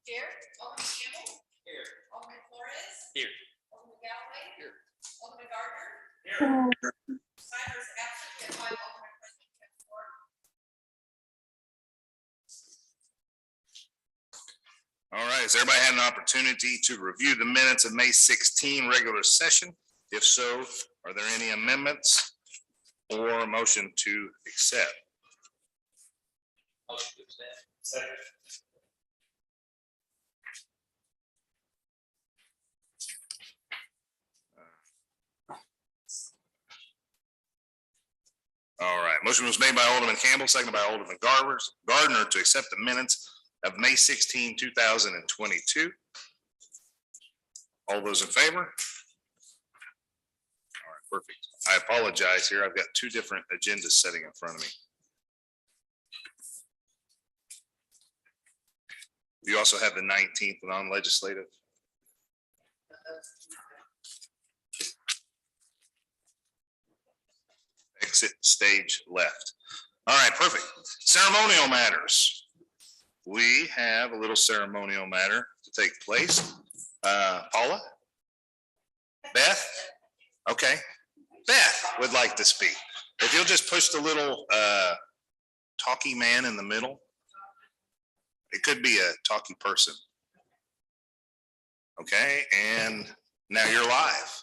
Here. Alderman Campbell. Here. Alderman Flores. Here. Alderman Galloway. Here. Alderman Gardner. Here. Cybers absent. We have 5 Alderman present. We have 4. All right, has everybody had an opportunity to review the minutes of May 16 regular session? If so, are there any amendments or a motion to accept? Motion to accept. Second. All right, motion was made by Alderman Campbell, seconded by Alderman Gardner to accept the minutes of May 16, 2022. All those in favor? All right, perfect. I apologize here. I've got 2 different agendas sitting in front of me. You also have the 19th non-legislative. Exit stage left. All right, perfect. Ceremonial matters. We have a little ceremonial matter to take place. Paula? Beth? Okay. Beth would like to speak. If you'll just push the little talkie man in the middle. It could be a talkie person. Okay, and now you're live.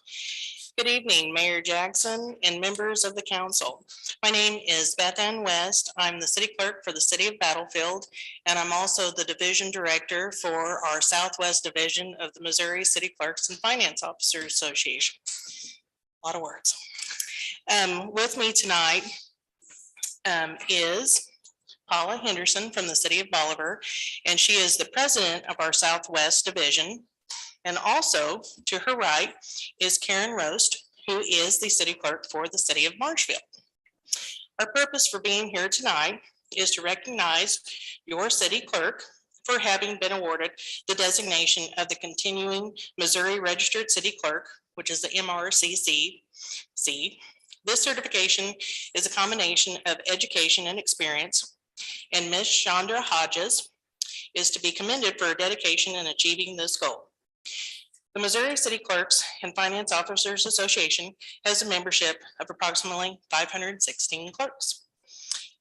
Good evening, Mayor Jackson and members of the council. My name is Beth Ann West. I'm the city clerk for the city of Battlefield, and I'm also the division director for our Southwest Division of the Missouri City Clerks and Finance Officers Association. A lot of words. With me tonight is Paula Henderson from the city of Bolivar, and she is the president of our Southwest Division. And also to her right is Karen Roast, who is the city clerk for the city of Marshfield. Our purpose for being here tonight is to recognize your city clerk for having been awarded the designation of the continuing Missouri Registered City Clerk, which is the MRCC. This certification is a combination of education and experience, and Ms. Chandra Hodges is to be commended for her dedication in achieving this goal. The Missouri City Clerks and Finance Officers Association has a membership of approximately 516 clerks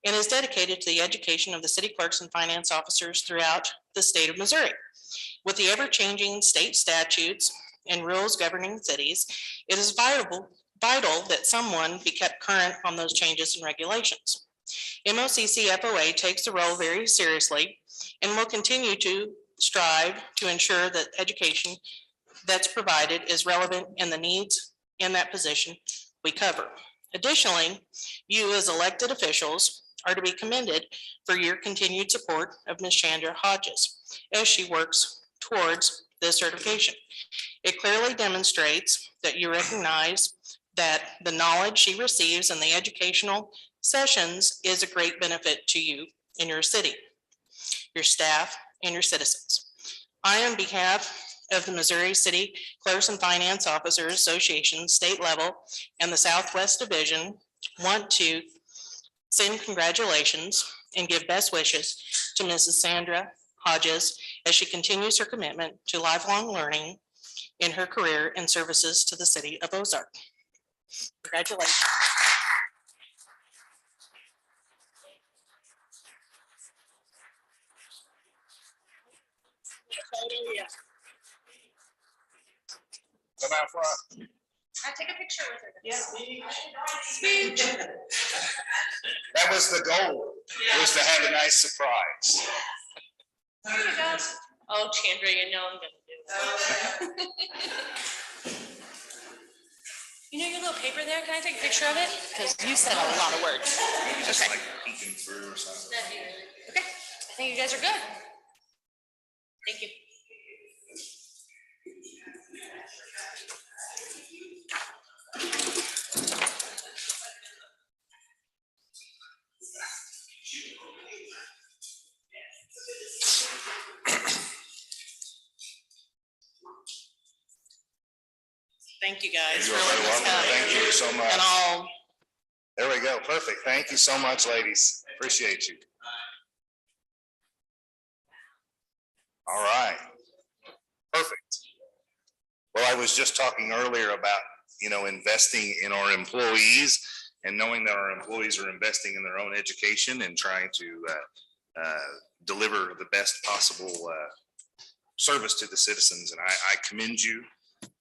and is dedicated to the education of the city clerks and finance officers throughout the state of Missouri. With the ever-changing state statutes and rules governing cities, it is vital that someone be kept current on those changes and regulations. MOCC FOA takes the role very seriously and will continue to strive to ensure that education that's provided is relevant in the needs in that position we cover. Additionally, you as elected officials are to be commended for your continued support of Ms. Chandra Hodges as she works towards this certification. It clearly demonstrates that you recognize that the knowledge she receives in the educational sessions is a great benefit to you in your city, your staff, and your citizens. I, on behalf of the Missouri City Clerks and Finance Officers Association, state level, and the Southwest Division, want to send congratulations and give best wishes to Mrs. Sandra Hodges as she continues her commitment to lifelong learning in her career and services to the city of Ozark. Congratulations. Come out front. I take a picture with her. Yes. That was the goal, was to have a nice surprise. There you go. Oh, Chandra, you know I'm gonna do that. You know your little paper there? Can I take a picture of it? Because you said a lot of words. Maybe just like peeking through or something. Okay. I think you guys are good. Thank you. Thank you guys. You are very welcome. Thank you so much. And all. There we go. Perfect. Thank you so much, ladies. Appreciate you. All right. Perfect. Well, I was just talking earlier about, investing in our employees and knowing that our employees are investing in their own education and trying to deliver the best possible service to the citizens. And I commend you.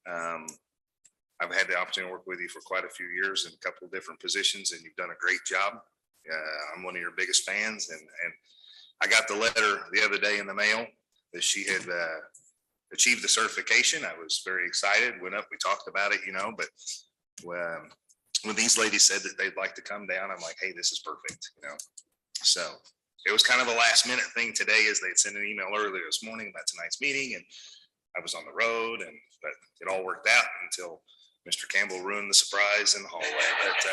I've had the opportunity to work with you for quite a few years in a couple of different positions, and you've done a great job. I'm one of your biggest fans, and I got the letter the other day in the mail that she had achieved the certification. I was very excited. Went up, we talked about it, but when these ladies said that they'd like to come down, I'm like, hey, this is perfect, So it was kind of a last minute thing today, as they'd sent an email earlier this morning about tonight's meeting, and I was on the road, but it all worked out until Mr. Campbell ruined the surprise in the hallway. But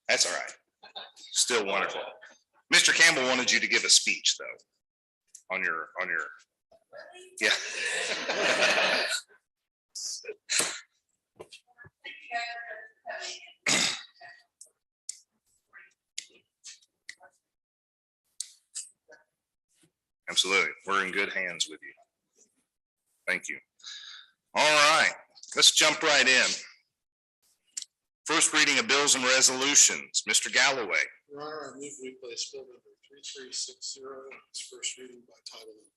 that's all right. Still wonderful. Mr. Campbell wanted you to give a speech, though, on your, yeah. Absolutely. We're in good hands with you. Thank you. All right, let's jump right in. First reading of bills and resolutions. Mr. Galloway. Your Honor, I move we place bill number 3360 its first reading by title only.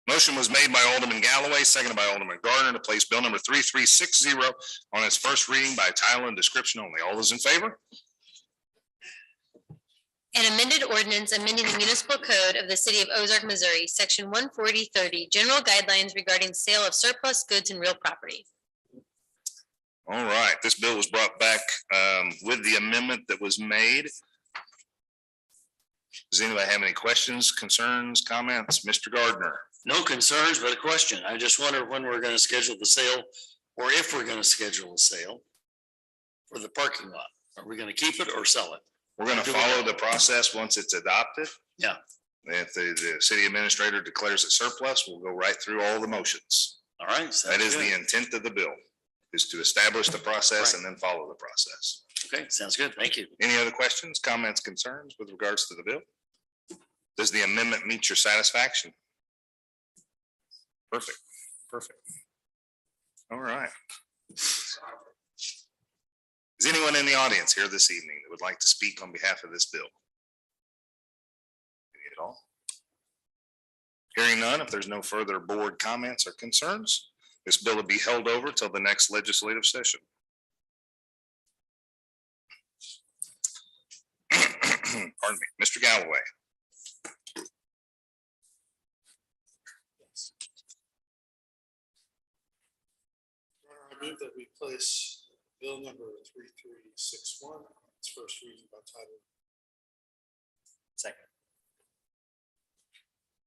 Motion was made by Alderman Galloway, seconded by Alderman Gardner, to place bill number 3360 on its first reading by title and description only. All those in favor? An amended ordinance amending the municipal code of the city of Ozark, Missouri, section 14030, general guidelines regarding sale of surplus goods and real property. All right, this bill was brought back with the amendment that was made. Does anybody have any questions, concerns, comments? Mr. Gardner. No concerns, but a question. I just wonder when we're going to schedule the sale, or if we're going to schedule a sale for the parking lot. Are we going to keep it or sell it? We're going to follow the process once it's adopted. Yeah. If the city administrator declares it surplus, we'll go right through all the motions. All right. That is the intent of the bill, is to establish the process and then follow the process. Okay, sounds good. Thank you. Any other questions, comments, concerns with regards to the bill? Does the amendment meet your satisfaction? Perfect, perfect. All right. Is anyone in the audience here this evening that would like to speak on behalf of this bill? Any at all? Hearing none, if there's no further board comments or concerns, this bill will be held over till the next legislative session. Pardon me, Mr. Galloway. Your Honor, I move that we place bill number 3361 its first reading by title. Second.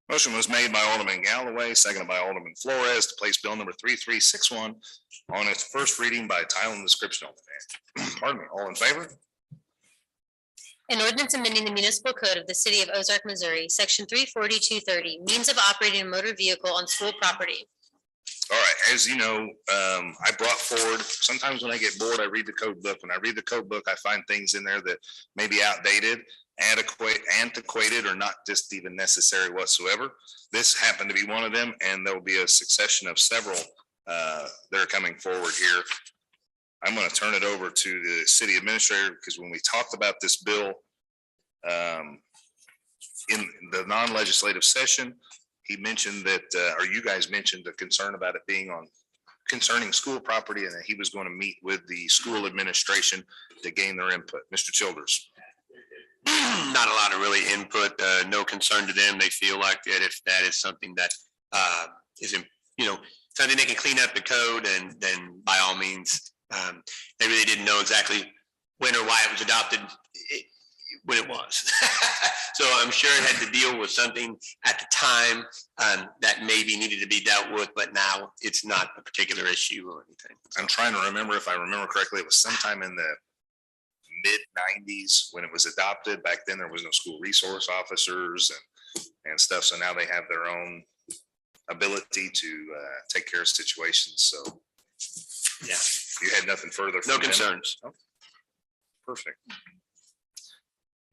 Motion was made by Alderman Galloway, seconded by Alderman Flores, to place bill number 3361 on its first reading by title and description only. Pardon me, all in favor? An ordinance amending the municipal code of the city of Ozark, Missouri, section 34230, means of operating a motor vehicle on school property. All right, as you know, I brought forward, sometimes when I get bored, I read the code book. When I read the code book, I find things in there that may be outdated, antiquated, or not just even necessary whatsoever. This happened to be one of them, and there will be a succession of several that are coming forward here. I'm going to turn it over to the city administrator, because when we talked about this bill in the non-legislative session, he mentioned that, or you guys mentioned the concern about it being on concerning school property, and that he was going to meet with the school administration to gain their input. Mr. Childers. Not a lot of really input, no concern to them. They feel like that if that is something that is, something they can clean up the code, and then by all means, they really didn't know exactly when or why it was adopted when it was. So I'm sure it had to deal with something at the time that maybe needed to be dealt with, but now it's not a particular issue or anything. I'm trying to remember, if I remember correctly, it was sometime in the mid-90s when it was adopted. Back then, there was no school resource officers and stuff. So now they have their own ability to take care of situations. So Yeah. You had nothing further? No concerns. Oh, perfect.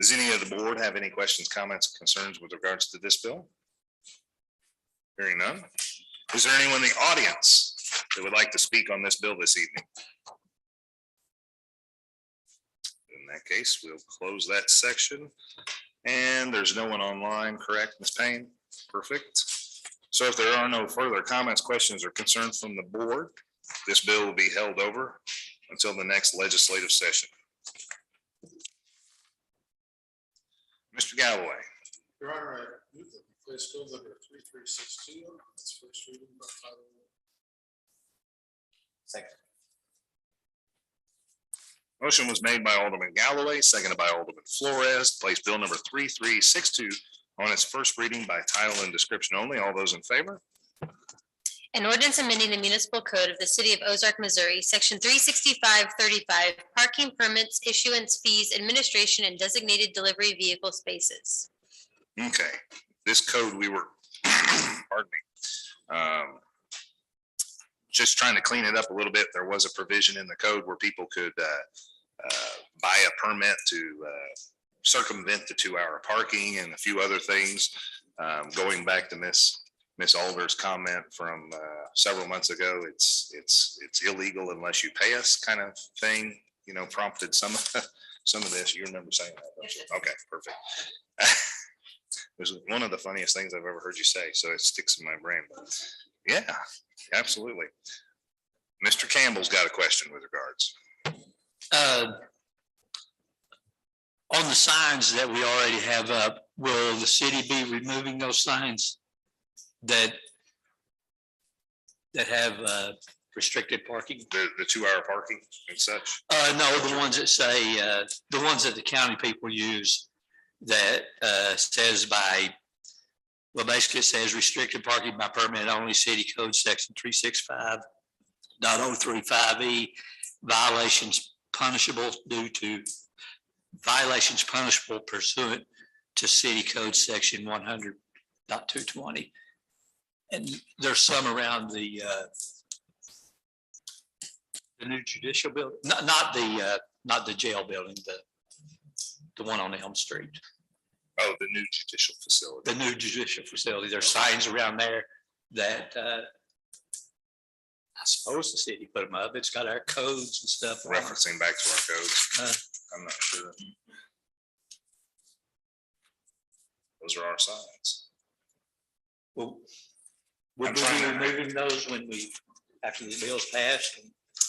Does any of the board have any questions, comments, concerns with regards to this bill? Hearing none. Is there anyone in the audience that would like to speak on this bill this evening? In that case, we'll close that section. And there's no one online, correct, Ms. Payne? Perfect. So if there are no further comments, questions, or concerns from the board, this bill will be held over until the next legislative session. Mr. Galloway. Your Honor, I move that we place bill number 3362 on its first reading by title only. Motion was made by Alderman Galloway, seconded by Alderman Flores, to place bill number 3362 on its first reading by title and description only. All those in favor? An ordinance amending the municipal code of the city of Ozark, Missouri, section 36535, parking permits, issuance fees, administration, and designated delivery vehicle spaces. Okay, this code we were, pardon me. Just trying to clean it up a little bit. There was a provision in the code where people could buy a permit to circumvent the 2-hour parking and a few other things. Going back to Miss Alder's comment from several months ago, it's illegal unless you pay us kind of thing, you know, prompted some of this. You remember saying that, don't you? Okay, perfect. It was one of the funniest things I've ever heard you say, so it sticks in my brain. But yeah, absolutely. Mr. Campbell's got a question with regards. On the signs that we already have up, will the city be removing those signs that have restricted parking? The 2-hour parking and such? No, the ones that say, the ones that the county people use that says basically it says restricted parking by permit only, city code section 365.035E, violations punishable pursuant to city code section 100.220. And there's some around the new judicial building, not the jail building, the one on Elm Street. Oh, the new judicial facility. The new judicial facility. There's signs around there that I suppose the city put them up. It's got our codes and stuff. Referencing back to our codes. I'm not sure. Those are our signs. Well, we'll be removing those after the bill's passed.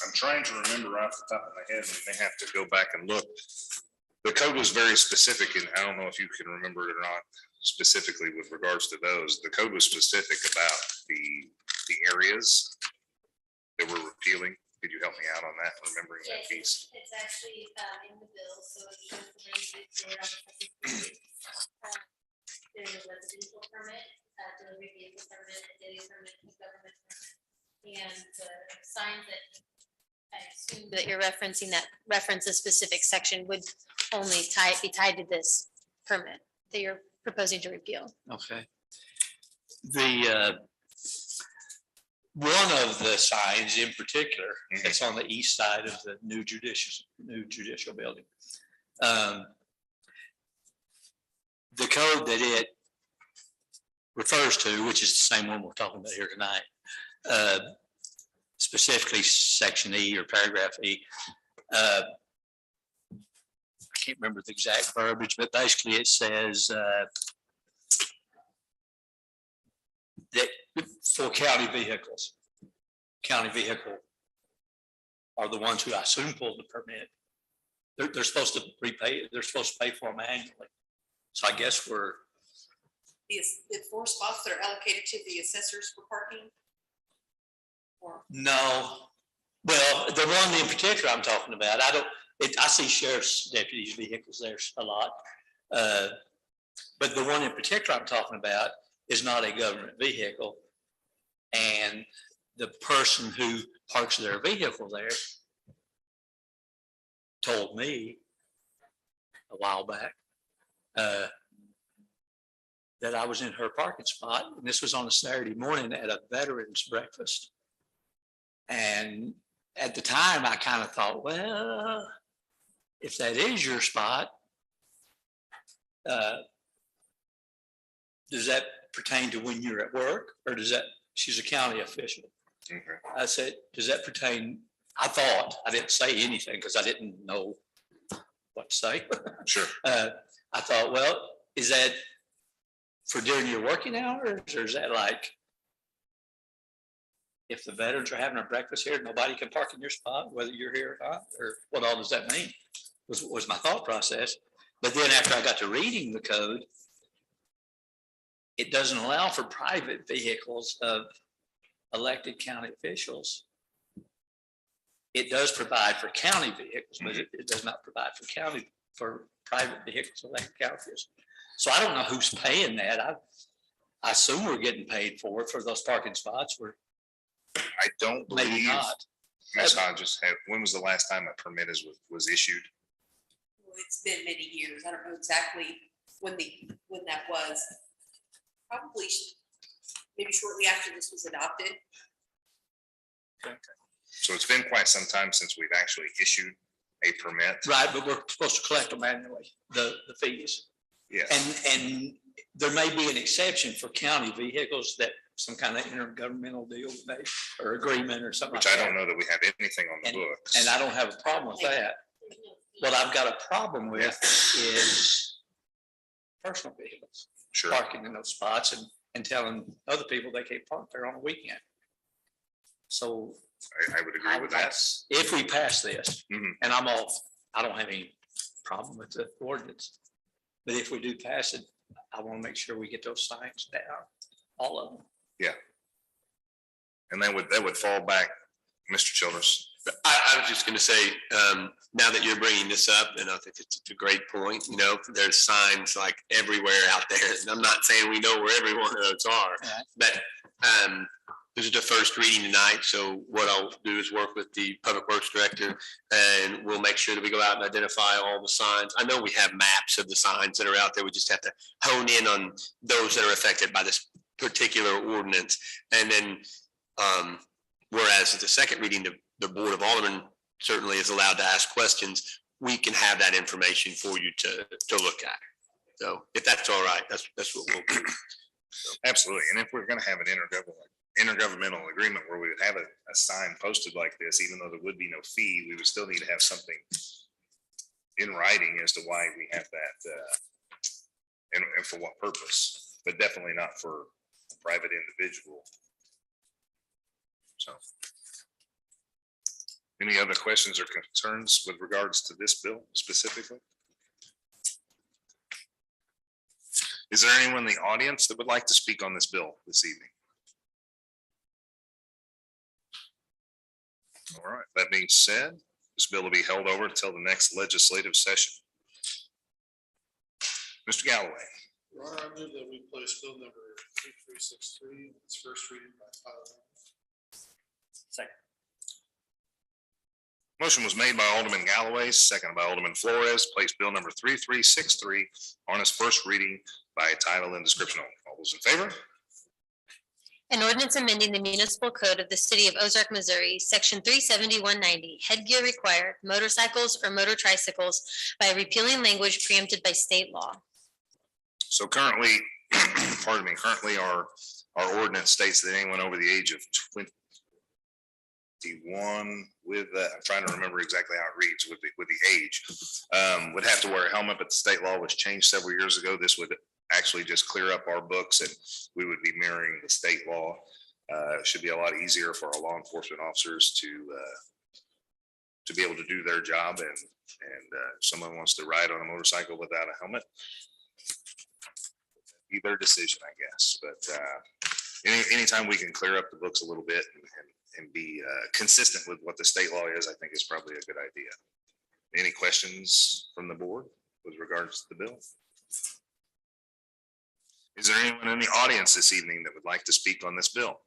I'm trying to remember off the top of my head. We may have to go back and look. The code was very specific, and I don't know if you can remember it or not specifically with regards to those. The code was specific about the areas that we're repealing. Could you help me out on that, remembering that piece? It's actually in the bill, so it's just the language there on the second page. There's a residential permit, delivery vehicle permit, a daily permit, and government permit. And the signs that I assume that you're referencing that reference a specific section would only be tied to this permit that you're proposing to repeal. Okay. The one of the signs in particular, that's on the east side of the new judicial building. The code that it refers to, which is the same one we're talking about here tonight, specifically section E or paragraph E. I can't remember the exact verbiage, but basically it says that for county vehicles are the ones who I assume pulled the permit. They're supposed to repay, they're supposed to pay for them annually. So I guess The 4 spots that are allocated to the assessors for parking? Or no. Well, the one in particular I'm talking about, I see sheriff's deputies' vehicles there a lot. But the one in particular I'm talking about is not a government vehicle. And the person who parks their vehicle there told me a while back that I was in her parking spot. And this was on a Saturday morning at a veterans breakfast. And at the time I kind of thought, well, if that is your spot, does that pertain to when you're at work, or does that, she's a county official? Okay. I said, does that pertain, I thought, I didn't say anything because I didn't know what to say. Sure. I thought, well, is that for during your working hours, or is that like if the veterans are having a breakfast here, nobody can park in your spot, whether you're here or not, or what all does that mean? Was my thought process. But then after I got to reading the code, it doesn't allow for private vehicles of elected county officials. It does provide for county vehicles, but it does not provide for private vehicles of elected county officials. So I don't know who's paying that. I assume we're getting paid for it for those parking spots. I don't Maybe believe, not. Ms. Hodges, when was the last time a permit was issued? Well, it's been many years. I don't know exactly when that was. Probably maybe shortly after this was adopted. So it's been quite some time since we've actually issued a permit. Right, but we're supposed to collect them annually, the fees. Yes. And there may be an exception for county vehicles that some kind of intergovernmental deal made or agreement or something like Which that. I don't know that we have anything on the books. And I don't have a problem with that. What I've got a problem with is personal vehicles. Sure. Parking in those spots and telling other people they can't park there on a weekend. So I would agree with that. if we pass this, Mhm. and I don't have any problem with the ordinance. But if we do pass it, I want to make sure we get those signs down, all of them. And that would fall back, Mr. Childress. I was just gonna say, now that you're bringing this up, and I think it's a great point, there's signs like everywhere out there. And I'm not saying we know where every one of those are, Yeah. but, this is the first reading tonight. So what I'll do is work with the Public Works Director, and we'll make sure that we go out and identify all the signs. I know we have maps of the signs that are out there. We just have to hone in on those that are affected by this particular ordinance. And then, whereas at the second reading, the Board of Aldermen certainly is allowed to ask questions, we can have that information for you to look at. So if that's all right, that's what we'll do. Absolutely. And if we're going to have an intergovernmental agreement where we would have a sign posted like this, even though there would be no fee, we would still need to have something in writing as to why we have that and for what purpose, but definitely not for a private individual. So. Any other questions or concerns with regards to this bill specifically? Is there anyone in the audience that would like to speak on this bill this evening? All right, that being said, this bill will be held over until the next legislative session. Mr. Galloway. Your Honor, I move that we place bill number 3363, its first reading by title only. Second. Motion was made by Alderman Galloway, seconded by Alderman Flores, place bill number 3363 on its first reading by title and description only. All those in favor? An ordinance amending the municipal code of the city of Ozark, Missouri, section 370-190, headgear required, motorcycles or motor tricycles, by repealing language preempted by state law. So currently, pardon me, currently our ordinance states that anyone over the age of 21 with, I'm trying to remember exactly how it reads with the age, would have to wear a helmet, but the state law was changed several years ago. This would actually just clear up our books and we would be mirroring the state law. It should be a lot easier for our law enforcement officers to be able to do their job. And if someone wants to ride on a motorcycle without a helmet, be their decision, I guess. But anytime we can clear up the books a little bit and be consistent with what the state law is, I think is probably a good idea. Any questions from the board with regards to the bill? Is there anyone in the audience this evening that would like to speak on this bill?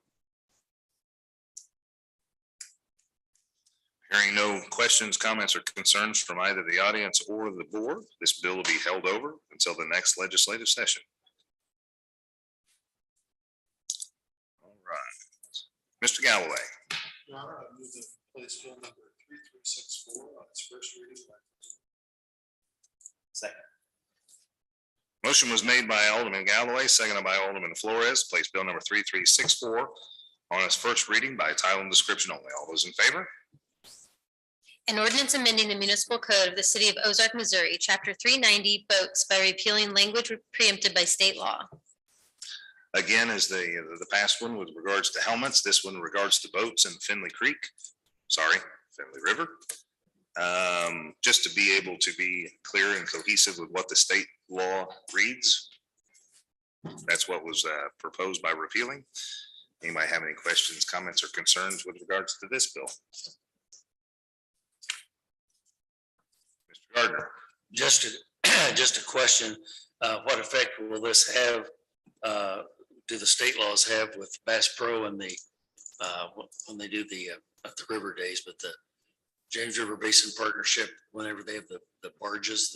Hearing no questions, comments, or concerns from either the audience or the board, this bill will be held over until the next legislative session. All right. Mr. Galloway. Your Honor, I move that we place bill number 3364 on its first reading by title only. Second. Motion was made by Alderman Galloway, seconded by Alderman Flores, place bill number 3364 on its first reading by title and description only. All those in favor? An ordinance amending the municipal code of the city of Ozark, Missouri, chapter 390, boats by repealing language preempted by state law. Again, as the past one with regards to helmets, this one in regards to boats in Finley River. Just to be able to be clear and cohesive with what the state law reads. That's what was proposed by repealing. Anybody have any questions, comments, or concerns with regards to this bill? Mr. Gardner. Just a question, what effect will this have, do the state laws have with Bass Pro and the, when they do the, not the river days, but the James River Basin Partnership, whenever they have the barges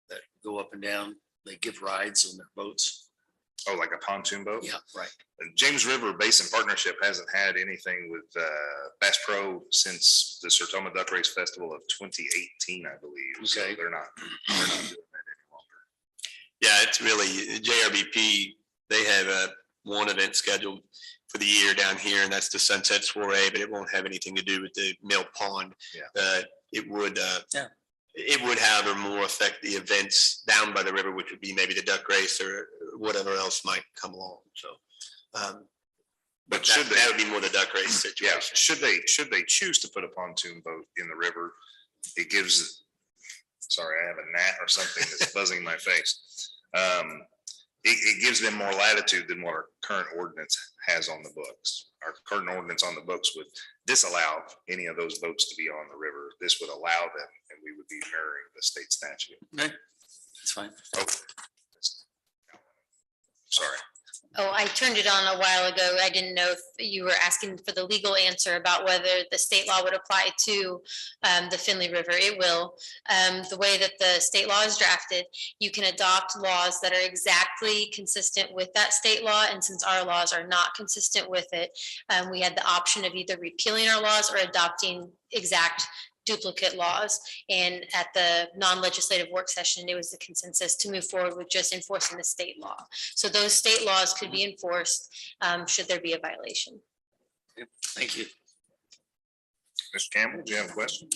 that go up and down, they give rides on their boats? Oh, like a pontoon boat? Yeah, right. James River Basin Partnership hasn't had anything with Bass Pro since the Sertoma Duck Race Festival of 2018, I believe. So Okay. they're not doing that any longer. Yeah, it's really JRBP. They have one event scheduled for the year down here, and that's the Sunset Soiree, but it won't have anything to do with the Mill Pond. Yeah. It would, Yeah. it would, however, more affect the events down by the river, which would be maybe the duck race or whatever else might come along. So, But should that would they, be more the duck race yeah, situation. should they choose to put a pontoon boat in the river, it gives, sorry, I have a gnat or something that's buzzing in my face. It gives them more latitude than what our current ordinance has on the books. Our current ordinance on the books would disallow any of those boats to be on the river. This would allow them, and we would be mirroring the state statute. Okay, that's fine. Oh, sorry. Oh, I turned it on a while ago. I didn't know if you were asking for the legal answer about whether the state law would apply to the Finley River. It will. The way that the state law is drafted, you can adopt laws that are exactly consistent with that state law. And since our laws are not consistent with it, we had the option of either repealing our laws or adopting exact duplicate laws. And at the non-legislative work session, it was the consensus to move forward with just enforcing the state law. So those state laws could be enforced should there be a violation. Thank you. Mr. Campbell, do you have a question?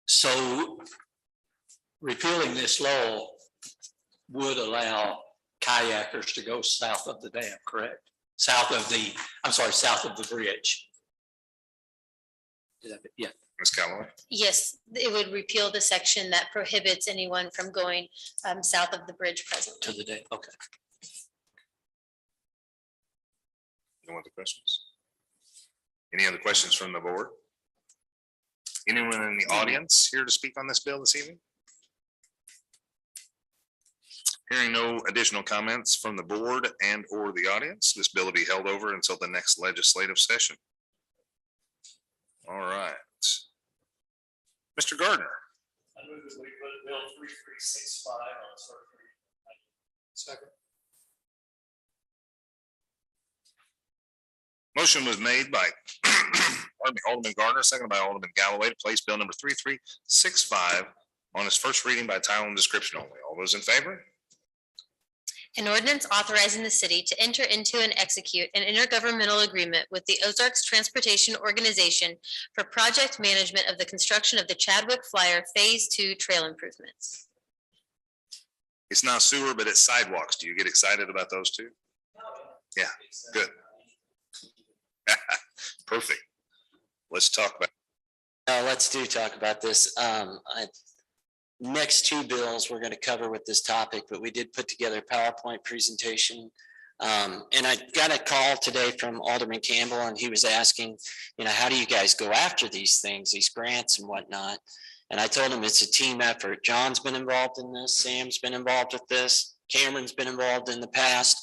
So repealing this law would allow kayakers to go south of the dam, correct? South of the bridge. Yeah. Ms. Calloway? Yes, it would repeal the section that prohibits anyone from going south of the bridge presently. To the dam, okay. No other questions? Any other questions from the board? Anyone in the audience here to speak on this bill this evening? Hearing no additional comments from the board and or the audience, this bill will be held over until the next legislative session. All right. Mr. Gardner. I move that we put Bill 3365 on its first reading. Second. Motion was made by Alderman Gardner, seconded by Alderman Galloway to place bill number 3365 on its first reading by title and description only. All those in favor? An ordinance authorizing the city to enter into and execute an intergovernmental agreement with the Ozarks Transportation Organization for project management of the construction of the Chadwick Flyer Phase 2 trail improvements. It's not sewer, but it's sidewalks. Do you get excited about those two? Yeah, good. Perfect. Let's talk about. Let's talk about this. Next two bills we're going to cover with this topic, but we did put together a PowerPoint presentation. And I got a call today from Alderman Campbell, and he was asking, how do you guys go after these things, these grants and whatnot? And I told him it's a team effort. John's been involved in this. Sam's been involved with this. Cameron's been involved in the past.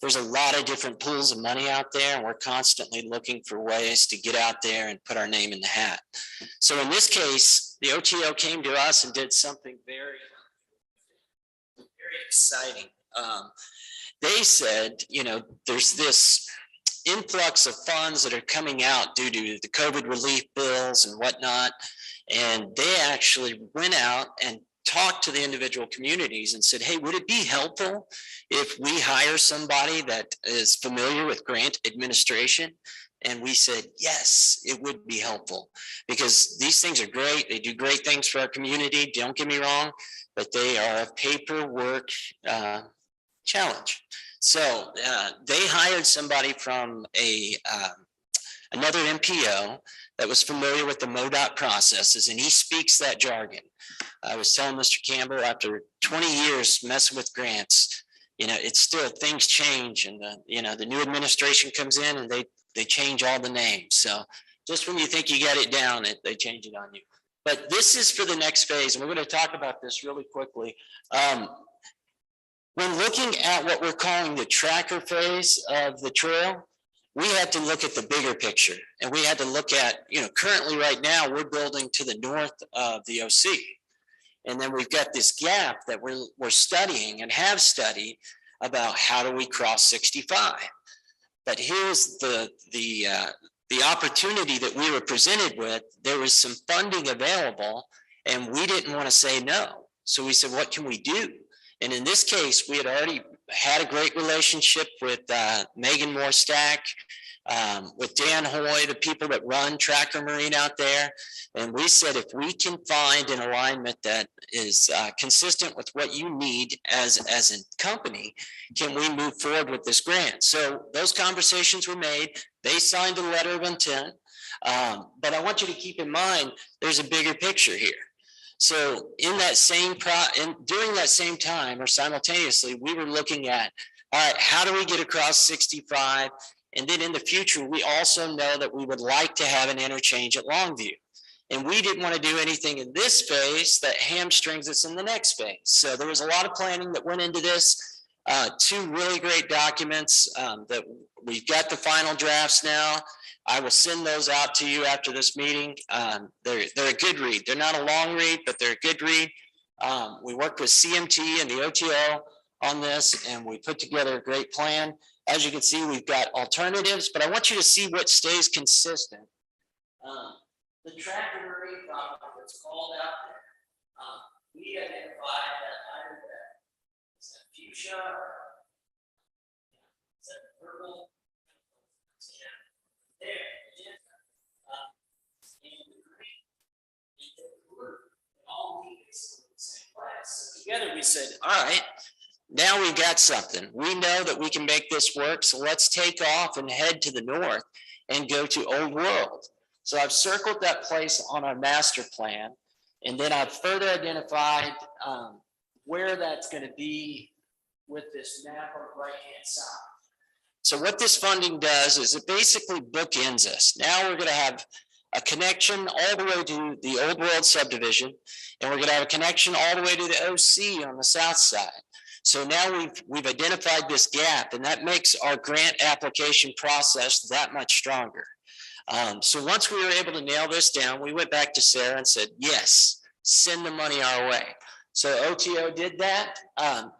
There's a lot of different pools of money out there, and we're constantly looking for ways to get out there and put our name in the hat. So in this case, the OTO came to us and did something very, very exciting. They said, there's this influx of funds that are coming out due to the COVID relief bills and whatnot. And they actually went out and talked to the individual communities and said, hey, would it be helpful if we hire somebody that is familiar with grant administration? And we said, yes, it would be helpful, because these things are great. They do great things for our community. Don't get me wrong, but they are a paperwork challenge. So they hired somebody from another MPO that was familiar with the MoDOT processes, and he speaks that jargon. I was telling Mr. Campbell, after 20 years messing with grants, it's still, things change, and the new administration comes in and they change all the names. So just when you think you got it down, they change it on you. But this is for the next phase, and we're going to talk about this really quickly. When looking at what we're calling the tracker phase of the trail, we had to look at the bigger picture, and we had to look at, currently right now we're building to the north of the OC. And then we've got this gap that we're studying and have studied about how do we cross 65. But here's the opportunity that we were presented with. There was some funding available, and we didn't want to say no. So we said, what can we do? And in this case, we had already had a great relationship with Megan Morstack, with Dan Hoy, the people that run Tracker Marine out there. And we said, if we can find an alignment that is consistent with what you need as a company, can we move forward with this grant? So those conversations were made. They signed a letter of intent. But I want you to keep in mind, there's a bigger picture here. So in that during that same time, or simultaneously, we were looking at, all right, how do we get across 65? And then in the future, we also know that we would like to have an interchange at Longview. And we didn't want to do anything in this phase that hamstrings us in the next phase. So there was a lot of planning that went into this. Two really great documents that we've got the final drafts now. I will send those out to you after this meeting. They're a good read. They're not a long read, but they're a good read. We worked with CMT and the OTO on this, and we put together a great plan. As you can see, we've got alternatives, but I want you to see what stays consistent. The Tracker Marine property that's called out there, we identified that either it's a fuchsia or it's a purple. There, and the green, and the blue, all meet basically the same class. So together we said, all right, now we got something. We know that we can make this work, so let's take off and head to the north and go to Old World. So I've circled that place on our master plan, and then I've further identified where that's going to be with this map on the right-hand side. So what this funding does is it basically bookends us. Now we're going to have a connection all the way to the Old World subdivision, and we're going to have a connection all the way to the OC on the south side. So now we've identified this gap, and that makes our grant application process that much stronger. So once we were able to nail this down, we went back to Sarah and said, yes, send the money our way. So OTO did that.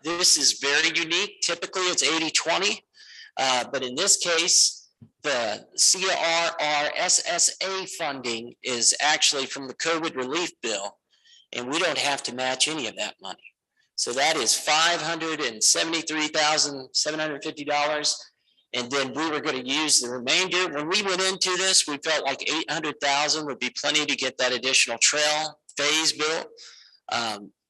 This is very unique. Typically it's 80-20. But in this case, the CRRSSA funding is actually from the COVID relief bill, and we don't have to match any of that money. So that is $573,750. And then we were going to use the remainder. When we went into this, we felt like 800,000 would be plenty to get that additional trail phase built.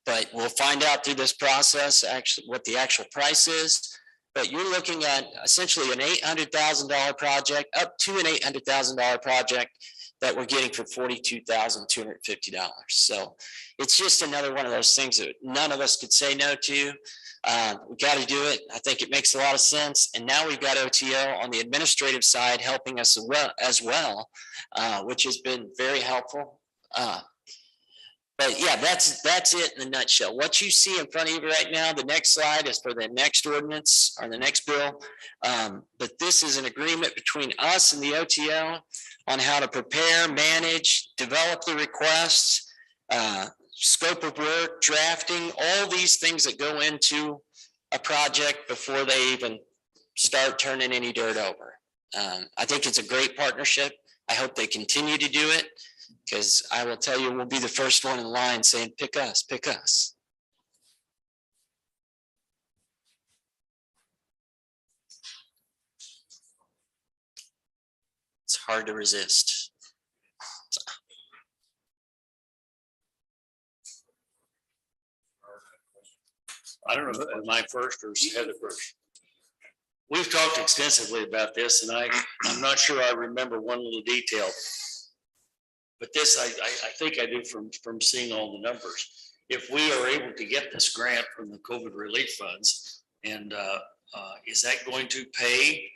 But we'll find out through this process actually what the actual price is. But you're looking at essentially an $800,000 project, up to an $800,000 project that we're getting for $42,250. So it's just another one of those things that none of us could say no to. We got to do it. I think it makes a lot of sense. And now we've got OTO on the administrative side helping us as well, which has been very helpful. But yeah, that's it in a nutshell. What you see in front of you right now, the next slide is for the next ordinance or the next bill. But this is an agreement between us and the OTO on how to prepare, manage, develop the requests, scope of work, drafting, all these things that go into a project before they even start turning any dirt over. I think it's a great partnership. I hope they continue to do it. Because I will tell you, we'll be the first one in line saying, pick us, pick us. It's hard to resist. I don't know, am I first or is Heather first? We've talked extensively about this and I'm not sure I remember one little detail. But this, I think I do from seeing all the numbers. If we are able to get this grant from the COVID relief funds, and is that going to pay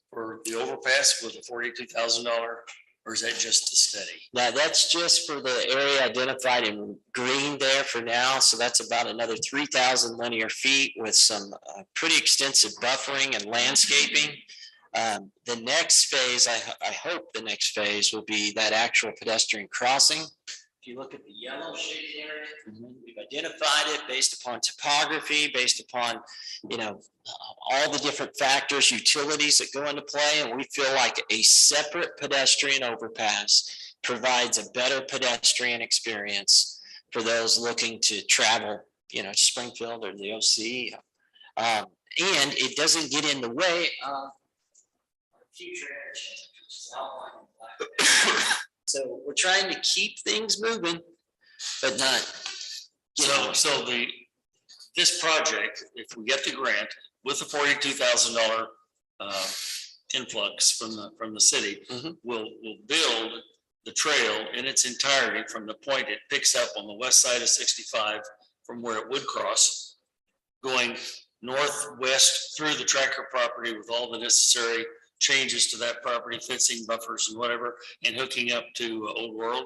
for the overpass with a $42,000, or is that just the study? Now, that's just for the area identified in green there for now. So that's about another 3,000 linear feet with some pretty extensive buffering and landscaping. The next phase, I hope the next phase will be that actual pedestrian crossing. If you look at the yellow shaded area, we've identified it based upon topography, based upon, all the different factors, utilities that go into play. And we feel like a separate pedestrian overpass provides a better pedestrian experience for those looking to travel, to Springfield or the OC. And it doesn't get in the way of future interchange, which is outlined in black. So we're trying to keep things moving, but not. This project, if we get the grant with the $42,000 influx from the city, will build the trail in its entirety from the point it picks up on the west side of 65 from where it would cross, going northwest through the tracker property with all the necessary changes to that property, fencing, buffers and whatever, and hooking up to Old World.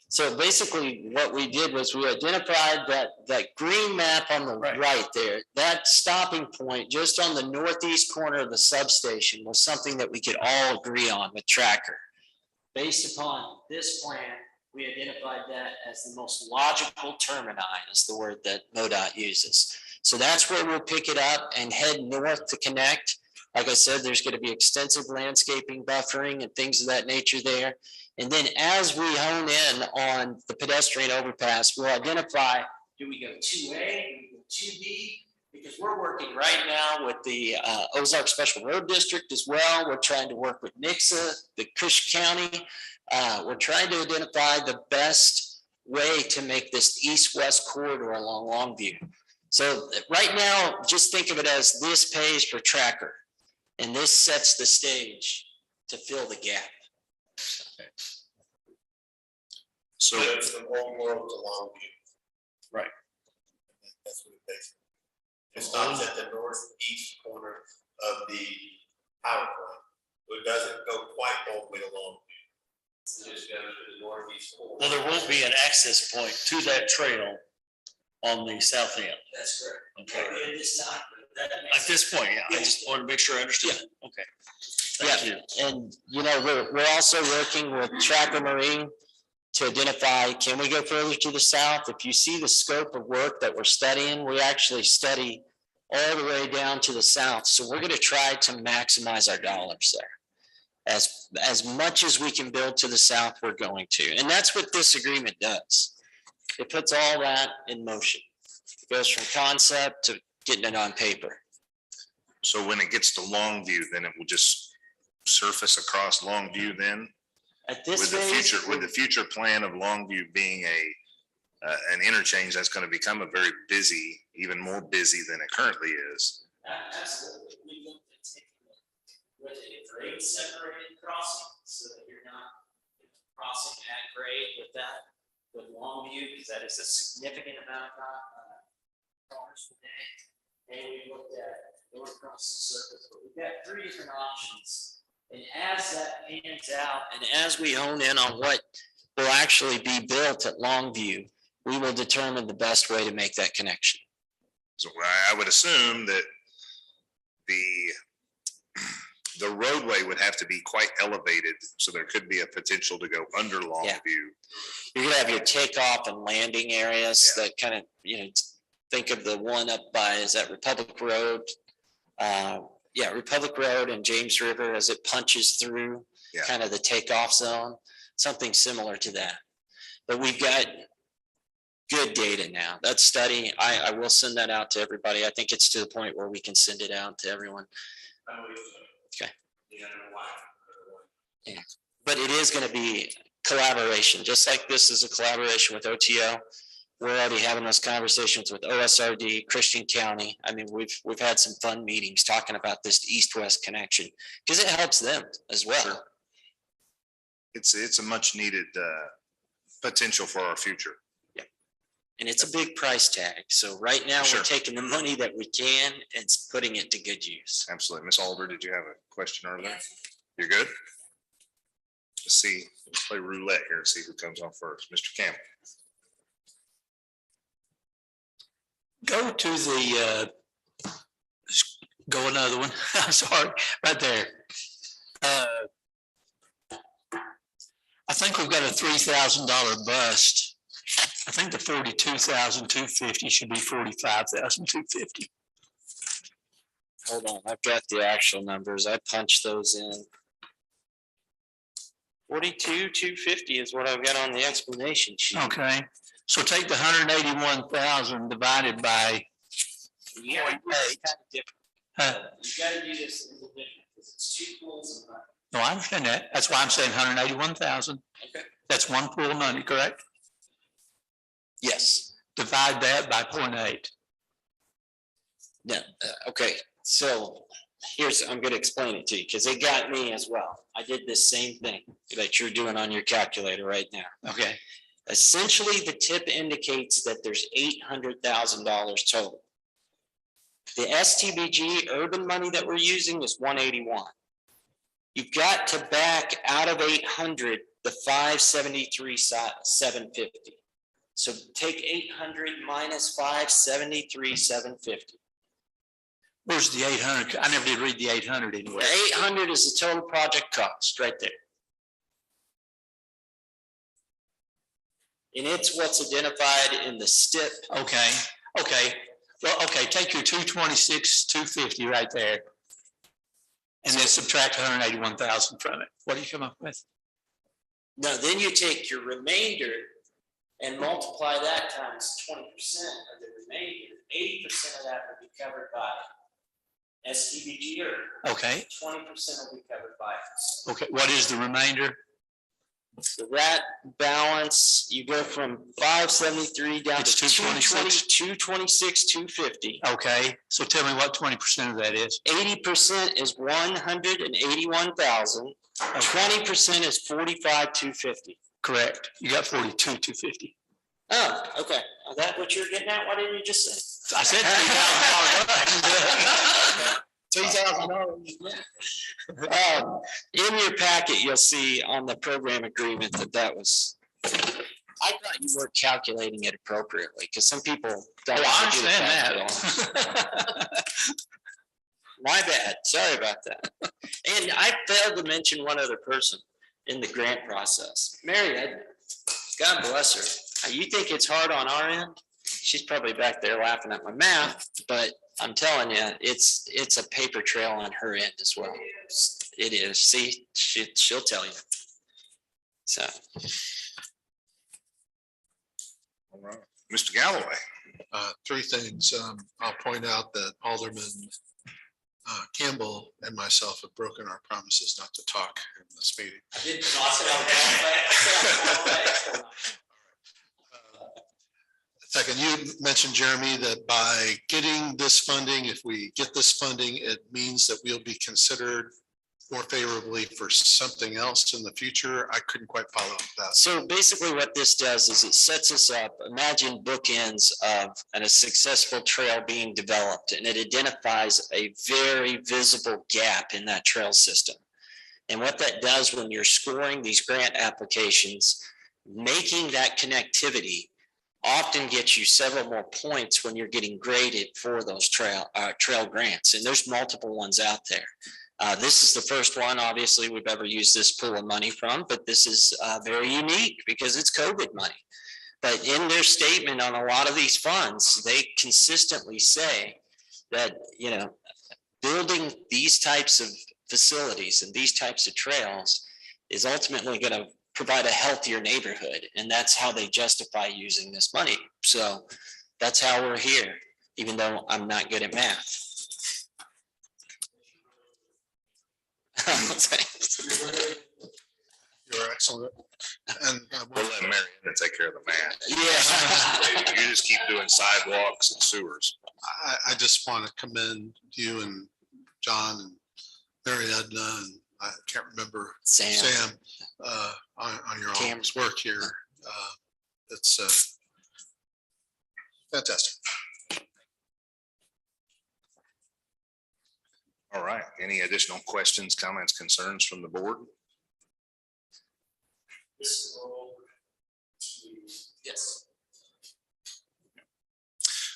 So basically what we did was we identified that green map on the right there, that stopping point just on the northeast corner of the substation was something that we could all agree on with Tracker. Based upon this plan, we identified that as the most logical termini, is the word that MoDOT uses. So that's where we'll pick it up and head north to connect. Like I said, there's going to be extensive landscaping, buffering, and things of that nature there. And then as we hone in on the pedestrian overpass, we'll identify, do we go 2A, do we go 2B? Because we're working right now with the Ozark Special Road District as well. We're trying to work with Nixa, the Cush County. We're trying to identify the best way to make this east-west corridor along Longview. So right now, just think of it as this pays for Tracker. And this sets the stage to fill the gap. So it's from Old World to Longview. Right. That's what it pays. It stops at the northeast corner of the power plant. It doesn't go quite all the way to Longview. It just goes to the northeast corner. Well, there won't be an access point to that trail on the south end. That's correct. Okay. At this time. At this point, yeah, I just want to make sure I understood. Okay. Thank you. And we're also working with Tracker Marine to identify, can we go further to the south? If you see the scope of work that we're studying, we actually study all the way down to the south. So we're going to try to maximize our dollars there. As much as we can build to the south, we're going to. And that's what this agreement does. It puts all that in motion. It goes from concept to getting it on paper. So when it gets to Longview, then it will just surface across Longview then? At this With the phase, future plan of Longview being an interchange that's going to become a very busy, even more busy than it currently is. Absolutely. We looked at taking it with a grade separated crossing so that you're not crossing at grade with that, with Longview, because that is a significant amount of cars per day. And we looked at going across the surface, but we've got 3 different options. And as that pans out, and as we hone in on what will actually be built at Longview, we will determine the best way to make that connection. So I would assume that the roadway would have to be quite elevated, so there could be a potential to go under Longview. You're gonna have your takeoff and landing areas that kind of, think of the one up by, is that Republic Road? Republic Road and James River as it punches through kind of the takeoff zone. something similar to that. But we've got good data now. That study, I will send that out to everybody. I think it's to the point where we can send it out to everyone. Okay. Yeah. But it is going to be collaboration, just like this is a collaboration with OTO. We're already having those conversations with OSRD, Christian County. I mean, we've had some fun meetings talking about this east-west connection because it helps them as well. Sure. It's a much needed potential for our future. Yeah. And it's a big price tag. So right now Sure. we're taking the money that we can and putting it to good use. Absolutely. Ms. Alder, did you have a question earlier? Yes. You're good? Let's see, let's play roulette here and see who comes on first. Mr. Campbell. Go to the, go another one. I'm sorry, right there. I think we've got a $3,000 bust. I think the 42,250 should be 45,250. Hold on, I've got the actual numbers. I punched those in. 42,250 is what I've got on the explanation sheet. Okay, so take the 181,000 divided by. Yeah, it's kind of different. Huh? You gotta do this a little different because it's two pools of money. No, I understand that. That's why I'm saying 181,000. Okay. That's one pool of money, correct? Yes. Divide that by 0.8. No, okay, so I'm gonna explain it to you because it got me as well. I did this same thing that you're doing on your calculator right now. Okay. Essentially, the tip indicates that there's $800,000 total. The STBG urban money that we're using is 181. You've got to back out of 800, the 573, 750. So take 800 minus 573, 750. Where's the 800? I never did read the 800 anyway. The 800 is the total project cost right there. And it's what's identified in the STIP. Okay, okay. Well, okay, take your 226, 250 right there. And then subtract 181,000 from it. What do you come up with? Now, then you take your remainder and multiply that times 20% of the remainder. 80% of that will be covered by STBG or Okay, 20% will be covered by us. okay. What is the remainder? So that balance, you go from 573 down It's to 226. 226, 250. Okay, so tell me what 20% of that is. 80% is 181,000. 20% is 45,250. Correct. You got 42,250. Oh, okay. Is that what you're getting at? Why didn't you just say? I said $3,000. In your packet, you'll see on the program agreement that was, I thought you were calculating it appropriately because some people don't. Oh, I like to do the understand that. calculation. My bad. Sorry about that. And I failed to mention one other person in the grant process. Mary Edna. God bless her. You think it's hard on our end? She's probably back there laughing at my math, but I'm telling you, it's a paper trail on her end as well. It is. See, she'll tell you. So. All right. Mr. Galloway. Three things. I'll point out that Alderman Campbell and myself have broken our promises not to talk in this meeting. Second, you mentioned, Jeremy, that by getting this funding, if we get this funding, it means that we'll be considered more favorably for something else in the future. I couldn't quite follow that. So basically what this does is it sets us up, imagine bookends of a successful trail being developed, and it identifies a very visible gap in that trail system. And what that does when you're scoring these grant applications, making that connectivity often gets you several more points when you're getting graded for those trail grants. And there's multiple ones out there. This is the first one, obviously, we've ever used this pool of money from, but this is very unique because it's COVID money. But in their statement on a lot of these funds, they consistently say that, you know, building these types of facilities and these types of trails is ultimately going to provide a healthier neighborhood, and that's how they justify using this money. So that's how we're here, even though I'm not good at math. You're excellent. And We'll let Marianne take care of the math. Yeah. You just keep doing sidewalks and sewers. I just want to commend you and John and Mary Edna, and I can't remember Sam on your Cam's work here. It's fantastic. All right. Any additional questions, comments, concerns from the board? Yes.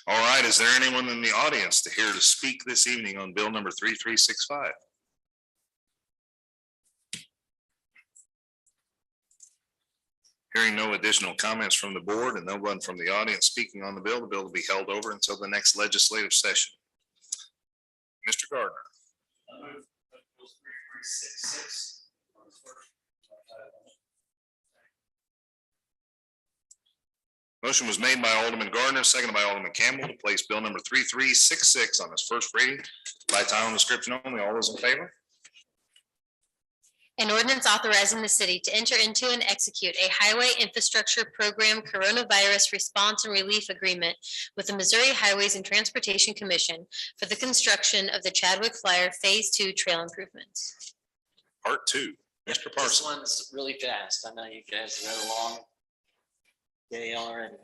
All right. Is there anyone in the audience to here to speak this evening on bill number 3365? Hearing no additional comments from the board and no one from the audience speaking on the bill will be held over until the next legislative session. Mr. Gardner. Motion was made by Alderman Gardner, seconded by Alderman Campbell to place bill number 3366 on its first reading by title and description only. All those in favor? An ordinance authorizing the city to enter into and execute a highway infrastructure program coronavirus response and relief agreement with the Missouri Highways and Transportation Commission for the construction of the Chadwick Flyer Phase 2 trail improvements. Part 2, Mr. This Parson. one's really fast. I know you guys read along. They already.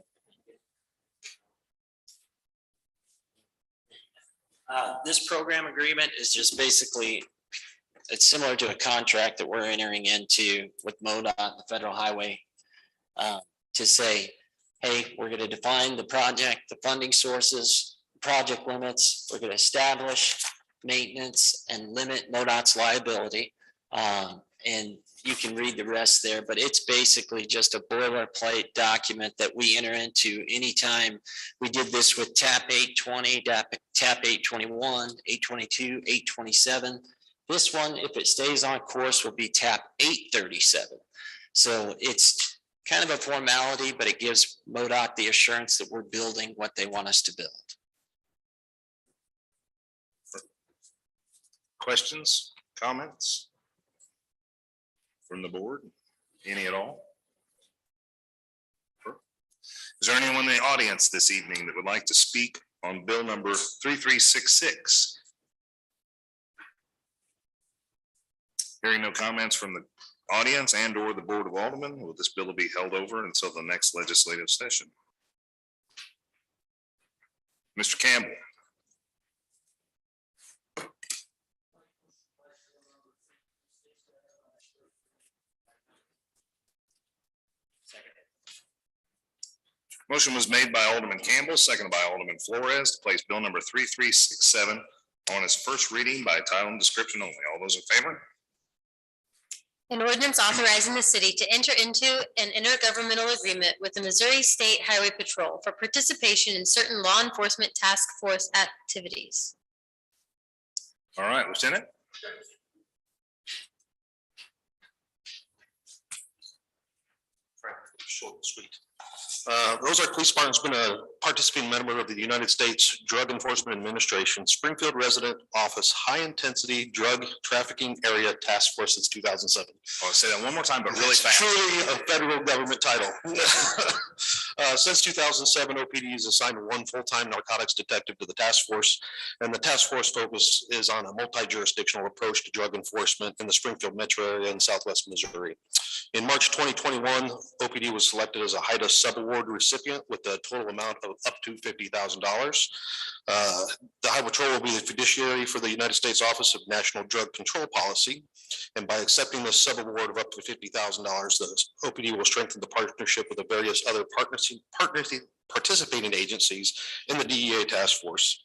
This program agreement is just basically, it's similar to a contract that we're entering into with MoDOT, the Federal Highway, to say, hey, we're going to define the project, the funding sources, project limits. We're going to establish maintenance and limit MoDOT's liability. And you can read the rest there, but it's basically just a boilerplate document that we enter into anytime. We did this with TAP 820, TAP 821, 822, 827. This one, if it stays on course, will be TAP 837. So it's kind of a formality, but it gives MoDOT the assurance that we're building what they want us to build. Questions, comments from the board? Any at all? Is there anyone in the audience this evening that would like to speak on bill number 3366? Hearing no comments from the audience and or the Board of Aldermen, will this bill be held over until the next legislative session? Mr. Campbell. Motion was made by Alderman Campbell, seconded by Alderman Flores to place bill number 3367 on its first reading by title and description only. All those in favor? An ordinance authorizing the city to enter into an intergovernmental agreement with the Missouri State Highway Patrol for participation in certain law enforcement task force activities. All right, Lieutenant. Short and sweet. Ozark Police Department has been a participating member of the United States Drug Enforcement Administration Springfield Resident Office High Intensity Drug Trafficking Area Task Force since 2007. I'll say that one more time, but really It's fast. truly a federal government title. Since 2007, OPD has assigned one full-time narcotics detective to the task force, and the task force focus is on a multi-jurisdictional approach to drug enforcement in the Springfield metro area in southwest Missouri. In March 2021, OPD was selected as a HIDA subaward recipient with a total amount of up to $50,000. The Highway Patrol will be the fiduciary for the United States Office of National Drug Control Policy. And by accepting this subaward of up to $50,000, the OPD will strengthen the partnership with the various other participating agencies in the DEA task force.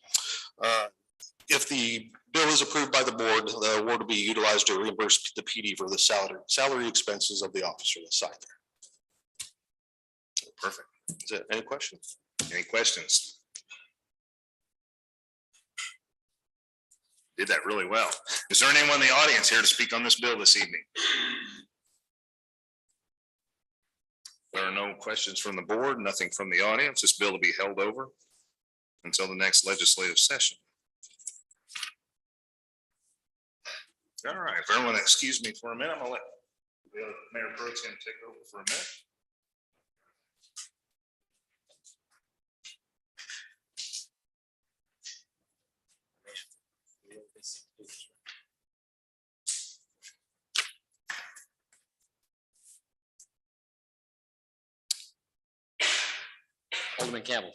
If the bill is approved by the board, the award will be utilized to reimburse the PD for the salary expenses of the officer assigned there. Perfect. Is there any questions? Any questions? Did that really well. Is there anyone in the audience here to speak on this bill this evening? There are no questions from the board, nothing from the audience. This bill will be held over until the next legislative session. All right, if everyone excuse me for a minute, I'm gonna let the other Mayor Pro Tem take over for a minute. Alderman Campbell.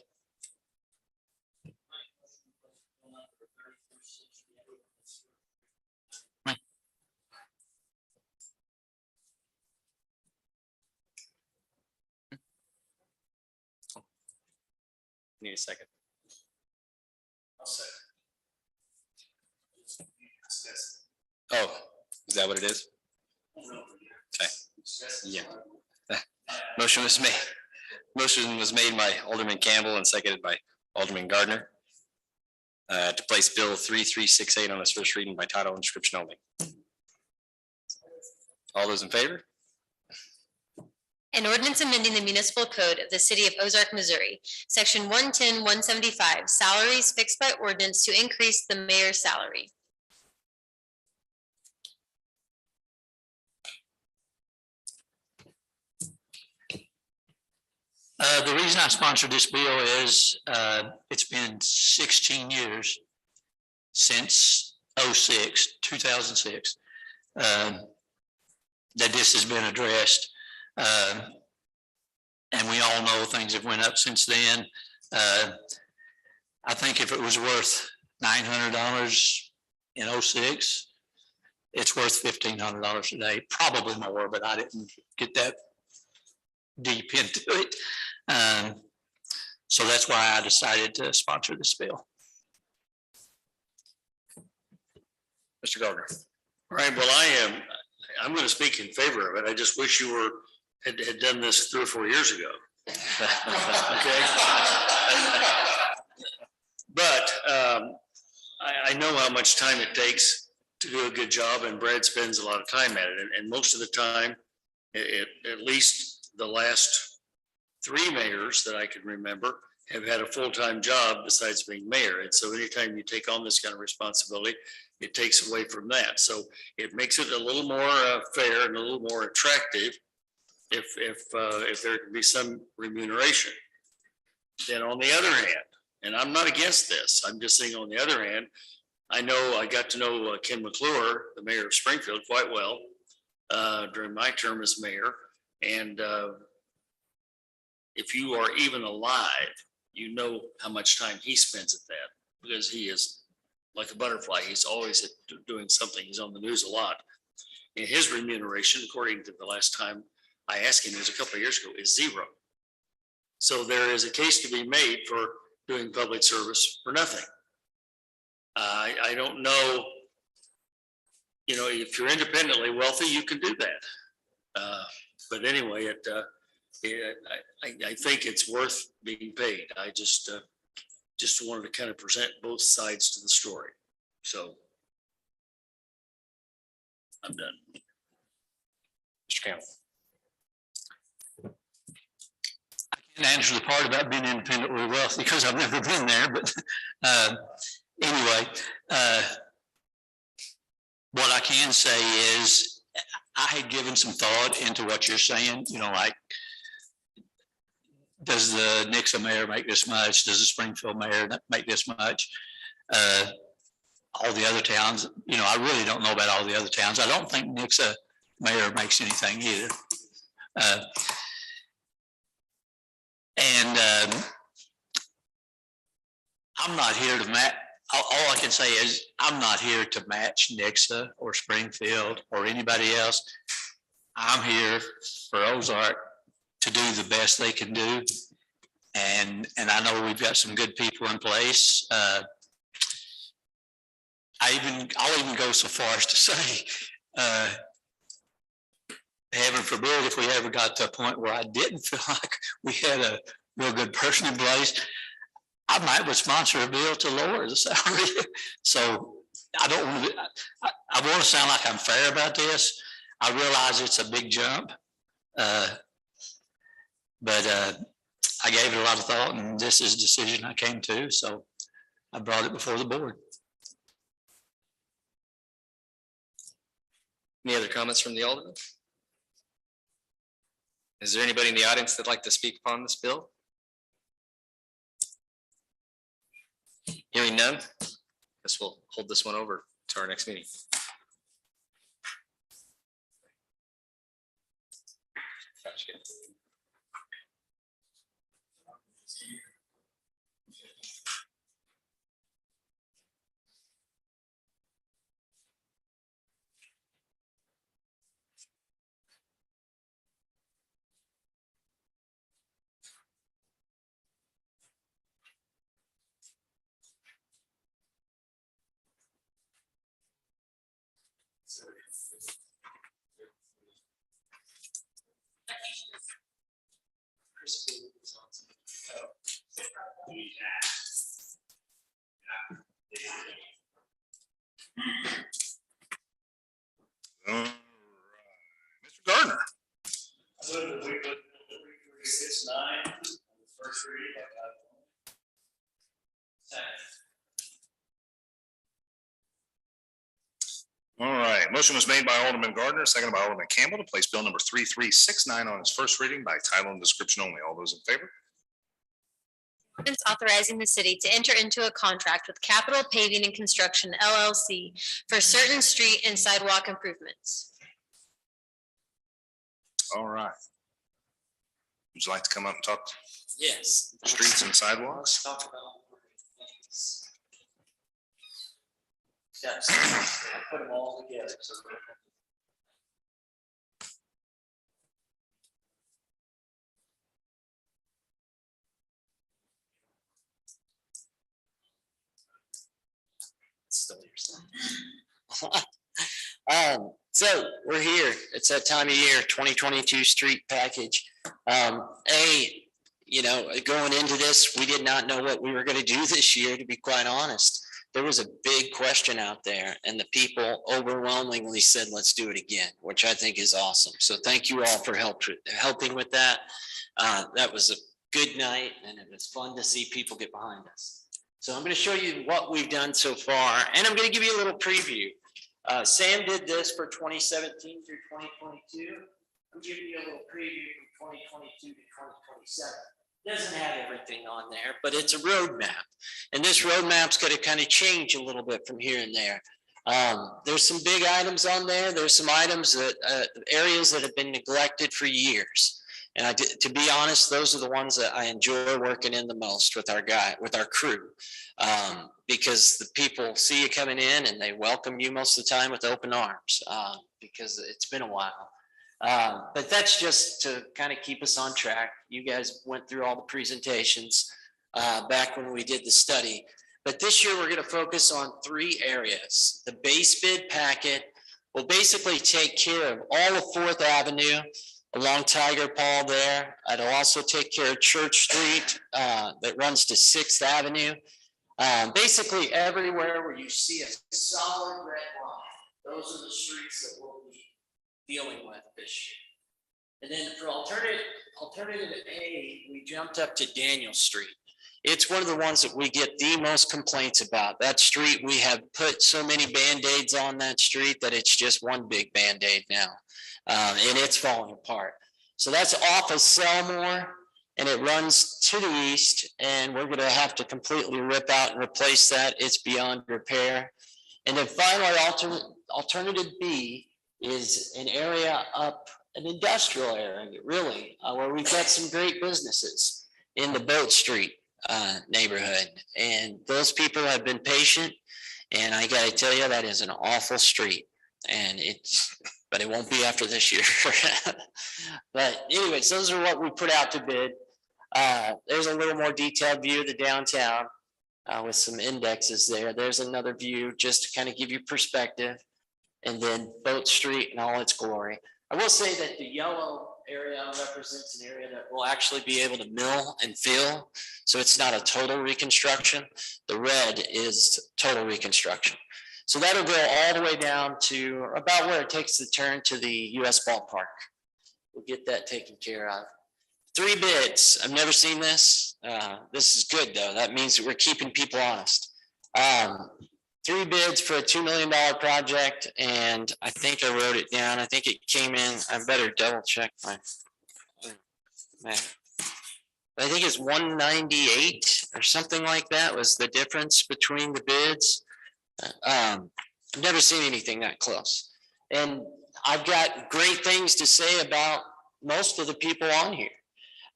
Need a second. Oh, is that what it is? Okay. Yeah. Motion was made. Motion was made by Alderman Campbell and seconded by Alderman Gardner to place Bill 3368 on its first reading by title and description only. All those in favor? An ordinance amending the municipal code of the city of Ozark, Missouri, section 110-175, salaries fixed by ordinance to increase the mayor's salary. The reason I sponsored this bill is it's been 16 years since 2006, that this has been addressed. And we all know things have went up since then. I think if it was worth $900 in 06, it's worth $1,500 today, probably more, but I didn't get that deep into it. So that's why I decided to sponsor this bill. Mr. Gardner. All right, well, I'm going to speak in favor of it. I just wish you had done this 3 or 4 years ago. Okay. But I know how much time it takes to do a good job, and Brad spends a lot of time at it. And most of the time, at least the last 3 mayors that I can remember have had a full-time job besides being mayor. And so anytime you take on this kind of responsibility, it takes away from that. So it makes it a little more fair and a little more attractive if there can be some remuneration. Then on the other hand, and I'm not against this, I'm just saying on the other hand, I got to know Ken McClure, the mayor of Springfield, quite well during my term as mayor. And if you are even alive, you know how much time he spends at that, because he is like a butterfly. He's always doing something. He's on the news a lot. And his remuneration, according to the last time I asked him, it was a couple of years ago, is 0. So there is a case to be made for doing public service for nothing. I don't know, if you're independently wealthy, you can do that. But anyway, I think it's worth being paid. I just wanted to kind of present both sides to the story. So I'm done. Mr. Campbell. I can't answer the part about being independently wealthy because I've never been there, but anyway, what I can say is I had given some thought into what you're saying, like, does the Nixa mayor make this much? Does the Springfield mayor make this much? All the other towns, I really don't know about all the other towns. I don't think Nixa mayor makes anything either. I'm not here to match. All I can say is I'm not here to match Nixa or Springfield or anybody else. I'm here for Ozark to do the best they can do. And I know we've got some good people in place. I'll even go so far as to say, heaven forbid if we ever got to a point where I didn't feel like we had a real good person in place, I might sponsor a bill to lower the salary. So I don't want to, I want to sound like I'm fair about this. I realize it's a big jump. But I gave it a lot of thought, and this is a decision I came to, so I brought it before the board. Any other comments from the Alderman? Is there anybody in the audience that'd like to speak upon this bill? Hearing none, guess we'll hold this one over to our next meeting. All right. Mr. Gardner. I move that we put 336-9 on the first reading by title only. Second. All right, motion was made by Alderman Gardner, seconded by Alderman Campbell to place bill number 3369 on its first reading by title and description only. All those in favor? Ordinance authorizing the city to enter into a contract with Capital Paving and Construction LLC for certain street and sidewalk improvements. All right. Would you like to come up and talk Yes. streets and sidewalks? Let's talk about things. Yes, I put them all together. So still yourself. So we're here. It's that time of year, 2022 street package. Going into this, we did not know what we were going to do this year, to be quite honest. There was a big question out there, and the people overwhelmingly said, let's do it again, which I think is awesome. So thank you all for helping with that. That was a good night, and it was fun to see people get behind us. So I'm going to show you what we've done so far, and I'm going to give you a little preview. Sam did this for 2017 through 2022. I'm giving you a little preview from 2022 to 2027. Doesn't have everything on there, but it's a roadmap. And this roadmap's going to kind of change a little bit from here and there. There's some big items on there. There's some items that areas that have been neglected for years. And to be honest, those are the ones that I enjoy working in the most with our crew, because the people see you coming in and they welcome you most of the time with open arms, because it's been a while. But that's just to kind of keep us on track. You guys went through all the presentations back when we did the study. But this year we're going to focus on 3 areas. The base bid packet will basically take care of all of 4th Avenue along Tiger Paul there. It'll also take care of Church Street that runs to 6th Avenue. Basically everywhere where you see a solid red line, those are the streets that we'll be dealing with this year. And then for alternative A, we jumped up to Daniel Street. It's one of the ones that we get the most complaints about. That street, we have put so many Band-Aids on that street that it's just one big Band-Aid now. And it's falling apart. So that's off of Selmore, and it runs to the east, and we're gonna have to completely rip out and replace that. It's beyond repair. And then finally, alternative B is an area up, an industrial area, really, where we've got some great businesses in the Boat Street neighborhood. And those people have been patient, and I gotta tell you, that is an awful street. And but it won't be after this year. But anyways, those are what we put out to bid. There's a little more detailed view of the downtown with some indexes there. There's another view just to kind of give you perspective. And then Boat Street in all its glory. I will say that the yellow area represents an area that will actually be able to mill and fill. So it's not a total reconstruction. The red is total reconstruction. So that'll go all the way down to about where it takes the turn to the US ballpark. We'll get that taken care of. 3 bids. I've never seen this. This is good though. That means that we're keeping people honest. 3 bids for a $2 million project, and I think I wrote it down. I think it came in, I better double check my. I think it's 198 or something like that was the difference between the bids. I've never seen anything that close. And I've got great things to say about most of the people on here.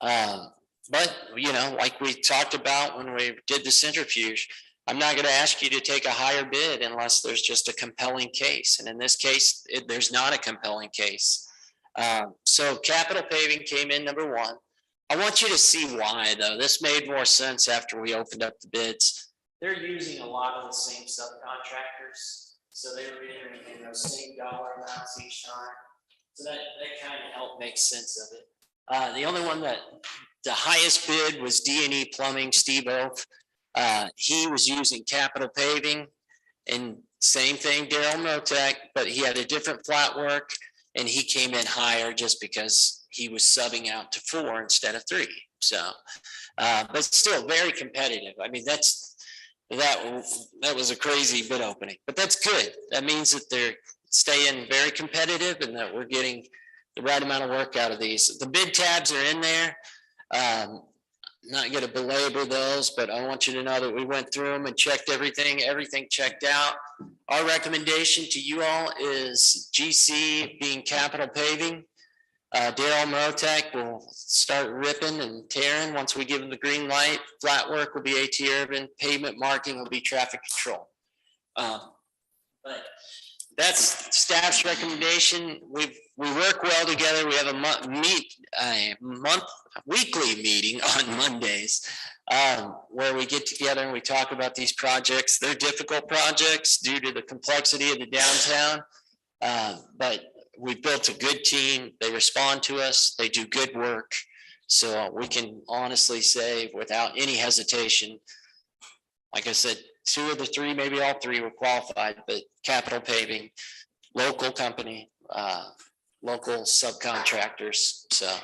But, you know, like we talked about when we did the centrifuge, I'm not going to ask you to take a higher bid unless there's just a compelling case. And in this case, there's not a compelling case. So Capital Paving came in number 1. I want you to see why, though. This made more sense after we opened up the bids. They're using a lot of the same subcontractors, so they were entering in those same dollar amounts each time. So that kind of helped make sense of it. The only one that the highest bid was D&E Plumbing, Steve Oaf. He was using Capital Paving, and same thing, Daryl Motek, but he had a different flat work, and he came in higher just because he was subbing out to 4 instead of 3. So, but still very competitive. I mean, that was a crazy bid opening, but that's good. That means that they're staying very competitive and that we're getting the right amount of work out of these. The bid tabs are in there. Not going to belabor those, but I want you to know that we went through them and checked everything checked out. Our recommendation to you all is GC being Capital Paving. Daryl Motek will start ripping and tearing once we give him the green light. Flat work will be AT Urban, pavement marking will be traffic control. But that's staff's recommendation. We work well together. We have a weekly meeting on Mondays where we get together and we talk about these projects. They're difficult projects due to the complexity of the downtown, but we built a good team. They respond to us. They do good work. So we can honestly say without any hesitation, like I said, 2 of the 3, maybe all 3 were qualified, but Capital Paving, local company, local subcontractors. So,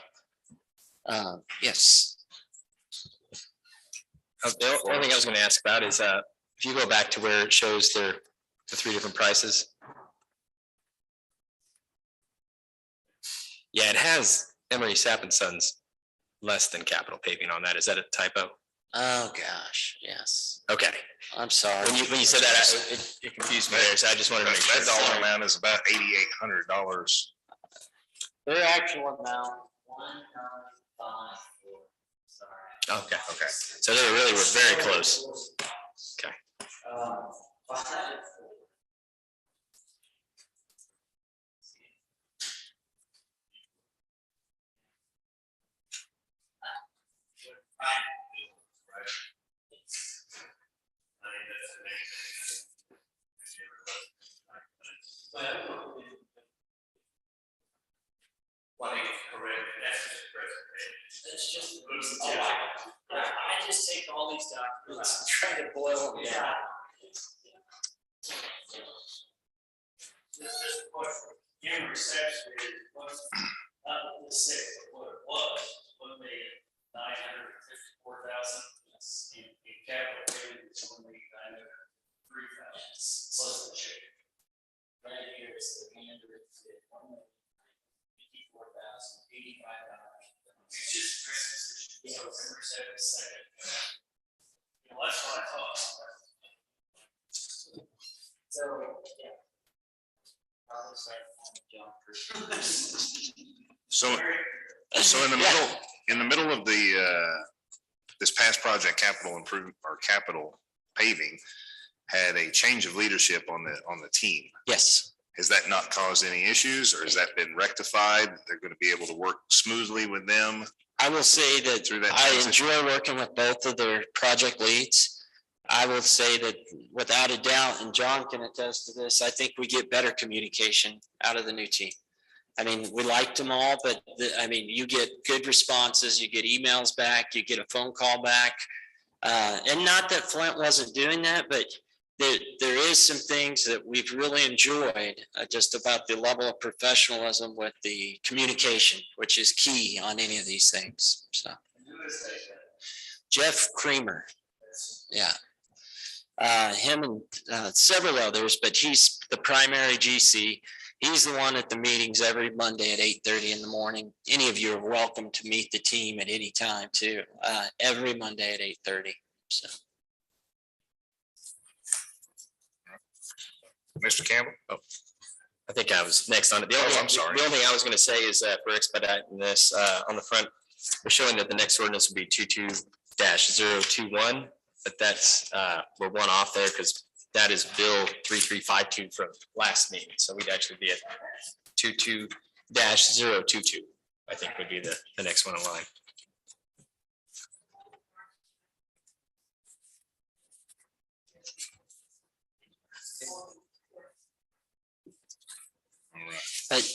yes. The only thing I was going to ask about is if you go back to where it shows the 3 different prices. Yeah, it has Emery Sapp and Sons less than Capital Paving on that. Is that a typo? Oh, gosh, yes. Okay. I'm sorry. When you said that, it confused me there, so I just wanted to make sure. That dollar amount is about $8,800. Their actual amount, 195. Sorry. Okay. So they really were very close. Okay. It's just, I just take all these documents and try to boil them down. This question, Emery Sapp was not the 6, but what it was, $1,954,000. In Capital Paving, it's only $903,000 plus the check. Right here is the handwritten bid, $1,954,085. It's just transition. So Emery Sapp is second. You know, that's what I thought. So, yeah. So in the middle of this past project, capital improvement or capital paving had a change of leadership on the team. Yes. Has that not caused any issues, or has that been rectified? They're going to be able to work smoothly with them? I will say that I enjoy working with both of their project leads. I will say that without a doubt, and John can attest to this, I think we get better communication out of the new team. I mean, we liked them all, but you get good responses, you get emails back, you get a phone call back. And not that Flint wasn't doing that, but there is some things that we've really enjoyed, just about the level of professionalism with the communication, which is key on any of these things, so. Jeff Creamer, yeah. Him and several others, but he's the primary GC. He's the one at the meetings every Monday at 8:30 in the morning. Any of you are welcome to meet the team at any time too, every Monday at 8:30, so. Mr. Campbell? Oh, I think I was next on it. I'm sorry. The only thing I was gonna say is that we're expediting this, on the front, we're showing that the next ordinance will be 22-021, but that's, we're one off there because that is Bill 3352 from last meeting, so we'd actually be at 22-022, I think would be the next one in line.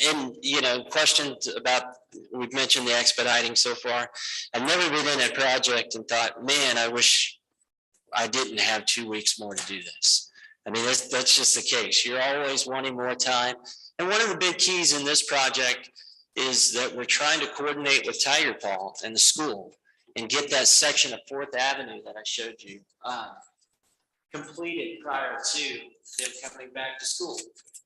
And, you know, questions about, we've mentioned the expediting so far. I've never been in a project and thought, man, I wish I didn't have 2 weeks more to do this. I mean, that's just the case. You're always wanting more time. And one of the big keys in this project is that we're trying to coordinate with Tiger Paw and the school and get that section of 4th Avenue that I showed you completed prior to them coming back to school.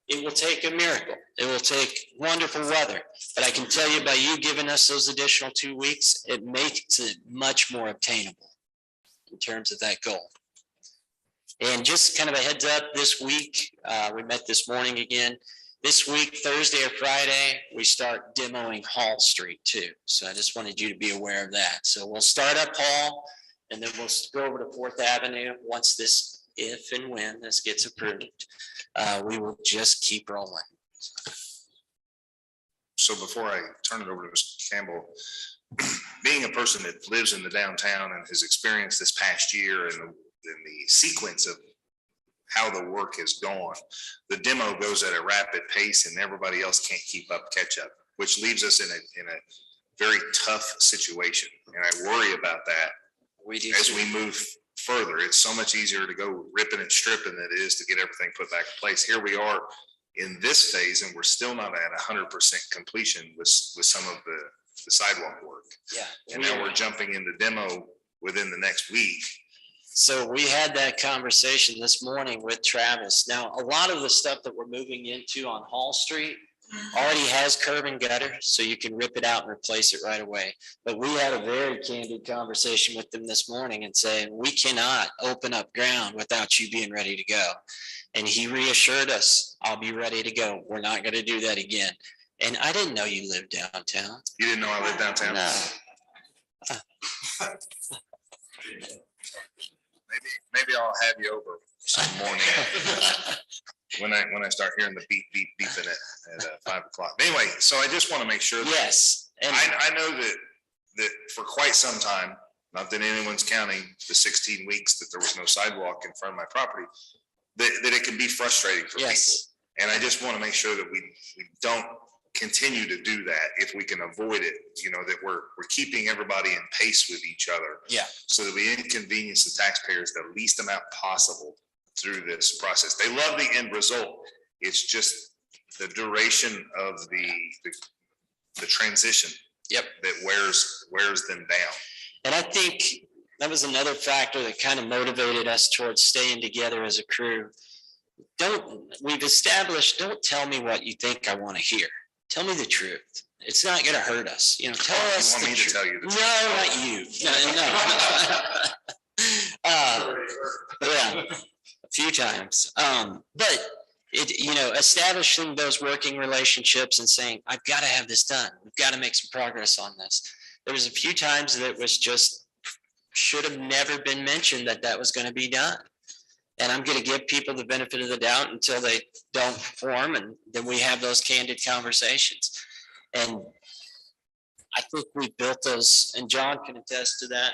It will take a miracle. It will take wonderful weather. But I can tell you, by you giving us those additional 2 weeks, it makes it much more obtainable in terms of that goal. And just kind of a heads up, this week, we met this morning again. This week, Thursday or Friday, we start demoing Hall Street too. So I just wanted you to be aware of that. So we'll start up Hall and then we'll go over to 4th Avenue once this, if and when this gets approved. We will just keep rolling. So before I turn it over to Mr. Campbell, being a person that lives in the downtown and has experienced this past year and the sequence of how the work has gone, the demo goes at a rapid pace and everybody else can't keep up, catch up, which leaves us in a very tough situation. And I worry about that as we move further. It's so much easier to go ripping and stripping than it is to get everything put back in place. Here we are in this phase and we're still not at 100% completion with some of the sidewalk work. Yeah. And now we're jumping into demo within the next week. So we had that conversation this morning with Travis. Now, a lot of the stuff that we're moving into on Hall Street already has curb and gutter, so you can rip it out and replace it right away. But we had a very candid conversation with them this morning and saying, we cannot open up ground without you being ready to go. And he reassured us, I'll be ready to go. We're not going to do that again. And I didn't know you lived downtown. You didn't know I lived downtown? No. Maybe I'll have you over some morning when I start hearing the beep beeping at 5 o'clock. Anyway, so I just want to make sure. Yes. And I know that for quite some time, not that anyone's counting the 16 weeks that there was no sidewalk in front of my property, that it can be frustrating for people. And I just want to make sure that we don't continue to do that if we can avoid it, that we're keeping everybody in pace with each other. Yeah. So that we inconvenience the taxpayers the least amount possible through this process. They love the end result. It's just the duration of the transition. Yep. That wears them down. And I think that was another factor that kind of motivated us towards staying together as a crew. We've established, don't tell me what you think I want to hear. Tell me the truth. It's not going to hurt us. Tell us the truth. You want me to tell you the truth? No, not you. No. Yeah, a few times. But establishing those working relationships and saying, I've got to have this done. We've got to make some progress on this. There was a few times that it was just, should have never been mentioned that was going to be done. And I'm going to give people the benefit of the doubt until they don't perform, and then we have those candid conversations. And I think we built those, and John can attest to that.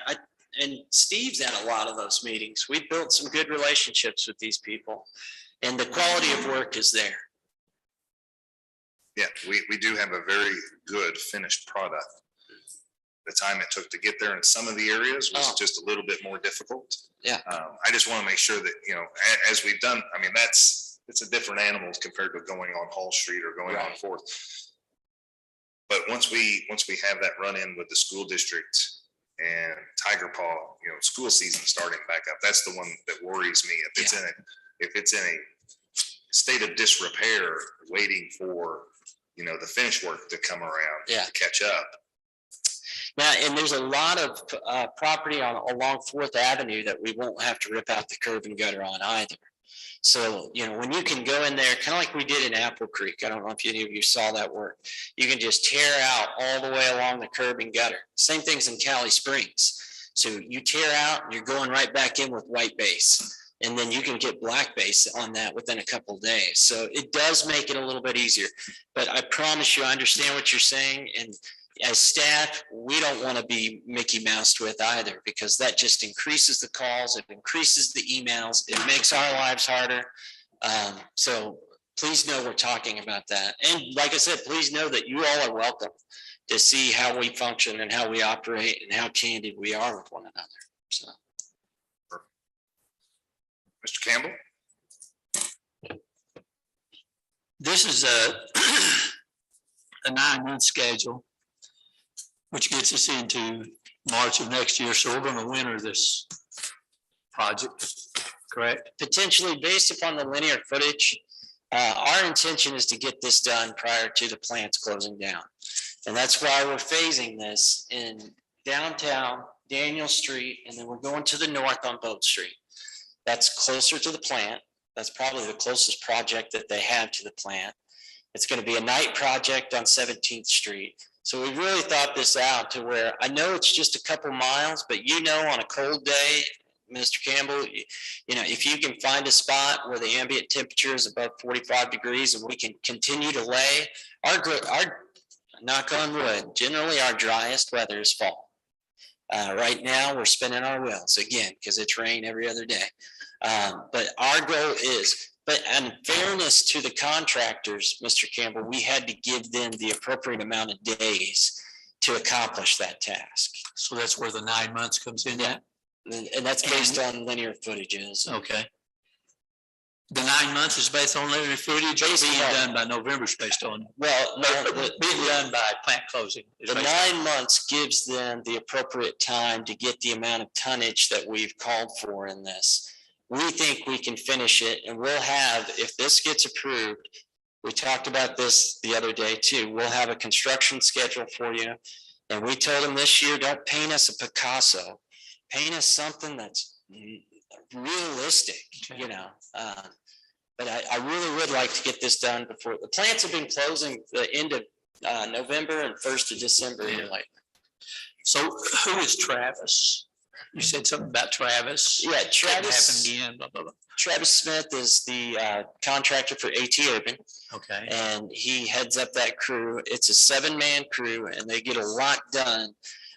And Steve's at a lot of those meetings. We built some good relationships with these people, and the quality of work is there. Yeah, we do have a very good finished product. the time it took to get there in some of the areas was Oh. just a little bit more difficult. Yeah. I just want to make sure that, you know, as we've done, I mean, it's a different animal compared to going on Hall Street or going on Right. Fourth. But once we have that run in with the school district and Tiger Paw, you know, school season starting back up, that's the one that worries me. If it's in a state of disrepair, waiting for, you know, the finish work to come around Yeah. to catch up. Now, and there's a lot of property along Fourth Avenue that we won't have to rip out the curb and gutter on either. So, you know, when you can go in there, kind of like we did in Apple Creek, I don't know if any of you saw that work. You can just tear out all the way along the curb and gutter. Same things in Cali Springs. So you tear out, you're going right back in with white base. And then you can get black base on that within a couple of days. So it does make it a little bit easier. But I promise you, I understand what you're saying. And as staff, we don't want to be Mickey Moused with either, because that just increases the calls, it increases the emails, it makes our lives harder. So please know we're talking about that. And like I said, please know that you all are welcome to see how we function and how we operate and how candid we are with one another. So. Mr. Campbell? This is a 9-month schedule, which gets us into March of next year. So we're going to winter this project, correct? Potentially, based upon the linear footage, our intention is to get this done prior to the plants closing down. And that's why we're phasing this in downtown Daniel Street, and then we're going to the north on Boat Street. That's closer to the plant. That's probably the closest project that they have to the plant. It's going to be a night project on 17th Street. So we really thought this out to where, I know it's just a couple miles, but you know, on a cold day, Mr. Campbell, you know, if you can find a spot where the ambient temperature is above 45 degrees and we can continue to lay, our knock on wood, generally our driest weather is fall. Right now we're spinning our wheels again, because it's rain every other day. But our goal is, but in fairness to the contractors, Mr. Campbell, we had to give them the appropriate amount of days to accomplish that task. So that's where the 9 months comes in at? And that's based on linear footages. Okay. The 9 months is based on linear footage, or being done by November is based on? Well, no, being done by plant closing. The 9 months gives them the appropriate time to get the amount of tonnage that we've called for in this. We think we can finish it, and we'll have, if this gets approved, we talked about this the other day too, we'll have a construction schedule for you. And we told them this year, don't paint us a Picasso, paint us something that's realistic, you know. But I really would like to get this done before, the plants have been closing the end of November and 1st of December. Yeah. So who is Travis? You said something about Travis. Yeah, Travis. Happened again, blah, blah, blah. Travis Smith is the contractor for AT Urban. Okay. And he heads up that crew. It's a 7-man crew and they get a lot done.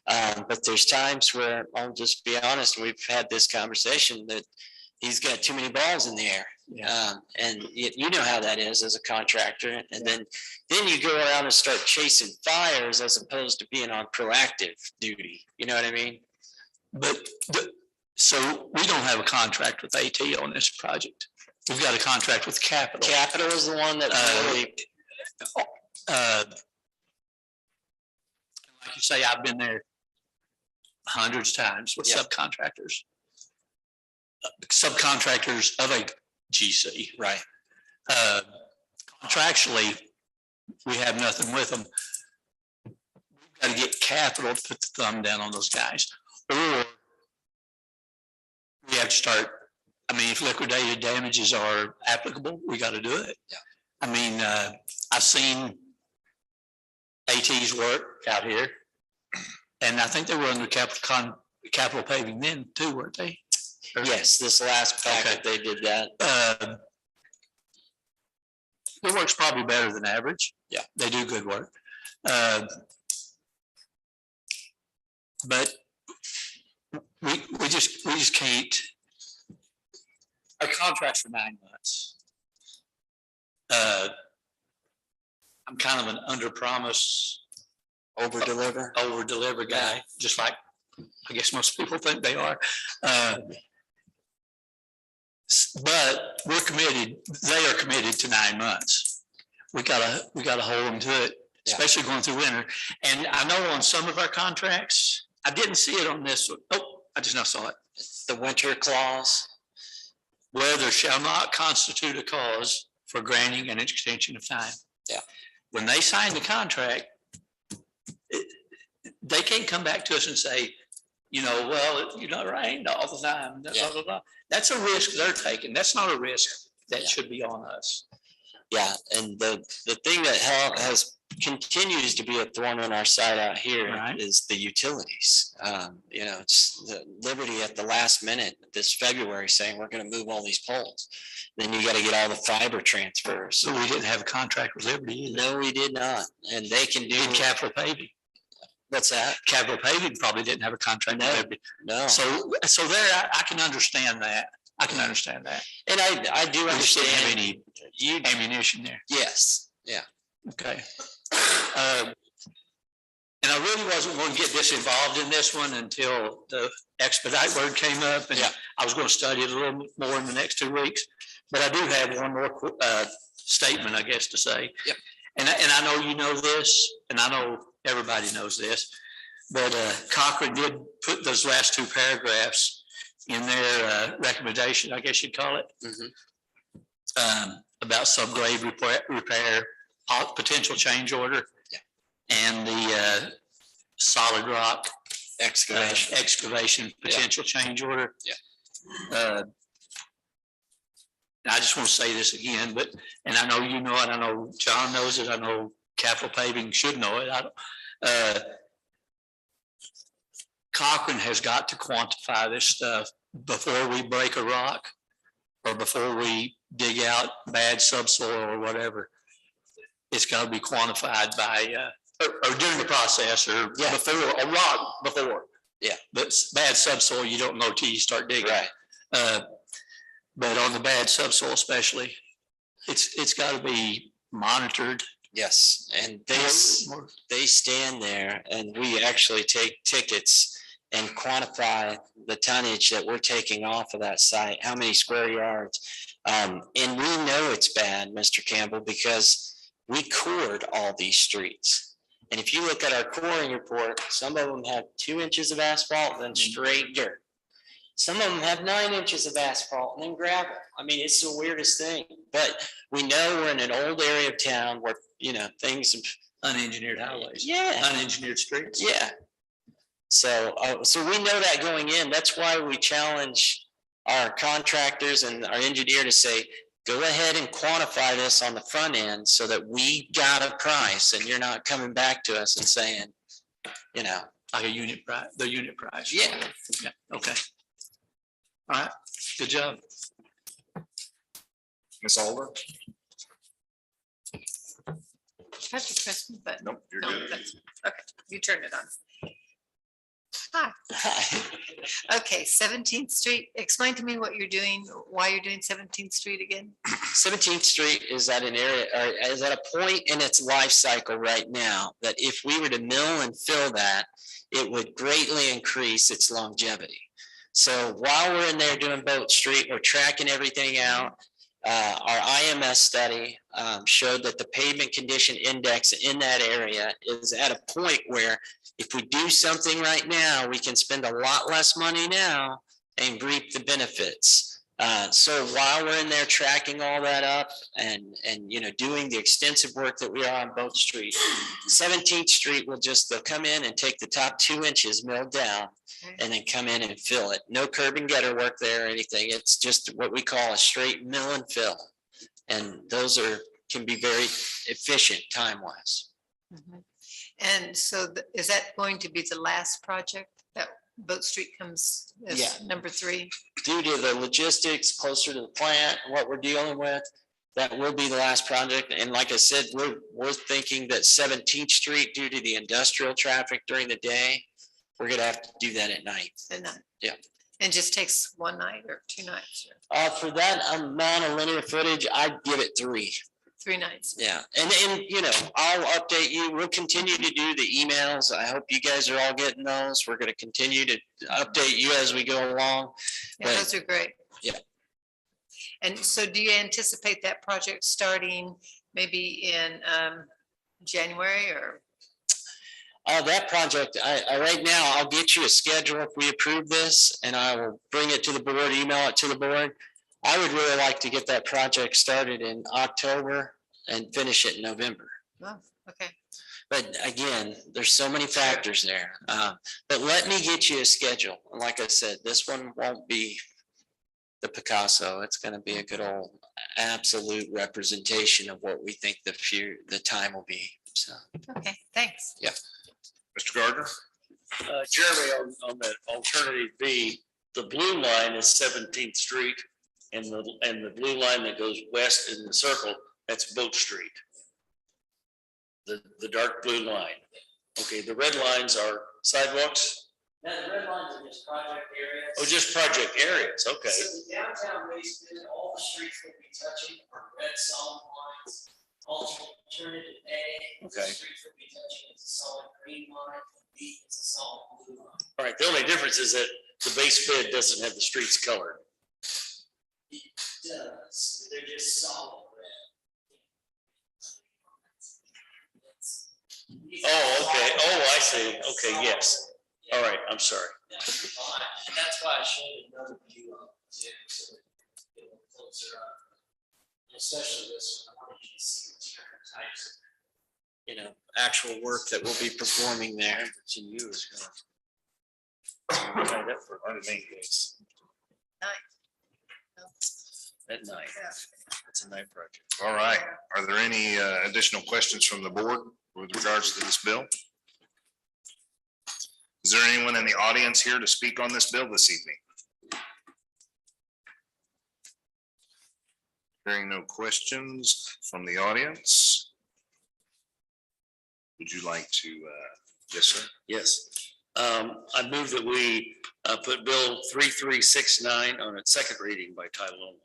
But there's times where, I'll just be honest, we've had this conversation that he's got too many balls in the air. Yeah. And you know how that is as a contractor. And then you go around and start chasing fires as opposed to being on proactive duty. You know what I mean? But so we don't have a contract with AT on this project. We've got a contract with Capital. Capital is the one that really. Like you say, I've been there hundreds of times with subcontractors. Subcontractors of a GC. Right. Contractually, we have nothing with them. We've got to get Capital to put the thumb down on those guys. Or we have to start, I mean, if liquidated damages are applicable, we got to do it. Yeah. I mean, I've seen AT's work out here, and I think they were under capital paving then too, weren't they? Yes, this last packet, they did that. Their work's probably better than average. Yeah. They do good work. But we just can't. Our contract's for 9 months. I'm kind of an under promise, Over deliver. over deliver guy, just like I guess most people think they are. But we're committed, they are committed to 9 months. We gotta hold them to it, especially going through winter. And I know on some of our contracts, I didn't see it on this one. Oh, I just now saw it. The winter clause. Weather shall not constitute a cause for granting an extension of time. Yeah. When they sign the contract, they can't come back to us and say, well, it rained all the time, blah, blah, blah. That's a risk they're taking. That's not a risk that should be on us. Yeah, and the thing that continues to be a thorn in our side out here is the utilities. It's the Liberty at the last minute this February saying we're going to move all these poles. Then you got to get all the fiber transfers. So we didn't have a contract with Liberty either. No, we did not. And they can do Capital Paving. What's that? Capital Paving probably didn't have a contract with Liberty. No. So there, I can understand that. I can understand that. And I do We just didn't have understand. any ammunition there. Yes. Yeah. Okay. And I really wasn't going to get this involved in this one until the expedite word came up, and I was going to study it a little more in the next 2 weeks. But I do have one more statement, I guess, to say. Yep. And I know you know this, and I know everybody knows this, but Cochran did put those last 2 paragraphs in their recommendation, I guess you'd call it, about subgrade repair, potential change order, and the solid rock excavation potential change order. I just want to say this again, and I know you know it, I know John knows it, I know Capital Paving should know it. Cochran has got to quantify this stuff before we break a rock or before we dig out bad subsoil or whatever. It's got to be quantified by, or during the process or before a rock before. Yeah. But bad subsoil, you don't know till you start digging. Right. But on the bad subsoil especially, it's got to be monitored. Yes, and they stand there and we actually take tickets and quantify the tonnage that we're taking off of that site, how many square yards. And we know it's bad, Mr. Campbell, because we cored all these streets. And if you look at our coring report, some of them have 2 inches of asphalt and then straight dirt. Some of them have 9 inches of asphalt and then gravel. I mean, it's the weirdest thing, but we know we're in an old area of town where, things. Unengineered highways. Yeah. Unengineered streets. Yeah. So we know that going in. That's why we challenge our contractors and our engineer to say, go ahead and quantify this on the front end so that we got a price and you're not coming back to us and saying, Like a unit price, the unit price. Yeah. Okay. All right, good job. Ms. Alder? Have to press the button. Nope, you're No, good. Okay, you turned it on. Hi. Okay, 17th Street. Explain to me what you're doing, why you're doing 17th Street again? 17th Street is at an area, or is at a point in its life cycle right now that if we were to mill and fill that, it would greatly increase its longevity. So while we're in there doing Boat Street, we're tracking everything out. Our IMS study showed that the pavement condition index in that area is at a point where if we do something right now, we can spend a lot less money now and reap the benefits. So while we're in there tracking all that up and doing the extensive work that we are on Boat Street, 17th Street will just, they'll come in and take the top 2 inches milled down and then come in and fill it. No curb and gutter work there or anything. It's just what we call a straight mill and fill. And those can be very efficient time-wise. And so is that going to be the last project that Boat Street comes as number 3? Due to the logistics closer to the plant, what we're dealing with, that will be the last project. And like I said, we're thinking that 17th Street, due to the industrial traffic during the day, we're gonna have to do that at night. At night? Yeah. And just takes 1 night or 2 nights? For that amount of linear footage, I'd give it 3. 3 nights. Yeah, and you know, I'll update you. We'll continue to do the emails. I hope you guys are all getting those. We're gonna continue to update you as we go along. Yeah, those are great. Yeah. And so do you anticipate that project starting maybe in January or? That project, right now, I'll get you a schedule if we approve this, and I will bring it to the board, email it to the board. I would really like to get that project started in October and finish it in November. Oh, okay. But again, there's so many factors there. But let me get you a schedule. Like I said, this one won't be the Picasso. It's gonna be a good old absolute representation of what we think the time will be, so. Okay, thanks. Yeah. Mr. Gardner? Jeremy, on that alternative B, the blue line is 17th Street and the blue line that goes west in the circle, that's Boat Street. The dark blue line. Okay, the red lines are sidewalks? Now, the red lines are just project areas. Oh, just project areas, okay. So the downtown Wasteland, all the streets that we touching are red solid lines. Alternative A. Okay. The streets that we touching is a solid green line, B is a solid blue line. All right, the only difference is that the base bid doesn't have the streets colored. It does, they're just solid red. Oh, okay, oh, I see, okay, yes. All right, I'm sorry. And that's why I showed another view of it too, so that it will closer up. And especially this one, I wanted you to see the different types of, you know, actual work that we'll be performing there. It's in you is gonna. Tie that for underneath this. At night. It's a night project. All right. Are there any additional questions from the board with regards to this bill? Is there anyone in the audience here to speak on this bill this evening? Hearing no questions from the audience. Would you like to, yes, sir? Yes. I move that we put Bill 3369 on its second reading by title only.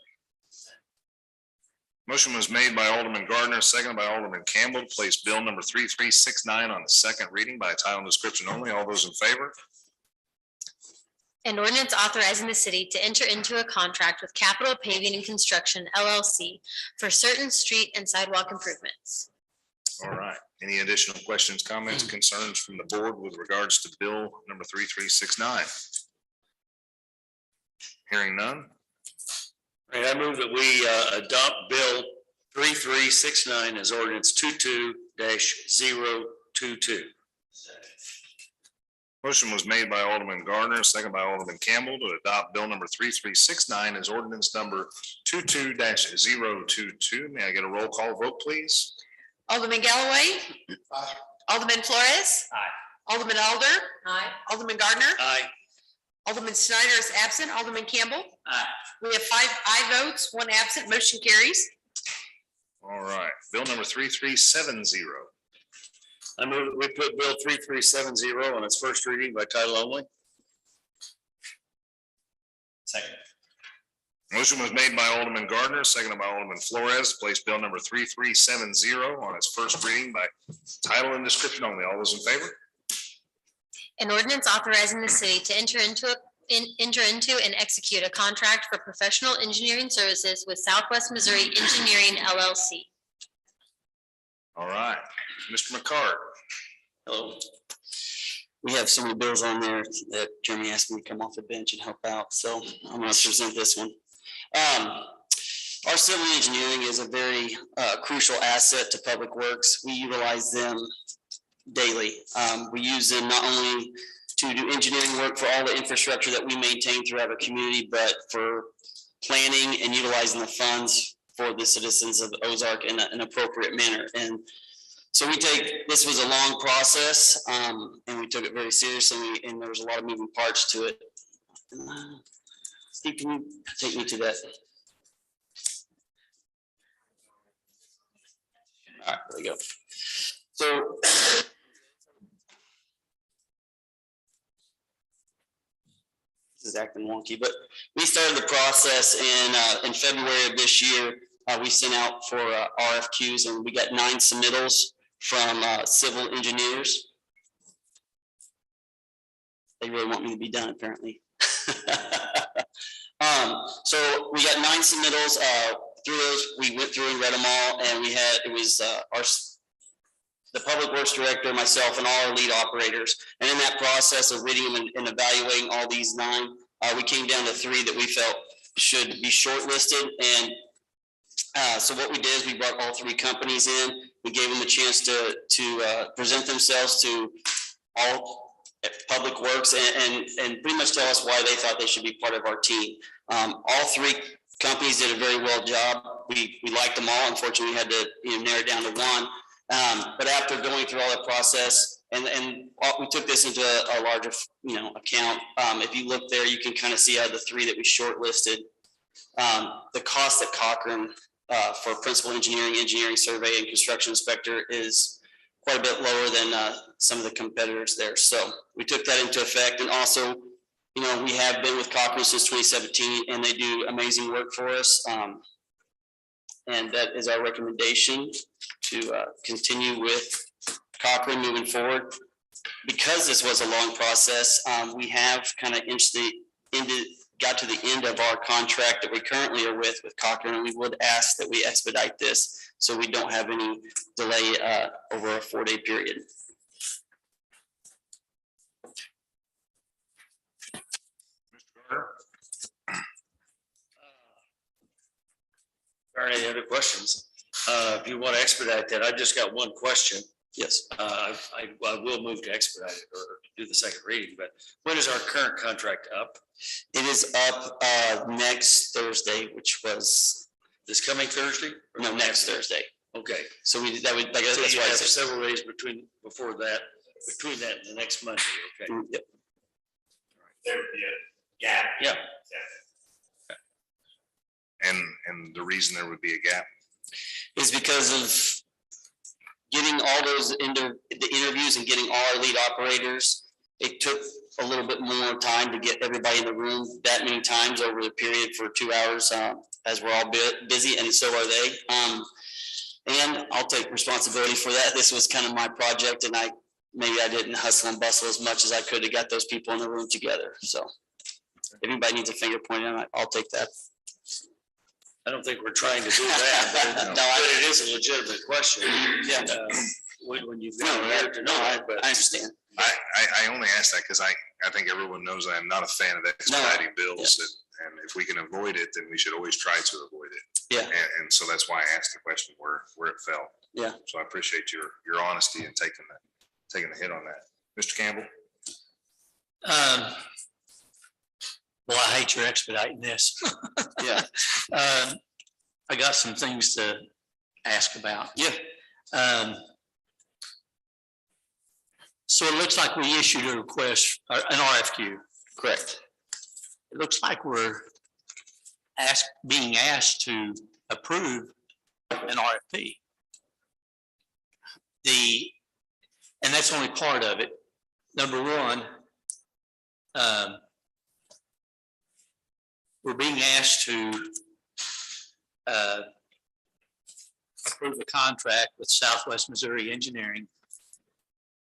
Motion was made by Alderman Gardner, seconded by Alderman Campbell to place bill number 3369 on the second reading by title and description only. All those in favor? An ordinance authorizing the city to enter into a contract with Capital Paving and Construction LLC for certain street and sidewalk improvements. All right. Any additional questions, comments, concerns from the board with regards to bill number 3369? Hearing none. All right, I move that we adopt Bill 3369 as ordinance 22-022. Motion was made by Alderman Gardner, second by Alderman Campbell to adopt bill number 3369 as ordinance number 22-022. May I get a roll call vote, please? Alderman Galloway. Aye. Alderman Flores. Aye. Alderman Alder. Aye. Alderman Gardner. Aye. Alderman Snyder is absent. Alderman Campbell. Aye. We have 5 aye votes, 1 absent, motion carries. All right, bill number 3370. I move that we put Bill 3370 on its first reading by title only. Second. Motion was made by Alderman Gardner, seconded by Alderman Flores, to place bill number 3370 on its first reading by title and description only. All those in favor? An ordinance authorizing the city to enter into and execute a contract for professional engineering services with Southwest Missouri Engineering LLC. All right, Mr. McCart. Hello. We have so many bills on there that Jeremy asked me to come off the bench and help out, so I'm going to present this one. Our civil engineering is a very crucial asset to Public Works. We utilize them daily. We use them not only to do engineering work for all the infrastructure that we maintain throughout our community, but for planning and utilizing the funds for the citizens of Ozark in an appropriate manner. And so this was a long process, and we took it very seriously, and there was a lot of moving parts to it. Steve, can you take me to that? All right, there we go. So this is acting wonky, but we started the process in February of this year we sent out for RFQs, and we got 9 submittals from civil engineers. They really want me to be done, apparently. So we got 9 submittals. Through those, we went through and read them all, and we had, it was the public works director, myself, and all our lead operators. And in that process of reading them and evaluating all these 9, we came down to 3 that we felt should be shortlisted. And so what we did is we brought all 3 companies in. We gave them a chance to present themselves to all public works and pretty much tell us why they thought they should be part of our team. All 3 companies did a very well job. We liked them all. Unfortunately, we had to narrow it down to 1. But after going through all that process, and we took this into a larger account. If you look there, you can kind of see out of the 3 that we shortlisted, the cost at Cochran for principal engineering survey and construction inspector is quite a bit lower than some of the competitors there. So we took that into effect. And also, we have been with Cochran since 2017, and they do amazing work for us. And that is our recommendation to continue with Cochran moving forward. Because this was a long process, we have kind of got to the end of our contract that we currently are with Cochran, and we would ask that we expedite this so we don't have any delay over a 4-day period. Are there any other questions? If you want to expedite that, I just got one question. Yes. I will move to expedite it or do the second reading, but when is our current contract up? It is up next Thursday, which was This coming Thursday? Or no next Thursday. Okay. So So that's you why I have said several days between that and the next Monday, okay? yep. There would be a gap. Yeah. And the reason there would be a gap. Is because of getting all those the interviews and getting all our lead operators. It took a little bit more time to get everybody in the room that many times over the period for 2 hours, as we're all busy, and so are they. And I'll take responsibility for that. This was kind of my project, and maybe I didn't hustle and bustle as much as I could to get those people in the room together. So if anybody needs a finger pointed on it, I'll take that. I don't think we're trying to do that, but it is a legitimate question. Yeah. When you've got here to know it, but I understand. I only ask that because I think everyone knows I am not a fan of expediting bills. And if we can avoid it, then we should always try to avoid it. Yeah. And so that's why I asked the question where it fell. Yeah. So I appreciate your honesty and taking the hit on that. Mr. Campbell? Well, I hate your expediting this. Yeah. I got some things to ask about. Yeah. So it looks like we issued a request, an RFQ. Correct. It looks like we're being asked to approve an RFP. And that's only part of it. Number one, we're being asked to approve a contract with Southwest Missouri Engineering.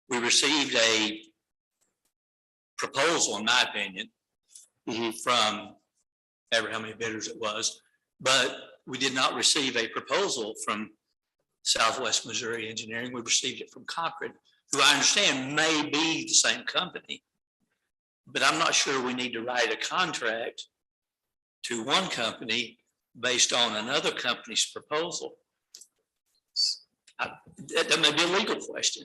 We received a proposal, in my opinion, from ever how many bidders it was, but we did not receive a proposal from Southwest Missouri Engineering. We received it from Cochran, who I understand may be the same company, but I'm not sure we need to write a contract to one company based on another company's proposal. That may be a legal question.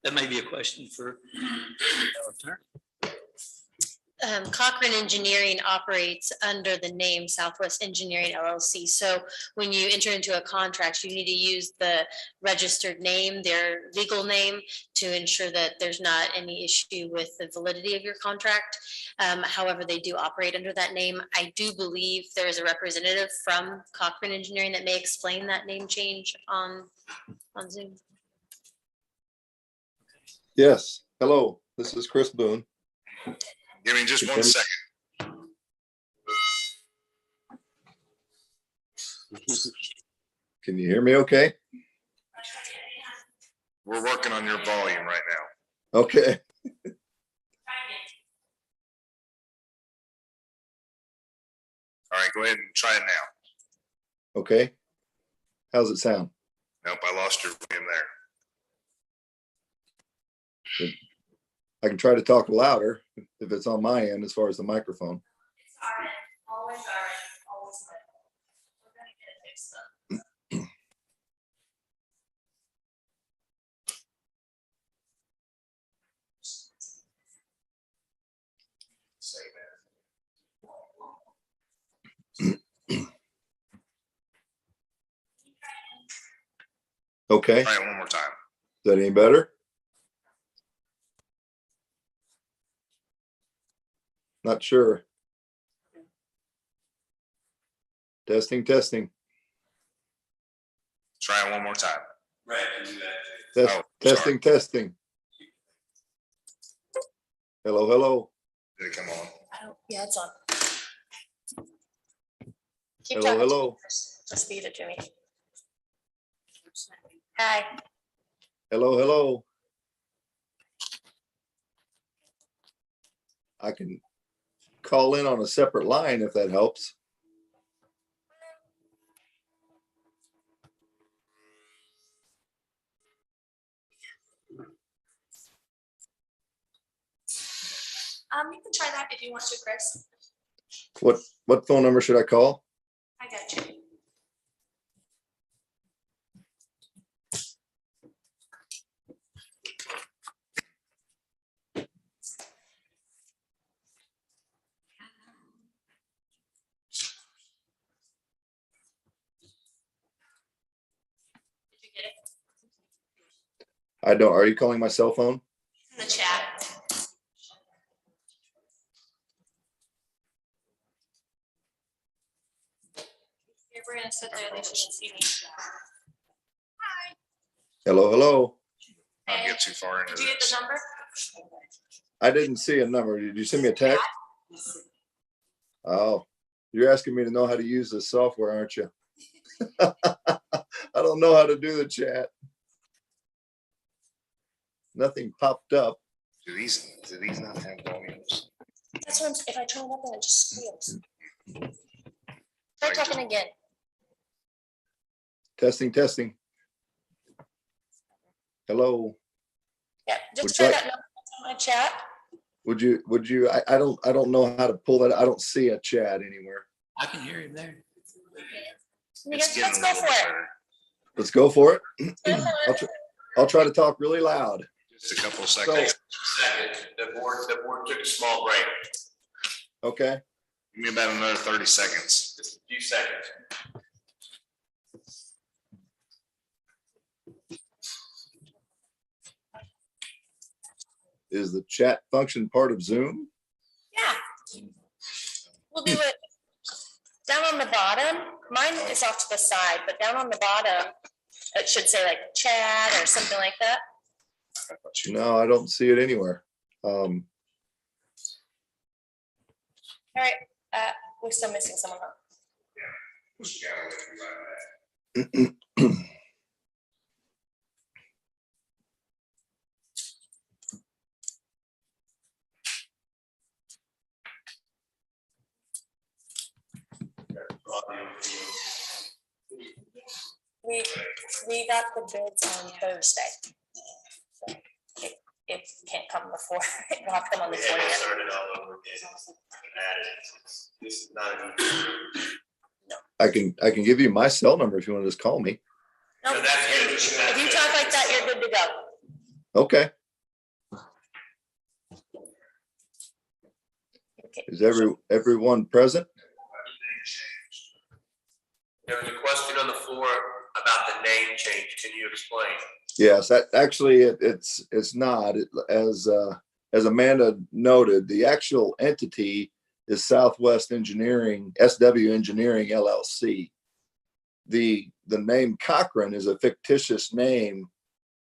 That may be a question for our attorney. Cochran Engineering operates under the name Southwest Engineering LLC. So when you enter into a contract, you need to use the registered name, their legal name, to ensure that there's not any issue with the validity of your contract. However, they do operate under that name. I do believe there is a representative from Cochran Engineering that may explain that name change on Zoom. Yes, hello, this is Chris Boone. Give me just 1 second. Can you hear me okay? We're working on your volume right now. Okay. All right, go ahead and try it now. Okay. How's it sound? Nope, I lost your volume there. I can try to talk louder if it's on my end as far as the microphone. It's all right, always all right, always all right. We're gonna get it fixed up. Say that. Okay. Try it one more time. Is that any better? Not sure. Testing, testing. Try it one more time. Right, can do that. Test, Oh, testing, testing. Hello, hello. Did it come on? Yeah, it's on. Keep Hello, talking to me hello. first. Just feed it to me. Hi. Hello, hello. I can call in on a separate line if that helps. You can try that if you want to, Chris. What phone number should I call? I got you. Did you get it? I don't. Are you calling my cell phone? In the chat. If we're gonna sit there, they shouldn't see me. Hi. Hello, hello. I'll get too far into Did you get the this. number? I didn't see a number. Did you send me a text? Oh, you're asking me to know how to use this software, aren't you? I don't know how to do the chat. Nothing popped up. Do these not have volumes? That's what if I turn it up and it just squeals. Try talking again. Testing, testing. Hello. Yeah, Would just try you that number that's on my chat. Would you, I don't know how to pull that. I don't see a chat anywhere. I can hear him there. It's Let's getting go a for little it. better. Let's go for it. I'll try to talk really loud. Just a couple of seconds. Second, the board took a small break, Okay. Give me about another 30 seconds. just a few seconds. Is the chat function part of Zoom? Yeah. We'll do it down on the bottom. Mine is off to the side, but down on the bottom, it should say like chat or something like that. No, I don't see it anywhere. All right, we're still missing someone. We got the bids on Thursday. So it can't come before, it'll have to come on the We haven't 20th. started all over again. This is not a good. I can give you my cell number if you want to just call me. No, So that's good. if you talk like that, you're good to go. Okay. Okay. Is everyone present? There was a question on the floor about the name change. Can you explain? Yes, that actually it's not. As Amanda noted, the actual entity is Southwest Engineering, SW Engineering LLC. The name Cochran is a fictitious name.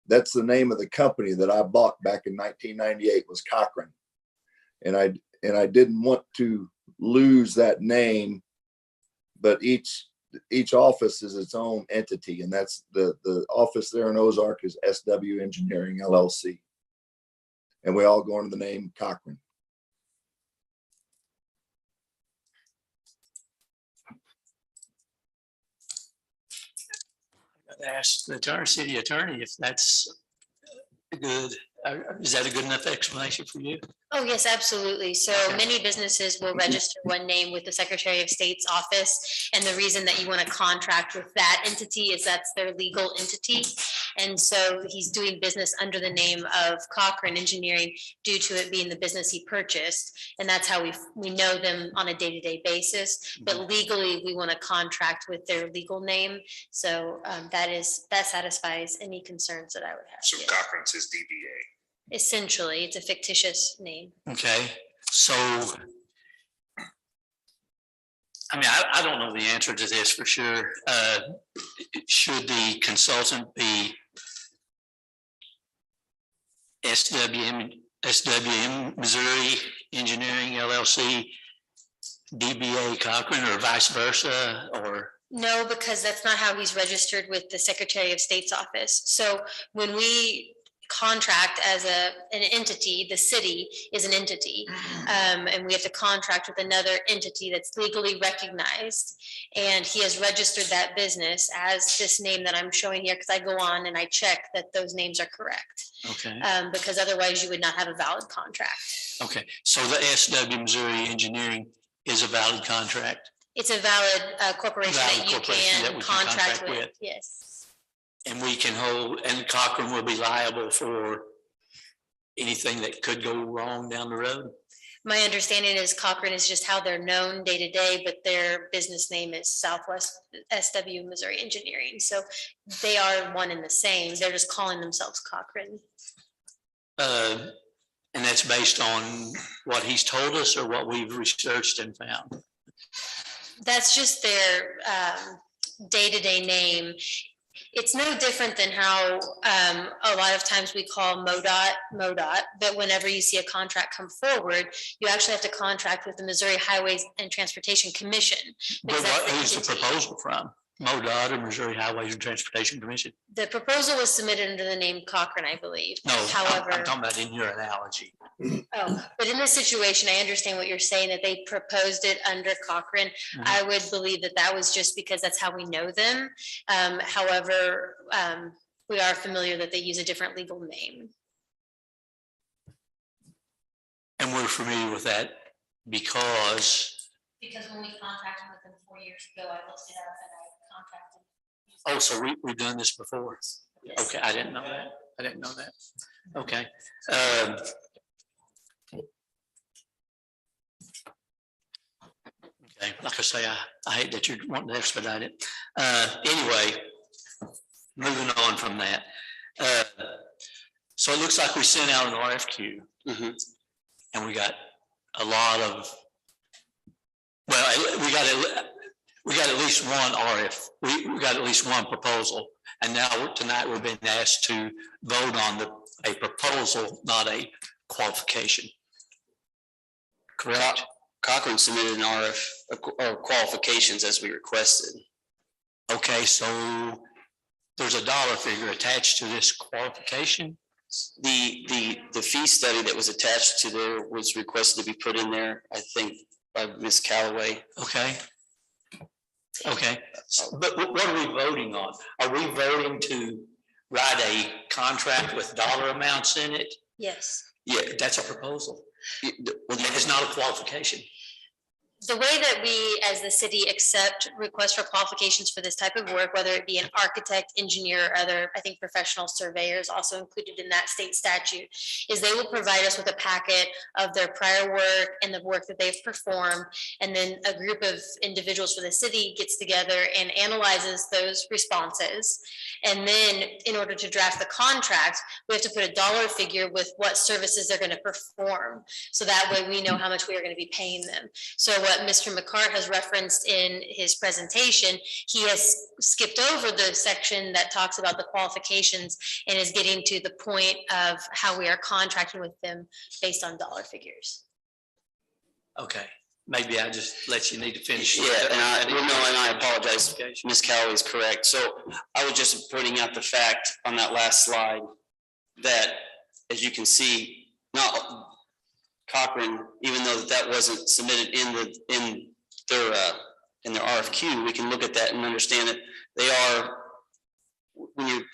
That's the name of the company that I bought back in 1998 was Cochran. And I didn't want to lose that name, but each each office is its own entity, and that's the office there in Ozark is SW Engineering LLC. And we all go under the name Cochran. Ask the city attorney if that's good. Is that a good enough explanation for you? Oh, yes, absolutely. So Okay. many businesses will register one name with the Secretary of State's office. And the reason that you want to contract with that entity is that's their legal entity. And so he's doing business under the name of Cochran Engineering due to it being the business he purchased. And that's how we know them on a day-to-day basis. But legally, we want to contract with their legal name. So that satisfies any concerns that I would have. So Yes. Cochran's his DBA. Essentially, it's a fictitious name. Okay, so. I mean, I don't know the answer to this for sure. Should the consultant be SWM Missouri Engineering LLC, DBA Cochran, or vice versa, or? No, because that's not how he's registered with the Secretary of State's office. So when we contract as an entity, the city is an entity. And we have to contract with another entity that's legally recognized. And he has registered that business as this name that I'm showing here, because I go on and I check that those names are correct. Okay. Because otherwise you would not have a valid contract. Okay, so the SW Missouri Engineering is a valid contract? It's a valid corporation Valid that you corporation that can we can contract contract with. with, yes. And we can hold, and Cochran will be liable for anything that could go wrong down the road? My understanding is Cochran is just how they're known day to day, but their business name is Southwest SW Missouri Engineering. So they are one and the same. They're just calling themselves Cochran. And that's based on what he's told us or what we've researched and found? That's just their day-to-day name. It's no different than how a lot of times we call MoDOT, but whenever you see a contract come forward, you actually have to contract with the Missouri Highways and Transportation Commission. But who's the proposal from? MoDOT or Missouri Highways and Transportation Commission? The proposal was submitted under the name Cochran, I believe. No, However, I'm talking about in your analogy. Oh, but in this situation, I understand what you're saying, that they proposed it under Cochran. I would believe that that was just because that's how we know them. However, we are familiar that they use a different legal name. And we're familiar with that because? Because when we contracted with them 4 years ago, I looked it up and I contracted. Oh, so we've done this before? Yes. Okay, I didn't know that. I didn't know that. Okay. Okay, like I say, I hate that you're wanting to expedite it. Anyway, moving on from that. So it looks like we sent out an RFQ. And we got a lot of, well, we got at least one we got at least one proposal. And now tonight we're being asked to vote on a proposal, not a qualification. Correct? Cochran submitted an RF or qualifications as we requested. Okay, so there's a dollar figure attached to this qualification? The fee study that was attached to there was requested to be put in there, I think, by Ms. Callaway. Okay. Okay, but what are we voting on? Are we voting to write a contract with dollar amounts in it? Yes. Yeah, that's a proposal. Well, it's not a qualification. The way that we, as the city, accept requests for qualifications for this type of work, whether it be an architect, engineer, or other, I think professional surveyors also included in that state statute, is they will provide us with a packet of their prior work and the work that they've performed. And then a group of individuals for the city gets together and analyzes those responses. And then in order to draft the contract, we have to put a dollar figure with what services they're going to perform. So that way we know how much we are going to be paying them. So what Mr. McCart has referenced in his presentation, he has skipped over the section that talks about the qualifications and is getting to the point of how we are contracting with them based on dollar figures. Okay, maybe I just let you need to finish. Yeah, and I apologize, Ms. Calloway is correct. So I was just pointing out the fact on that last slide that, as you can see, not Cochrane, even though that wasn't submitted in their RFQ, we can look at that and understand that they are, when you're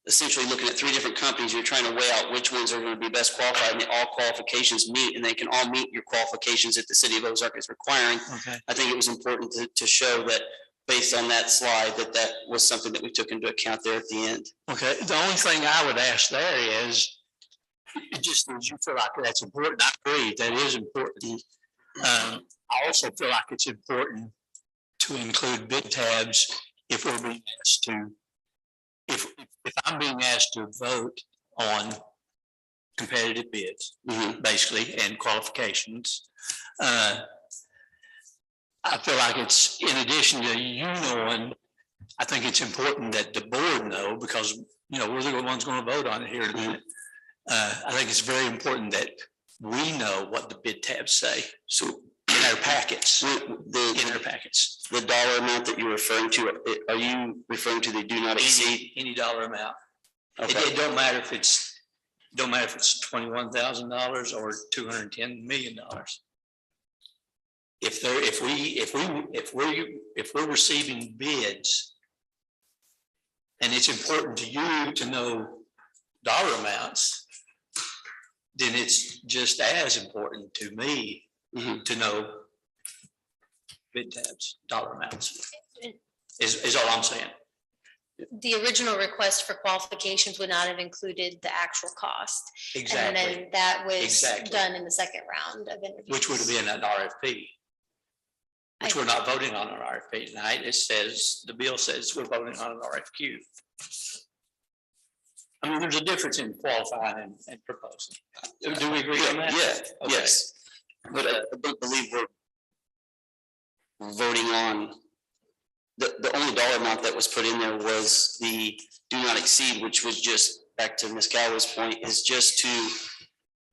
essentially looking at three different companies, you're trying to weigh out which ones are going to be best qualified, and they all qualifications meet, and they can all meet your qualifications that the city of Ozark is requiring. Okay. I think it was important to show that based on that slide, that was something that we took into account there at the end. Okay, the only thing I would ask there is, just as you feel like that's important, I agree, that is important. I also feel like it's important to include bid tabs if we're being asked to, if I'm being asked to vote on competitive bids, basically, and qualifications. I feel like it's, in addition to you knowing, I think it's important that the board know, because, we're the ones going to vote on it here tonight. I think it's very important that we know what the bid tabs say. So in our packets, The dollar amount that you're referring to, are you referring to the do not exceed? Any dollar amount. Okay. It don't matter if it's $21,000 or $210 million. If we're receiving bids, and it's important to you to know dollar amounts, then it's just as important to me to know bid tabs, dollar amounts, is all I'm saying. The original request for qualifications would not have included the actual cost. Exactly. And then that was Exactly. done in the second round of interviews. Which would have been an RFP, which we're not voting on an RFP tonight. It says, the bill says we're voting on an RFQ. I mean, there's a difference in qualifying and proposing. Do we agree on that? Yeah, Okay. yes. But I don't believe we're voting on, the only dollar amount that was put in there was the do not exceed, which was just, back to Ms. Calloway's point, is just to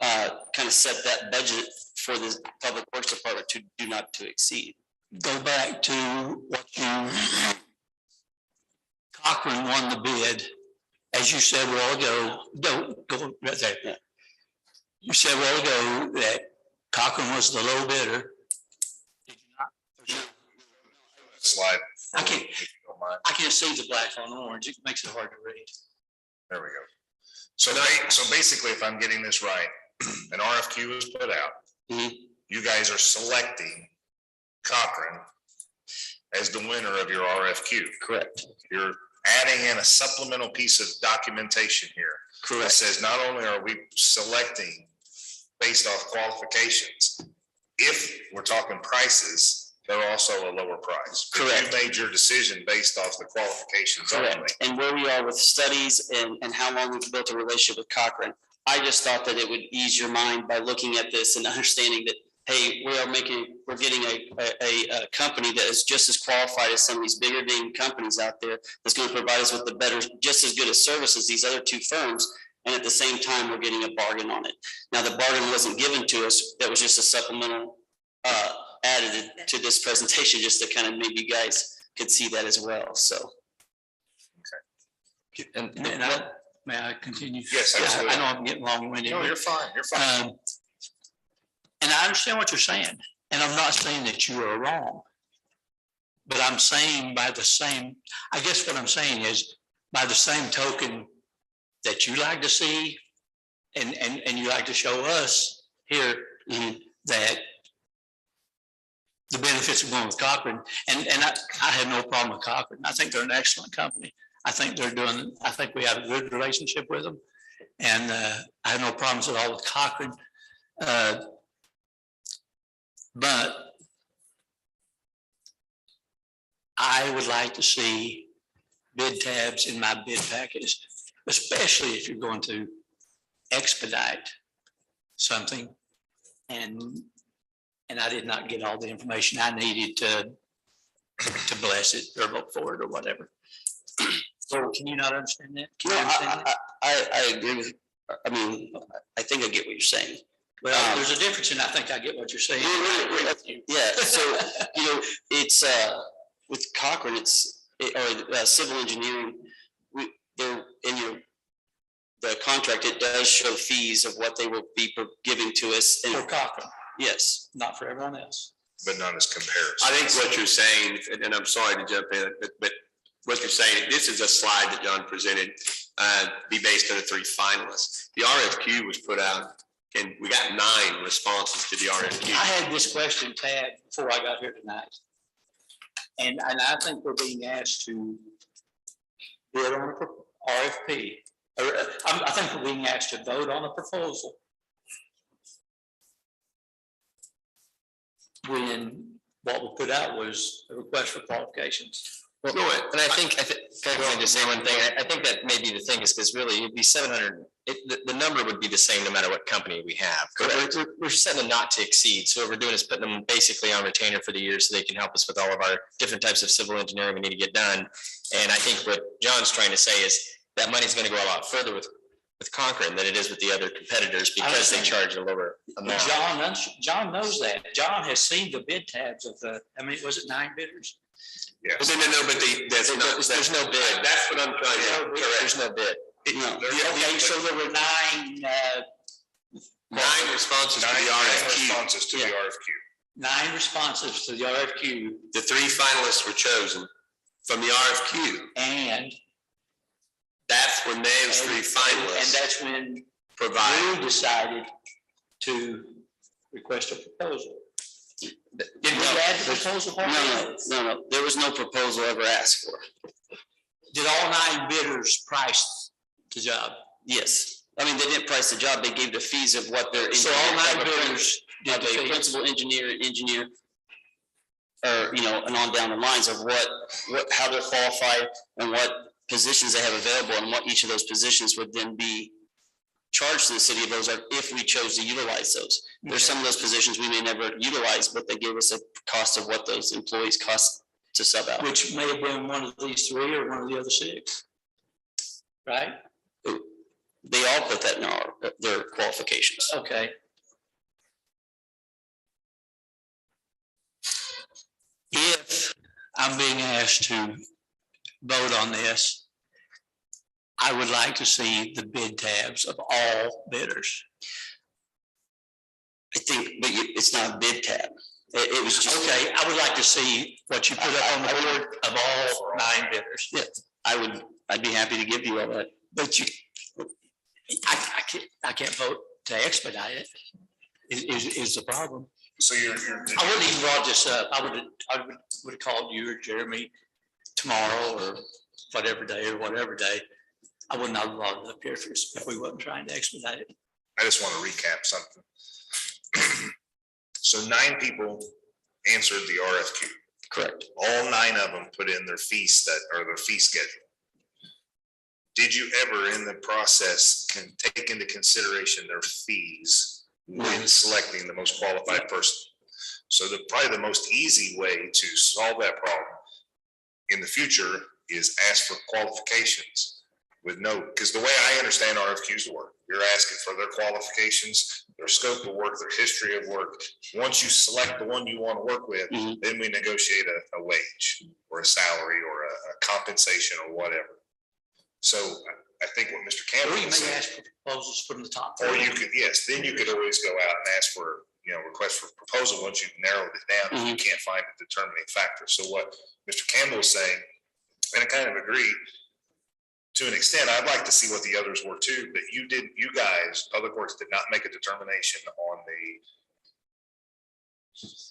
kind of set that budget for the Public Works Department to do not to exceed. Go back to what Cochrane won the bid, as you said a while ago. Don't go right there. Yeah. You said a while ago that Cochrane was the low bidder. Did you not? Slide. I can't see the black on orange. It makes it hard to read. There we go. So basically, if I'm getting this right, an RFQ is put out. You guys are selecting Cochrane as the winner of your RFQ. Correct. You're adding in a supplemental piece of documentation here. Correct. It says not only are we selecting based off qualifications, if we're talking prices, they're also a lower price. Correct. You made your decision based off the qualifications only. Correct. And where we are with studies and how long we've built a relationship with Cochrane, I just thought that it would ease your mind by looking at this and understanding that, hey, we're getting a company that is just as qualified as some of these bigger name companies out there that's going to provide us with the better, just as good a service as these other two firms. And at the same time, we're getting a bargain on it. Now, the bargain wasn't given to us. That was just a supplemental added to this presentation, just to kind of maybe you guys could see that as well. So. Okay. And may I continue? Yes, absolutely. I know I'm getting long-winded. No, you're fine. You're fine. And I understand what you're saying, and I'm not saying that you are wrong. But I'm saying I guess what I'm saying is, by the same token that you like to see and you like to show us here, that the benefits of going with Cochrane, and I have no problem with Cochrane. I think they're an excellent company. I think we have a good relationship with them, and I have no problems at all with Cochrane. But I would like to see bid tabs in my bid package, especially if you're going to expedite something. And I did not get all the information I needed to bless it or vote for it or whatever. So can you not understand that? No, I agree with, I mean, I think I get what you're saying. Well, there's a difference, and I think I get what you're saying. Yeah, so, it's, with Cochrane, civil engineering, the contract, it does show fees of what they will be giving to us. For Cochrane, Yes. not for everyone else. But not as comparison. I think what you're saying, and I'm sorry to jump in, but what you're saying, this is a slide that John presented, be based on the 3 finalists. The RFQ was put out and we got 9 responses to the RFQ. I had this question tagged before I got here tonight. And I think we're being asked to bid on a RFP, or I think we're being asked to vote on a proposal. When what we put out was a request for qualifications. Well, and I think, can I just say one thing? I think that may be the thing is because really it'd be 700, the number would be the same no matter what company we have. We're setting a not to exceed. So what we're doing is putting them basically on retainer for the year so they can help us with all of our different types of civil engineering we need to get done. And I think what John's trying to say is that money's going to go a lot further with Cochrane than it is with the other competitors because they charge a lower amount. John knows that. John has seen the bid tabs of was it 9 bidders? Yeah. No, but there's no bid. That's what I'm trying to correct. There's no bid. Okay, so there were 9. 9 responses to the RFQ. 9 responses to the RFQ. 9 responses to the RFQ. The 3 finalists were chosen from the RFQ. And that's when those 3 finalists. And that's when we decided to request a proposal. Did we add the proposal? No. There was no proposal ever asked for. Did all 9 bidders price the job? Yes. I mean, they didn't price the job. They gave the fees of what their. So all 9 bidders did the principal engineer, or, and on down the lines of how they're qualified and what positions they have available and what each of those positions would then be charged to the city of Ozark if we chose to utilize those. There's some of those positions we may never utilize, but they gave us a cost of what those employees cost to sub out. Which may have been one of these 3 or one of the other 6, right? They all put that in their qualifications. Okay. If I'm being asked to vote on this, I would like to see the bid tabs of all bidders. I think, but it's not a bid tab. It was just. Okay, I would like to see what you put up on the board of all 9 bidders. Yeah, I'd be happy to give you all that. But I can't vote to expedite it, is the problem. So you're. I wouldn't even brought this up. I would have called you or Jeremy tomorrow or whatever day. I would not have brought it up here if we wasn't trying to expedite it. I just want to recap something. So 9 people answered the RFQ. Correct. All 9 of them put in their fee their fee schedule. Did you ever in the process can take into consideration their fees when selecting the most qualified person? So probably the most easy way to solve that problem in the future is ask for qualifications with because the way I understand RFQs work, you're asking for their qualifications, their scope of work, their history of work. Once you select the one you want to work with, then we negotiate a wage or a salary or a compensation or whatever. So I think what Mr. Campbell Or you said, may ask for proposals from the top. or you could, yes, then you could always go out and ask for, request for proposal once you've narrowed it down, if you can't find a determining factor. So what Mr. Campbell is saying, and I kind of agree to an extent, I'd like to see what the others were too, but you guys, Public Works did not make a determination on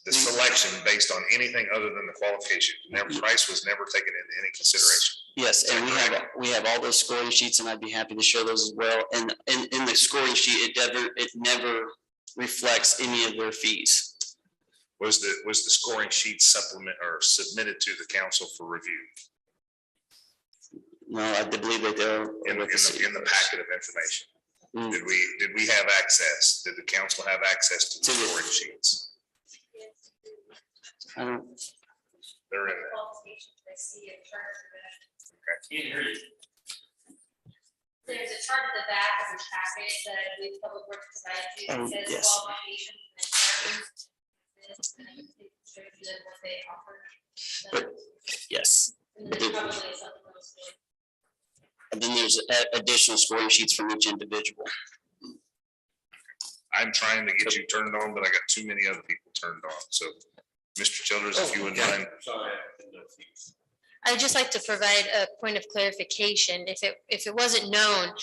the selection based on anything other than the qualification. Price was never taken into any consideration. Yes, and we have all those scoring sheets, and I'd be happy to show those as well. And in the scoring sheet, it never reflects any of their fees. Was the scoring sheet supplement or submitted to the council for review? No, I believe that they're in the packet of information. Did we have access? Did the council have access to the scoring sheets? I don't. They're in there. There's a chart at the back of the packet that I believe Public Works provided you. Oh, It says yes. qualifications and requirements. And then it's shows you that what they offer. But- Yes. And then there's probably something else there. And then there's additional scoring sheets from each individual. I'm trying to get you turned on, but I got too many other people turned on. So, Mr. Childers, if you wouldn't mind. Sorry. I'd just like to provide a point of clarification. If it wasn't known,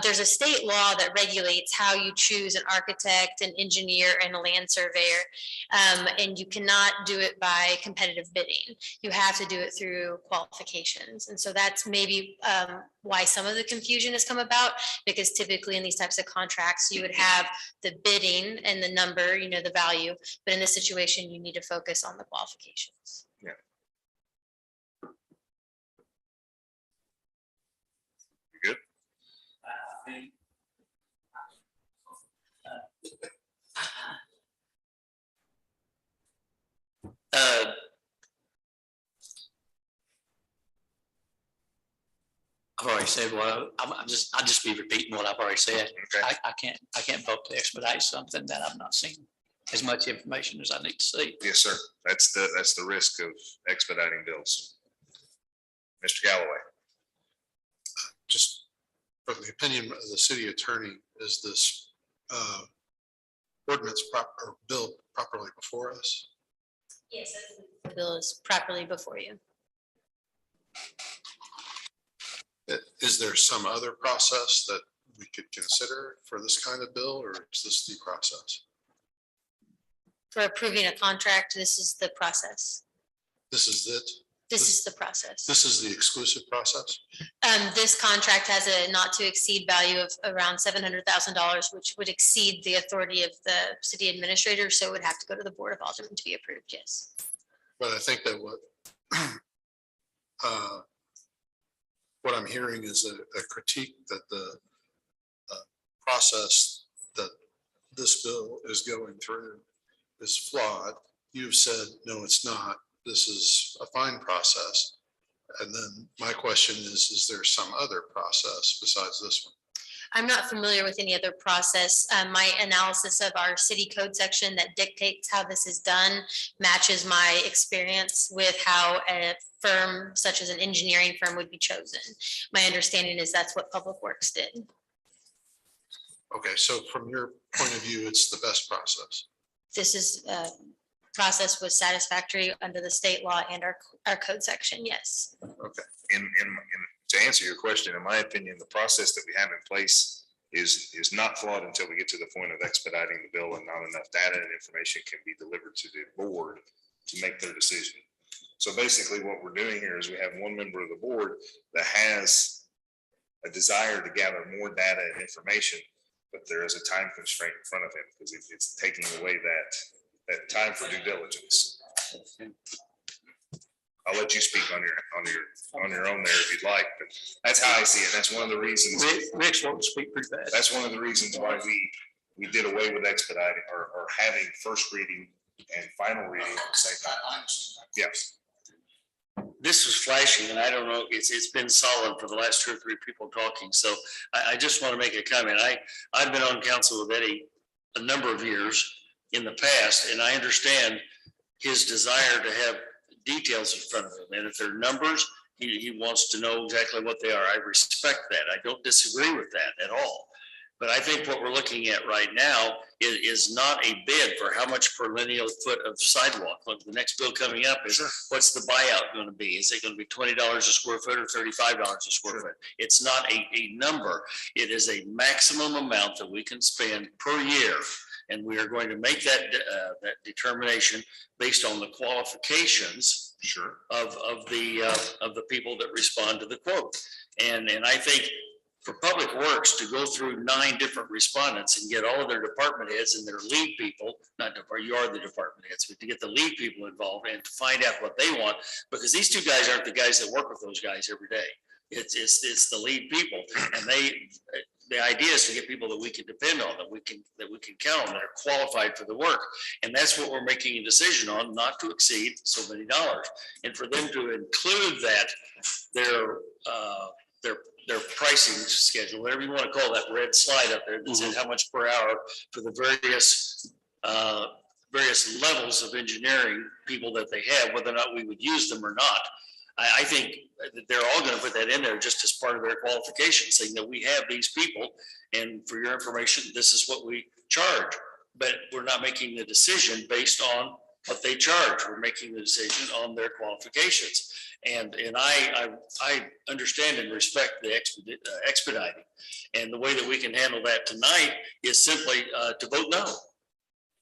there's a state law that regulates how you choose an architect, an engineer, and a land surveyor. And you cannot do it by competitive bidding. You have to do it through qualifications. And so that's maybe why some of the confusion has come about, because typically in these types of contracts, you would have the bidding and the number, the value. But in this situation, you need to focus on the qualifications. You good? I've already said what I'll just be repeating what I've already said. Okay. I can't vote to expedite something that I've not seen as much information as I need to see. Yes, sir. That's the risk of expediting bills. Mr. Galloway. Just from the opinion of the city attorney, is this ordinance or bill properly before us? Yes, the bill is properly before you. Is there some other process that we could consider for this kind of bill, or is this the process? For approving a contract, this is the process. This is it? This is the process. This is the exclusive process? This contract has a not to exceed value of around $700,000, which would exceed the authority of the city administrator. So it would have to go to the Board of Aldermen to be approved. Yes. But I think that what I'm hearing is a critique that the process that this bill is going through is flawed. You've said, no, it's not. This is a fine process. And then my question is there some other process besides this one? I'm not familiar with any other process. My analysis of our city code section that dictates how this is done matches my experience with how a firm such as an engineering firm would be chosen. My understanding is that's what Public Works did. Okay, so from your point of view, it's the best process. This is process was satisfactory under the state law and our code section. Yes. Okay. To answer your question, in my opinion, the process that we have in place is not flawed until we get to the point of expediting the bill and not enough data and information can be delivered to the board to make their decision. So basically what we're doing here is we have one member of the board that has a desire to gather more data and information, but there is a time constraint in front of him because it's taking away that time for due diligence. I'll let you speak on your own there if you'd like, but that's how I see it. That's one of the reasons. Rick's wanting to speak pretty fast. That's one of the reasons why we did away with expediting or having first reading and final reading at the same time. Yes. This was flashing and I don't know, it's been solid for the last 2 or 3 people talking. So I just want to make a comment. I've been on council with Eddie a number of years in the past, and I understand his desire to have details in front of him. And if there are numbers, he wants to know exactly what they are. I respect that. I don't disagree with that at all. But I think what we're looking at right now is not a bid for how much per lineal foot of sidewalk. Look, the next bill coming up is what's the buyout going to be? Is it going to be $20 a square foot or $35 a square foot? It's not a number. It is a maximum amount that we can spend per year. And we are going to make that determination based on the qualifications of the people that respond to the quote. And I think for Public Works to go through 9 different respondents and get all of their department heads and their lead people, you are the department heads, but to get the lead people involved and to find out what they want, because these 2 guys aren't the guys that work with those guys every day. It's the lead people, and the idea is to get people that we can depend on, that we can count on, that are qualified for the work. And that's what we're making a decision on, not to exceed so many dollars. And for them to include that, their price pricing schedule, whatever you want to call that red slide up there, that says how much per hour for the various levels of engineering people that they have, whether or not we would use them or not. I think that they're all going to put that in there just as part of their qualification, saying that we have these people, and for your information, this is what we charge. But we're not making the decision based on what they charge. We're making the decision on their qualifications. And I understand and respect the expediting. And the way that we can handle that tonight is simply to vote no.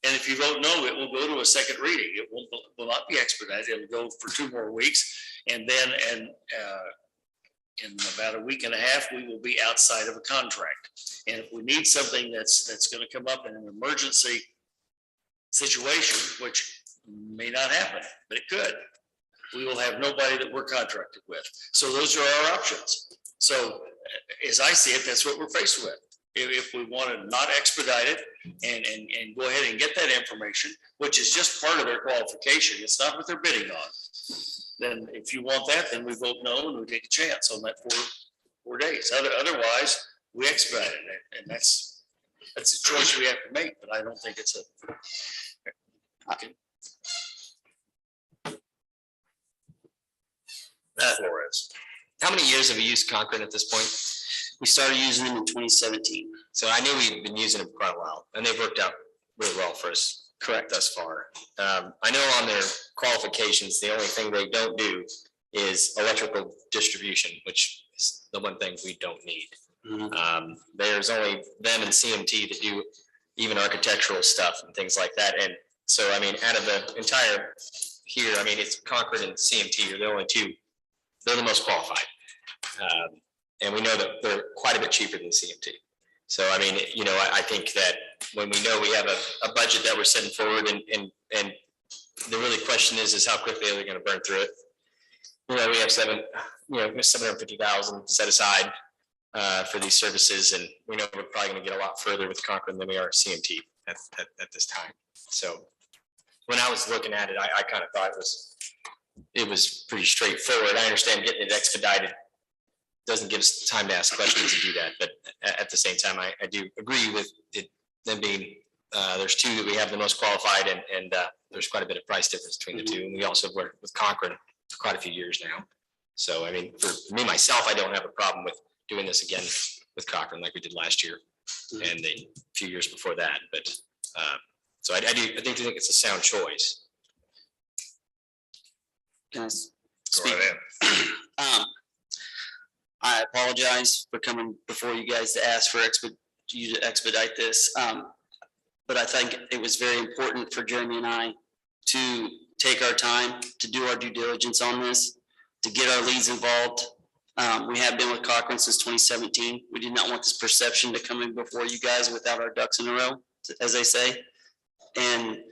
And if you vote no, it will go to a second reading. It will not be expedited. It'll go for 2 more weeks. And then in about a week and a half, we will be outside of a contract. And if we need something that's going to come up in an emergency situation, which may not happen, but it could, we will have nobody that we're contracted with. So those are our options. So as I see it, that's what we're faced with. If we want to not expedite it and go ahead and get that information, which is just part of their qualification, it's not what they're bidding on. Then if you want that, then we vote no and we take a chance on that 4 days. Otherwise, we expedite it, and that's a choice we have to make. But I don't think it's a. Okay. Flores. How many years have you used Concrete at this point? We started using them in 2017. So I knew we'd been using them for quite a while, and they've worked out really well for us. Correct. Thus far. I know on their qualifications, the only thing they don't do is electrical distribution, which is the one thing we don't need. There's only them and CMT to do even architectural stuff and things like that. And so, I mean, out of the entire here, I mean, it's Concrete and CMT are the only two. They're the most qualified. And we know that they're quite a bit cheaper than CMT. So, I mean, you know, I think that when we know we have a budget that we're setting forward and the really question is how quickly are they going to burn through it? You know, we have 750,000 set aside for these services, and we know we're probably going to get a lot further with Concrete than we are CMT at this time. So when I was looking at it, I kind of thought it was pretty straightforward. I understand getting it expedited doesn't give us time to ask questions and do that, but at the same time, I do agree with it, them being there's two that we have the most qualified, and there's quite a bit of price difference between the two, and we also worked with Concrete for quite a few years now. So I mean, for me myself, I don't have a problem with doing this again with Concrete like we did last year and a few years before that. But so I think it's a sound choice. Can I speak? I apologize for coming before you guys to ask for you to expedite this. But I think it was very important for Jeremy and I to take our time to do our due diligence on this, to get our leads involved. We have been with Cochrane since 2017. We did not want this perception to come in before you guys without our ducks in a row, as they say, and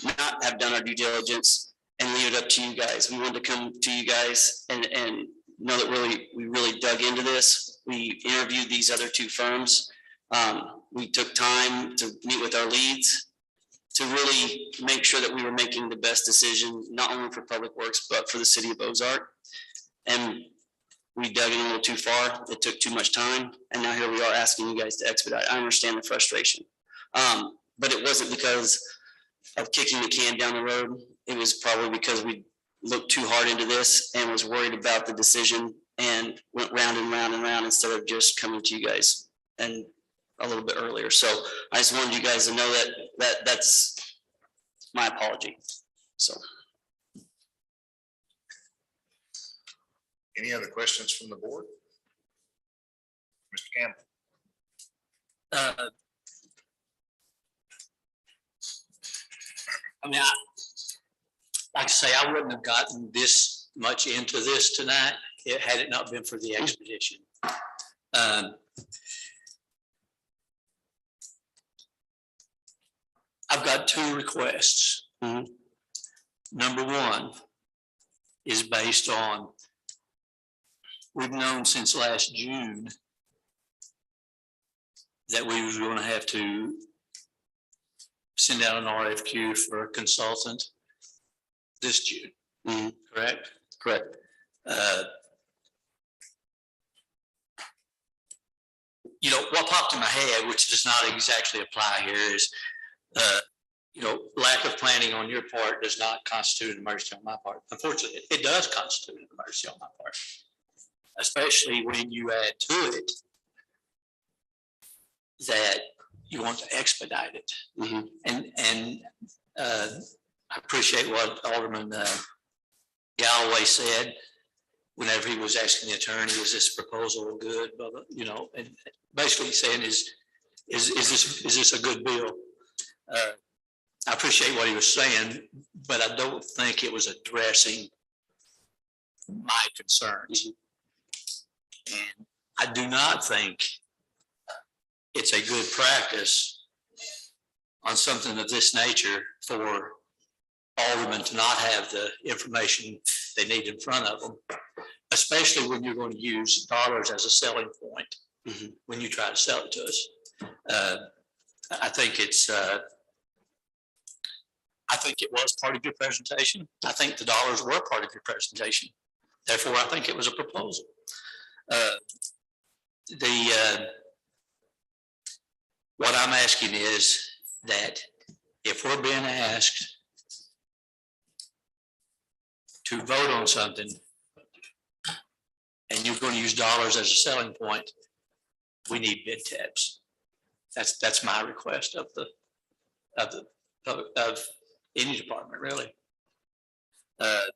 not have done our due diligence and leave it up to you guys. We wanted to come to you guys and know that we really dug into this. We interviewed these other 2 firms. We took time to meet with our leads to really make sure that we were making the best decision, not only for Public Works, but for the city of Ozark. And we dug in a little too far. It took too much time. And now here we are asking you guys to expedite. I understand the frustration. But it wasn't because of kicking the can down the road. It was probably because we looked too hard into this and was worried about the decision and went round and round and round instead of just coming to you guys and a little bit earlier. So I just wanted you guys to know that's my apology. So. Any other questions from the board? Mr. Campbell. I mean, like I say, I wouldn't have gotten this much into this tonight had it not been for the expedition. I've got 2 requests. Number 1 is based on, we've known since last June that we were going to have to send out an RFQ for a consultant this June. Correct? Correct. you know, what popped in my head, which does not exactly apply here, is, you know, lack of planning on your part does not constitute an emergency on my part. Unfortunately, it does constitute an emergency on my part, especially when you add to it that you want to expedite it. And I appreciate what Alderman Galloway said whenever he was asking the attorney, is this proposal good? Blah, blah, you know, and basically saying is this a good bill? I appreciate what he was saying, but I don't think it was addressing my concerns. And I do not think it's a good practice on something of this nature for aldermen to not have the information they need in front of them, especially when you're going to use dollars as a selling point when you try to sell it to us. I think it was part of your presentation. I think the dollars were part of your presentation. Therefore, I think it was a proposal. What I'm asking is that if we're being asked to vote on something and you're going to use dollars as a selling point, we need bid tabs. That's my request of any department, really. And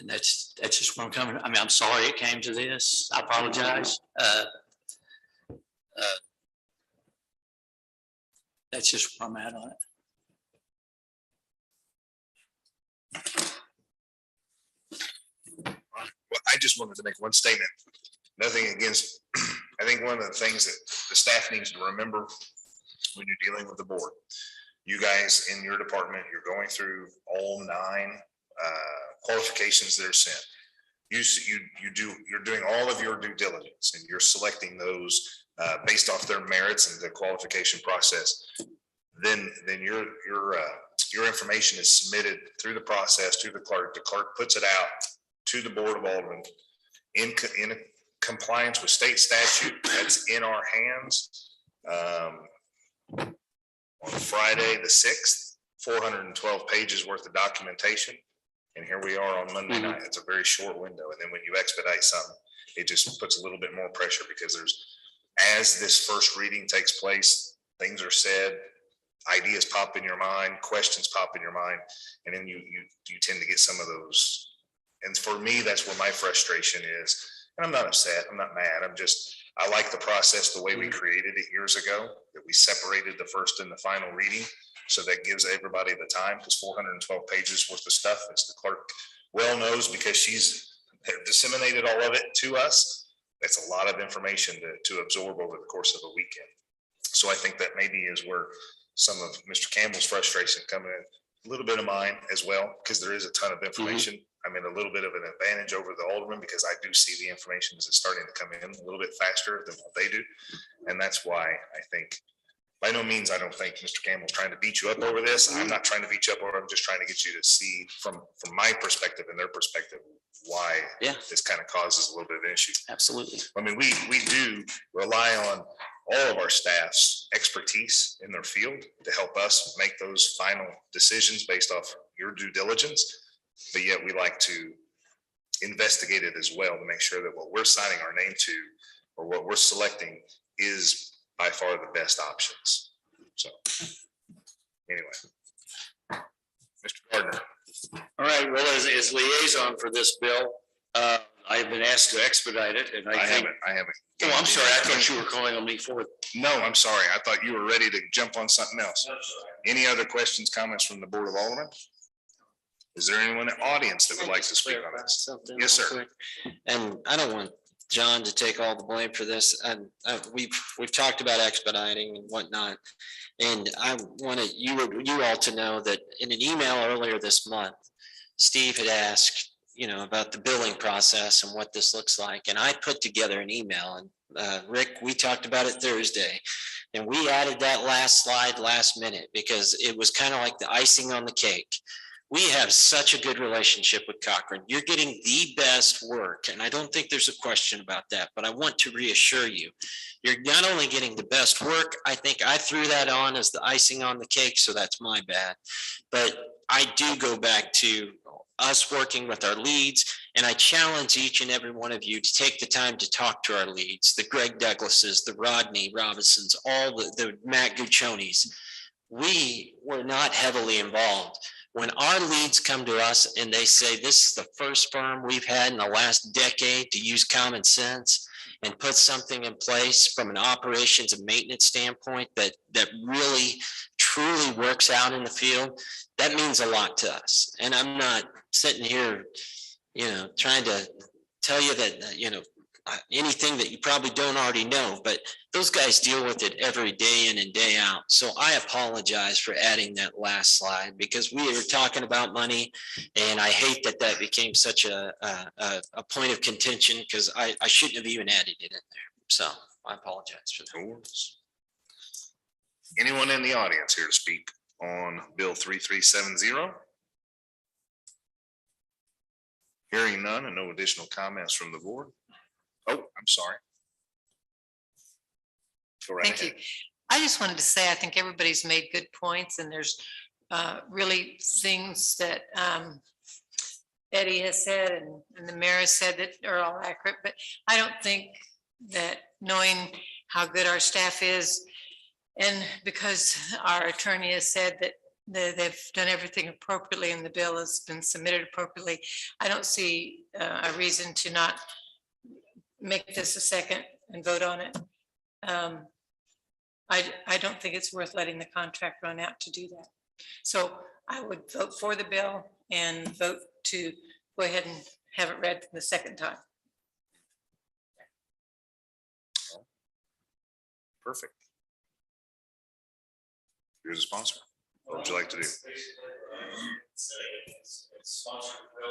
that's just where I'm coming. I mean, I'm sorry it came to this. I apologize. That's just where I'm at on it. Well, I just wanted to make one statement. Nothing against, I think one of the things that the staff needs to remember when you're dealing with the board, you guys in your department, you're going through all 9 qualifications that are sent. You're doing all of your due diligence and you're selecting those based off their merits and the qualification process. Then your information is submitted through the process to the clerk. The clerk puts it out to the Board of Aldermen in compliance with state statute. That's in our hands. On Friday, the 6th, 412 pages worth of documentation. And here we are on Monday night. It's a very short window. And then when you expedite something, it just puts a little bit more pressure because as this first reading takes place, things are said, ideas pop in your mind, questions pop in your mind, and then you tend to get some of those. And for me, that's where my frustration is. And I'm not upset, I'm not mad. I like the process the way we created it years ago, that we separated the first and the final reading. So that gives everybody the time, because 412 pages worth of stuff, as the clerk well knows, because she's disseminated all of it to us. That's a lot of information to absorb over the course of a weekend. So I think that maybe is where some of Mr. Campbell's frustration coming in, a little bit of mine as well, because there is a ton of information. I'm in a little bit of an advantage over the alderman because I do see the information as it's starting to come in a little bit faster than what they do. And that's why I think, by no means, I don't think Mr. Campbell's trying to beat you up over this. I'm not trying to beat you up over it. I'm just trying to get you to see from my perspective and their perspective why this kind of causes a little bit of an issue. Absolutely. I mean, we do rely on all of our staff's expertise in their field to help us make those final decisions based off your due diligence. But yet we like to investigate it as well to make sure that what we're signing our name to or what we're selecting is by far the best options. So anyway, Mr. Gardner. All right, well, as liaison for this bill, I have been asked to expedite it, and I haven't. Oh, I'm sorry, I thought you were calling on me for it. No, I'm sorry. I thought you were ready to jump on something else. Any other questions, comments from the Board of Aldermen? Is there anyone in the audience that would like to speak on this? Yes, sir. And I don't want John to take all the blame for this. And we've talked about expediting and whatnot. And I wanted you all to know that in an email earlier this month, Steve had asked, about the billing process and what this looks like. And I put together an email, and Rick, we talked about it Thursday. And we added that last slide last minute because it was kind of like the icing on the cake. We have such a good relationship with Cochrane. You're getting the best work, and I don't think there's a question about that, but I want to reassure you. You're not only getting the best work, I think I threw that on as the icing on the cake, so that's my bad. But I do go back to us working with our leads, and I challenge each and every one of you to take the time to talk to our leads, the Greg Douglases, the Rodney Robinsons, all the Matt Guccionis. We were not heavily involved. When our leads come to us and they say, this is the first firm we've had in the last decade to use common sense and put something in place from an operations and maintenance standpoint that really truly works out in the field, that means a lot to us. And I'm not sitting here, trying to tell you that, anything that you probably don't already know, but those guys deal with it every day in and day out. So I apologize for adding that last slide because we were talking about money, and I hate that that became such a point of contention because I shouldn't have even added it in there. So I apologize for that. Anyone in the audience here to speak on Bill 3370? Hearing none and no additional comments from the board. Oh, I'm sorry. Go right Thank you. ahead. I just wanted to say, I think everybody's made good points, and there's really things that Eddie has said and the mayor has said that are all accurate, but I don't think that knowing how good our staff is, and because our attorney has said that they've done everything appropriately and the bill has been submitted appropriately, I don't see a reason to not make this a second and vote on it. I don't think it's worth letting the contract run out to do that. So I would vote for the bill and vote to go ahead and have it read the second time. Perfect. You're the sponsor. What would you like to do?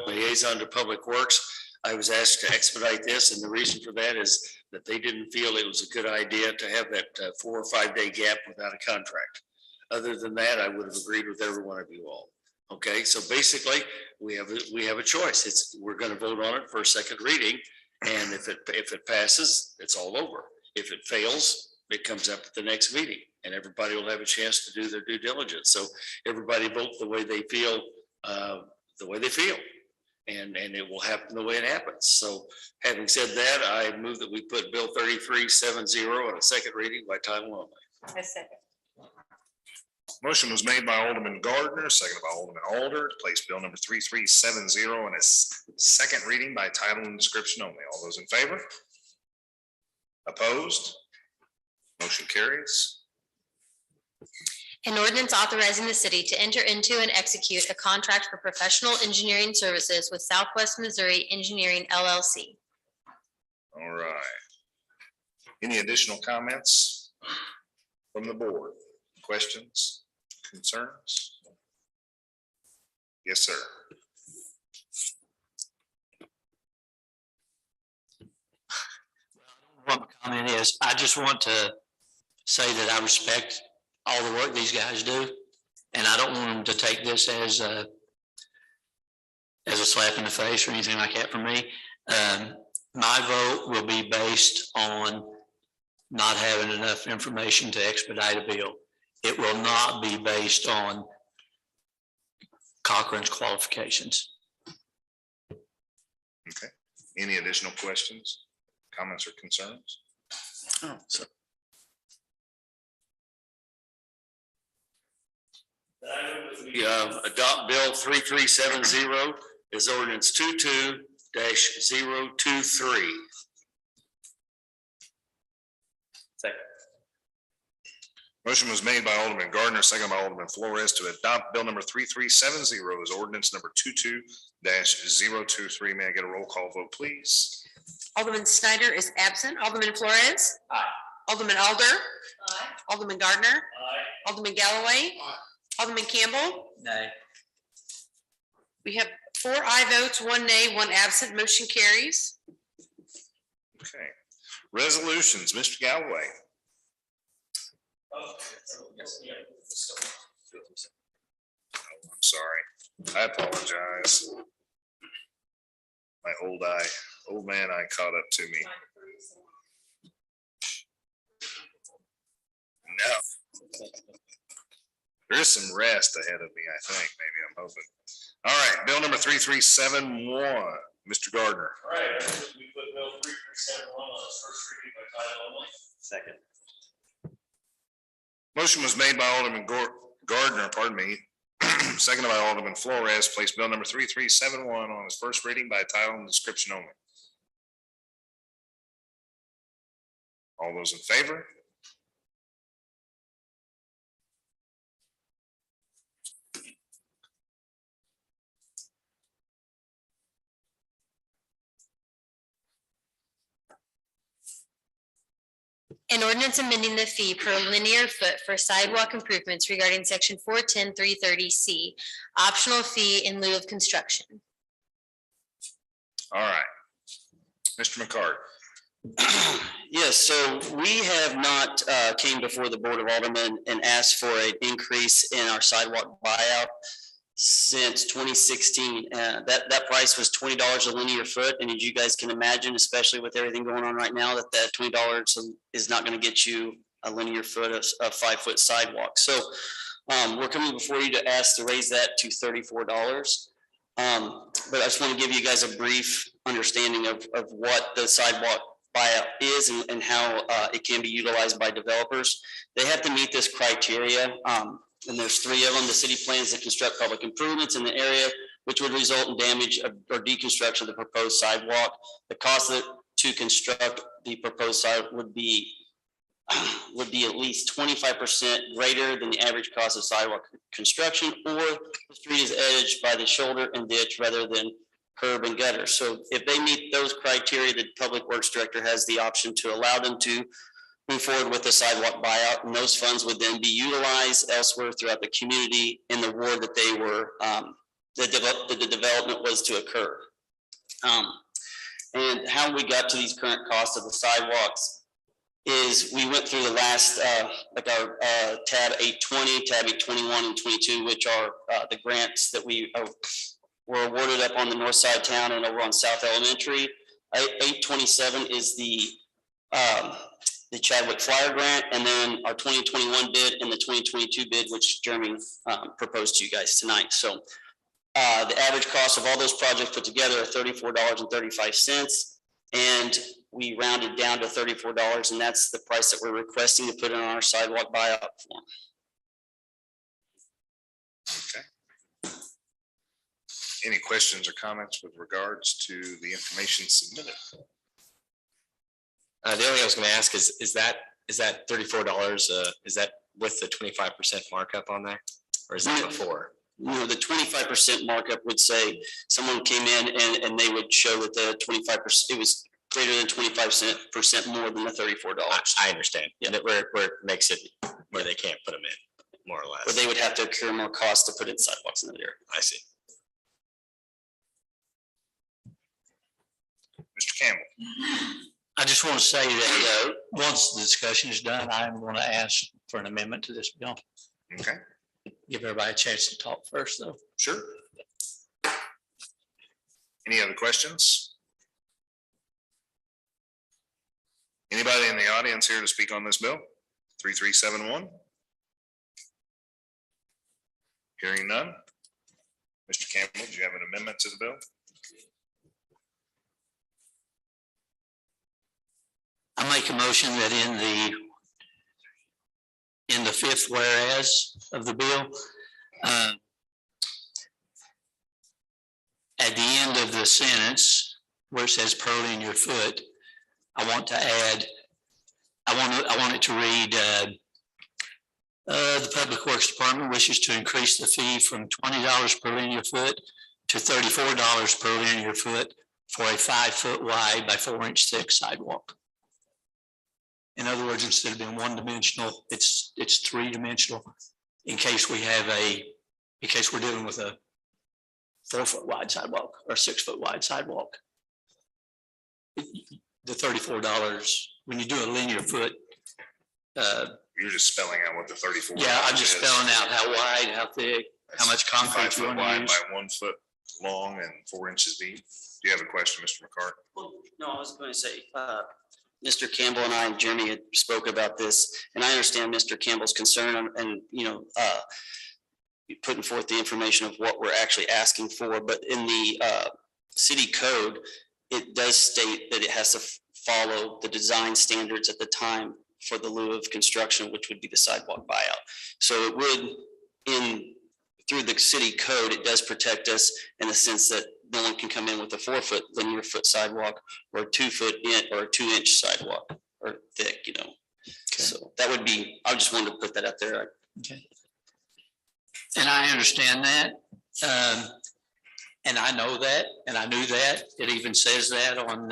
Liaison to Public Works. I was asked to expedite this, and the reason for that is that they didn't feel it was a good idea to have that 4 or 5 day gap without a contract. Other than that, I would have agreed with every one of you all. Okay, so basically, we have a choice. We're going to vote on it for a second reading, and if it passes, it's all over. If it fails, it comes up at the next meeting, and everybody will have a chance to do their due diligence. So everybody vote the way they feel, and it will happen the way it happens. So having said that, I move that we put Bill 3370 on a second reading by title only. A second. Motion was made by Alderman Gardner, seconded by Alderman Alder to place Bill number 3370 on a second reading by title and description only. All those in favor? Opposed? Motion carries. An ordinance authorizing the city to enter into and execute a contract for professional engineering services with Southwest Missouri Engineering LLC. All right. Any additional comments from the board? Questions, concerns? Yes, sir. What my comment is, I just want to say that I respect all the work these guys do, and I don't want them to take this as a slap in the face or anything like that for me. My vote will be based on not having enough information to expedite a bill. It will not be based on Cochrane's qualifications. Okay. Any additional questions, comments, or concerns? Oh, so. Adopt Bill 3370 is ordinance 22-023. Second. Motion was made by Alderman Gardner, second by Alderman Flores to adopt Bill number 3370 as ordinance number 22-023. May I get a roll call vote, please? Alderman Snyder is absent. Alderman Flores. Aye. Alderman Alder. Aye. Alderman Gardner. Aye. Alderman Galloway. Alderman Campbell. Nay. We have 4 aye votes, 1 nay, 1 absent. Motion carries. Okay. Resolutions, Mr. Galloway. I'm sorry. I apologize. My old man eye caught up to me. No. There is some rest ahead of me, I think, maybe, I'm hoping. All right, bill number 3371, Mr. Gardner. All right, we put bill 3371 on its first reading by title only. Second. Motion was made by Alderman Gardner, pardon me, seconded by Alderman Flores, place bill number 3371 on its first reading by title and description only. All those in favor? An ordinance amending the fee per linear foot for sidewalk improvements regarding section 410-330C, optional fee in lieu of construction. All right. Mr. McCart. Yes, so we have not came before the Board of Aldermen and asked for an increase in our sidewalk buyout since 2016. That price was $20 a linear foot, and as you guys can imagine, especially with everything going on right now, that $20 is not going to get you a linear foot of 5-foot sidewalk. So we're coming before you to ask to raise that to $34. But I just want to give you guys a brief understanding of what the sidewalk buyout is and how it can be utilized by developers. They have to meet this criteria. And there's 3 of them. The city plans to construct public improvements in the area, which would result in damage or deconstruction of the proposed sidewalk. The cost to construct the proposed sidewalk would be at least 25% greater than the average cost of sidewalk construction, or the street is edged by the shoulder and ditch rather than curb and gutter. So if they meet those criteria, the Public Works Director has the option to allow them to move forward with the sidewalk buyout, and those funds would then be utilized elsewhere throughout the community in the ward that they were, the development was to occur. And how we got to these current costs of the sidewalks is we went through the last, like our tab 820, tab 821 and 22, which are the grants that we were awarded up on the north side of town and over on South Elementary. 827 is the Chadwick Flyer Grant, and then our 2021 bid and the 2022 bid, which Jeremy proposed to you guys tonight. So the average cost of all those projects put together are $34.35, and we rounded down to $34, and that's the price that we're requesting to put in our sidewalk buyout form. Okay. Any questions or comments with regards to the information submitted? The only thing I was going to ask is that $34? Is that with the 25% markup on there, or is that before? No, the 25% markup would say someone came in and they would show that the 25%, it was greater than 25% more than the $34. I understand. Yeah, where it makes it where they can't put them in, more or less. But they would have to incur more cost to put in sidewalks in the area. I see. Mr. Campbell. I just want to say that once the discussion is done, I'm going to ask for an amendment to this bill. Okay. Give everybody a chance to talk first, though. Sure. Any other questions? Anybody in the audience here to speak on this bill? 3371? Hearing none. Mr. Campbell, do you have an amendment to the bill? I make a motion that in the 5th whereas of the bill, at the end of the sentence where it says per linear foot, I want to add, I want it to read, the Public Works Department wishes to increase the fee from $20 per linear foot to $34 per linear foot for a 5-foot wide by 4-inch thick sidewalk. In other words, instead of being 1-dimensional, it's 3-dimensional. In case we're dealing with a 4-foot wide sidewalk or 6-foot wide sidewalk. The $34, when you do a linear foot. You're just spelling out what the 34. Yeah, I'm just spelling out how wide, how thick, how much concrete 5 you foot want to wide use. by 1 foot long and 4 inches deep. Do you have a question, Mr. McCart? Well, no, I was going to say, Mr. Campbell and I and Jeremy had spoke about this, and I understand Mr. Campbell's concern and, putting forth the information of what we're actually asking for, but in the city code, it does state that it has to follow the design standards at the time for the lieu of construction, which would be the sidewalk buyout. So it would, through the city code, it does protect us in the sense that no one can come in with a 4 foot linear foot sidewalk or 2 foot in or a 2 inch sidewalk or thick, So that would be, I just wanted to put that out there. Okay. And I understand that. And I know that, and I knew that. It even says that on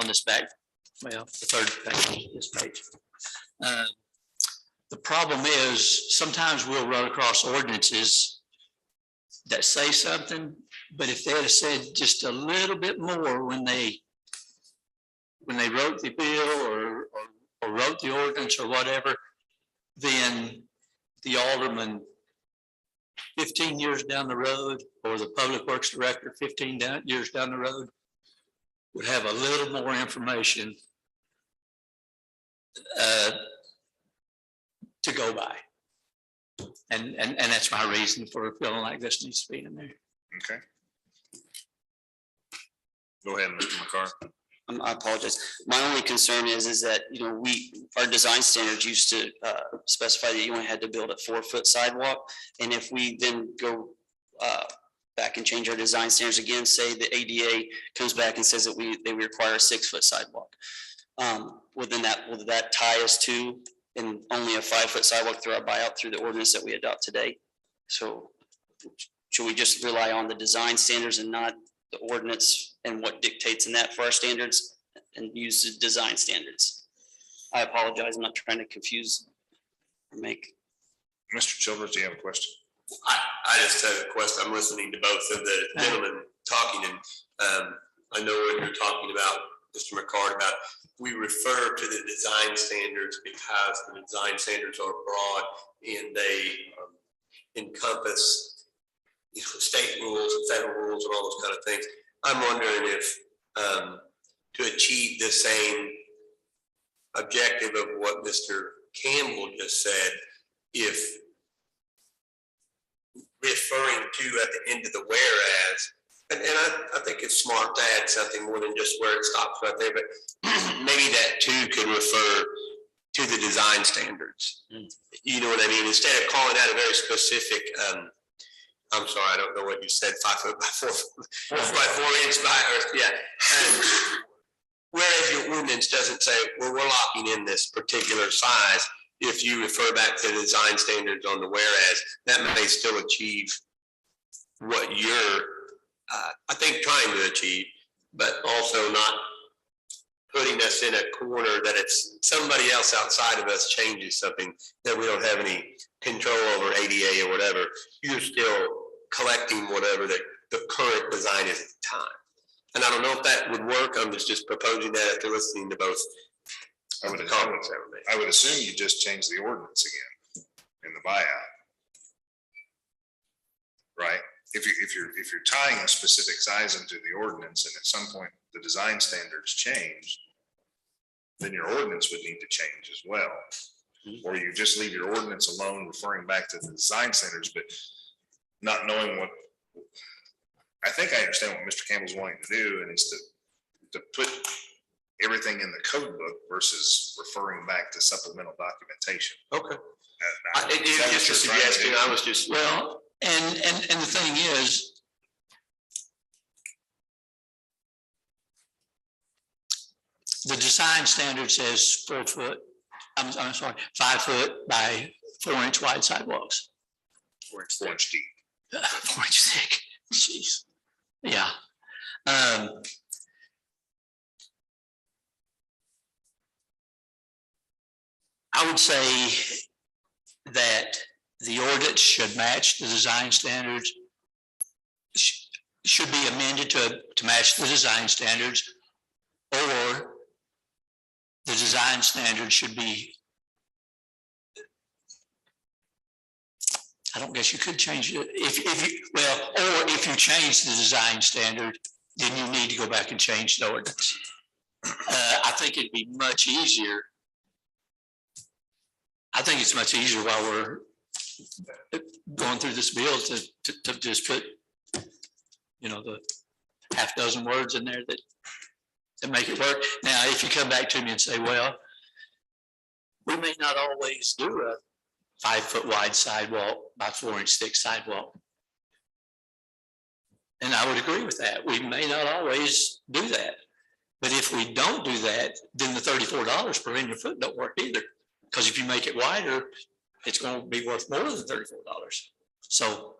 this back, well, the third page, this page. The problem is sometimes we'll run across ordinances that say something, but if they had said just a little bit more when they wrote the bill or wrote the ordinance or whatever, then the alderman 15 years down the road, or the public works director 15 years down the road, would have a little more information to go by. And that's my reason for feeling like this needs to be in there. Okay. Go ahead, Mr. McCart. I apologize. My only concern is that, our design standards used to specify that you only had to build a 4 foot sidewalk. And if we then go back and change our design standards again, say the ADA comes back and says that they require a 6 foot sidewalk. Will that tie us to and only a 5 foot sidewalk through our buyout through the ordinance that we adopt today? So should we just rely on the design standards and not the ordinance and what dictates in that for our standards and use the design standards? I apologize. I'm not trying to confuse or make. Mr. Childers, do you have a question? I just have a question. I'm listening to both of the gentlemen talking, and I know what you're talking about, Mr. McCart, about we refer to the design standards because the design standards are broad and they encompass state rules and federal rules and all those kind of things. I'm wondering if to achieve the same objective of what Mr. Campbell just said, if referring to at the end of the whereas, and I think it's smart to add something more than just where it stops right there, but maybe that too could refer to the design standards. You know what I mean? Instead of calling out a very specific, I'm sorry, I don't know what you said, 5 foot by 4 by 4 inch by, or, yeah. Whereas your ordinance doesn't say, well, we're locking in this particular size. If you refer back to the design standards on the whereas, that may still achieve what you're, I think, trying to achieve, but also not putting us in a corner that it's somebody else outside of us changes something that we don't have any control over, ADA or whatever. You're still collecting whatever the current design is at the time. And I don't know if that would work. I'm just proposing that after listening to both. I would assume you just change the ordinance again in the buyout. Right? If you're tying a specific size into the ordinance and at some point the design standards change, then your ordinance would need to change as well. Or you just leave your ordinance alone, referring back to the design standards, but not knowing what, I think I understand what Mr. Campbell's wanting to do, and it's to put everything in the code book versus referring back to supplemental documentation. Okay. It was just a suggestion. I was just. Well, and the thing is, the design standard says 4 foot, I'm sorry, 5 foot by 4 inch wide sidewalks. 4 inch deep. 4 inch thick, jeez. Yeah. I would say that the ordinance should match the design standards, should be amended to match the design standards, or the design standards should be I don't guess you could change it if you, well, or if you change the design standard, then you need to go back and change the ordinance. I think it'd be much easier. I think it's much easier while we're going through this bill to just put, you know, the half dozen words in there that make it work. Now, if you come back to me and say, well, we may not always do a 5 foot wide sidewalk by 4 inch thick sidewalk. And I would agree with that. We may not always do that. But if we don't do that, then the $34 per linear foot don't work either. Because if you make it wider, it's going to be worth more than $34. So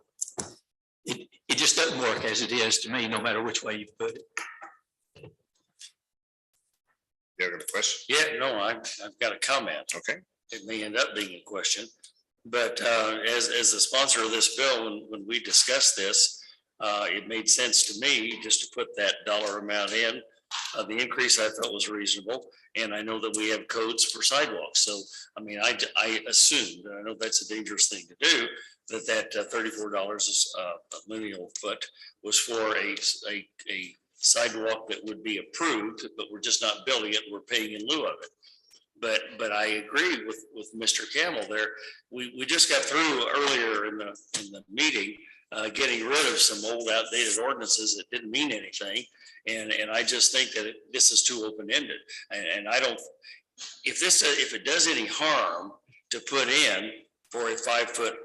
it just doesn't work as it is to me, no matter which way you put it. You have a question? Yeah, no, I've got a comment. Okay. It may end up being a question, but as the sponsor of this bill, when we discussed this, it made sense to me just to put that dollar amount in. The increase I felt was reasonable, and I know that we have codes for sidewalks. So, I mean, I assumed, and I know that's a dangerous thing to do, that $34 is a linear foot was for a sidewalk that would be approved, but we're just not building it. We're paying in lieu of it. But I agree with Mr. Campbell there. We just got through earlier in the meeting getting rid of some old outdated ordinances that didn't mean anything. And I just think that this is too open-ended. And I don't, if it does any harm to put in for a 5 foot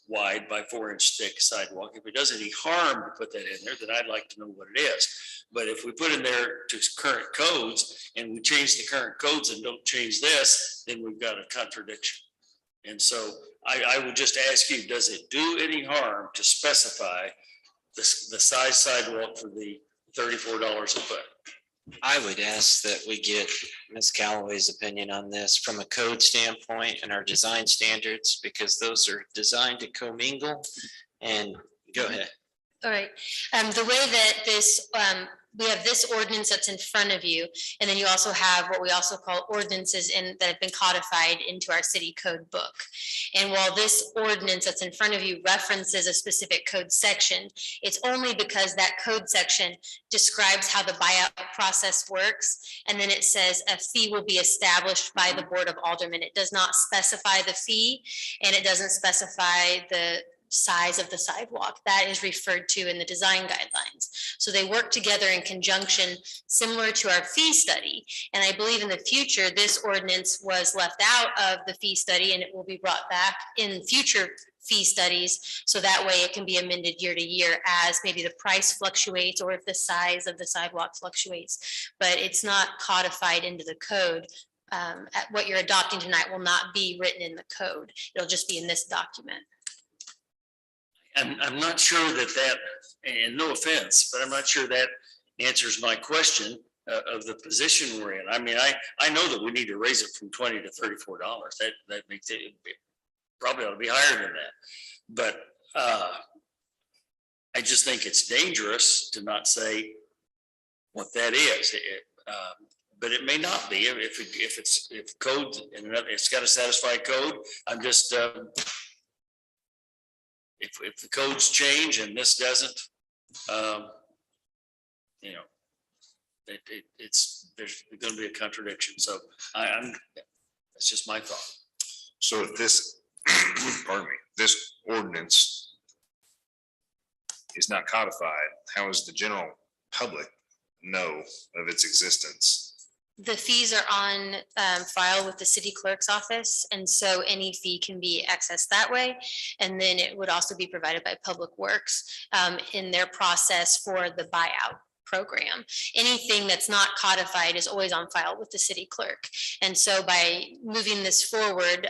wide by 4 inch thick sidewalk, if it does any harm to put that in there, then I'd like to know what it is. But if we put in there to current codes and we change the current codes and don't change this, then we've got a contradiction. And so I would just ask you, does it do any harm to specify the size sidewalk for the $34 a foot? I would ask that we get Ms. Calloway's opinion on this from a code standpoint and our design standards, because those are designed to commingle. And go ahead. All right, the way that this, we have this ordinance that's in front of you, and then you also have what we also call ordinances that have been codified into our city code book. And while this ordinance that's in front of you references a specific code section, it's only because that code section describes how the buyout process works. And then it says a fee will be established by the Board of Aldermen. It does not specify the fee, and it doesn't specify the size of the sidewalk. That is referred to in the design guidelines. So they work together in conjunction, similar to our fee study. And I believe in the future, this ordinance was left out of the fee study, and it will be brought back in future fee studies. So that way it can be amended year to year as maybe the price fluctuates or if the size of the sidewalk fluctuates. But it's not codified into the code. What you're adopting tonight will not be written in the code. It'll just be in this document. I'm not sure that, and no offense, but I'm not sure that answers my question of the position we're in. I mean, I know that we need to raise it from $20 to $34. That makes it probably ought to be higher than that. But I just think it's dangerous to not say what that is. But it may not be if code and it's got to satisfy code. I'm just. If the codes change and this doesn't, you know, there's going to be a contradiction. So that's just my thought. So if this, pardon me, this ordinance is not codified, how does the general public know of its existence? The fees are on file with the city clerk's office, and so any fee can be accessed that way. And then it would also be provided by Public Works in their process for the buyout program. Anything that's not codified is always on file with the city clerk. And so by moving this forward,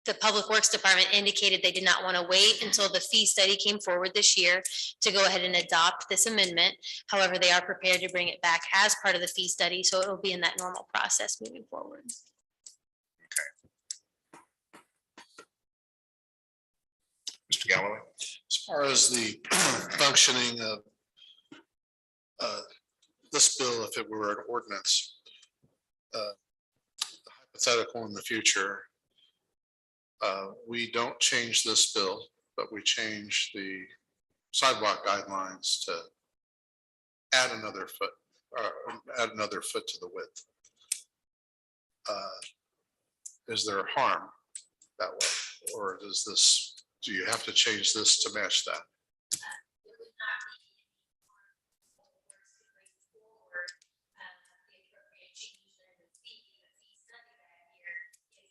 the Public Works Department indicated they did not want to wait until the fee study came forward this year to go ahead and adopt this amendment. However, they are prepared to bring it back as part of the fee study, so it will be in that normal process moving forward. Okay. Mr. Galloway? As far as the functioning of this bill, if it were an ordinance, the hypothetical in the future, we don't change this bill, but we change the sidewalk guidelines to add another foot, add another foot to the width. Is there harm that way? Or does this, do you have to change this to match that?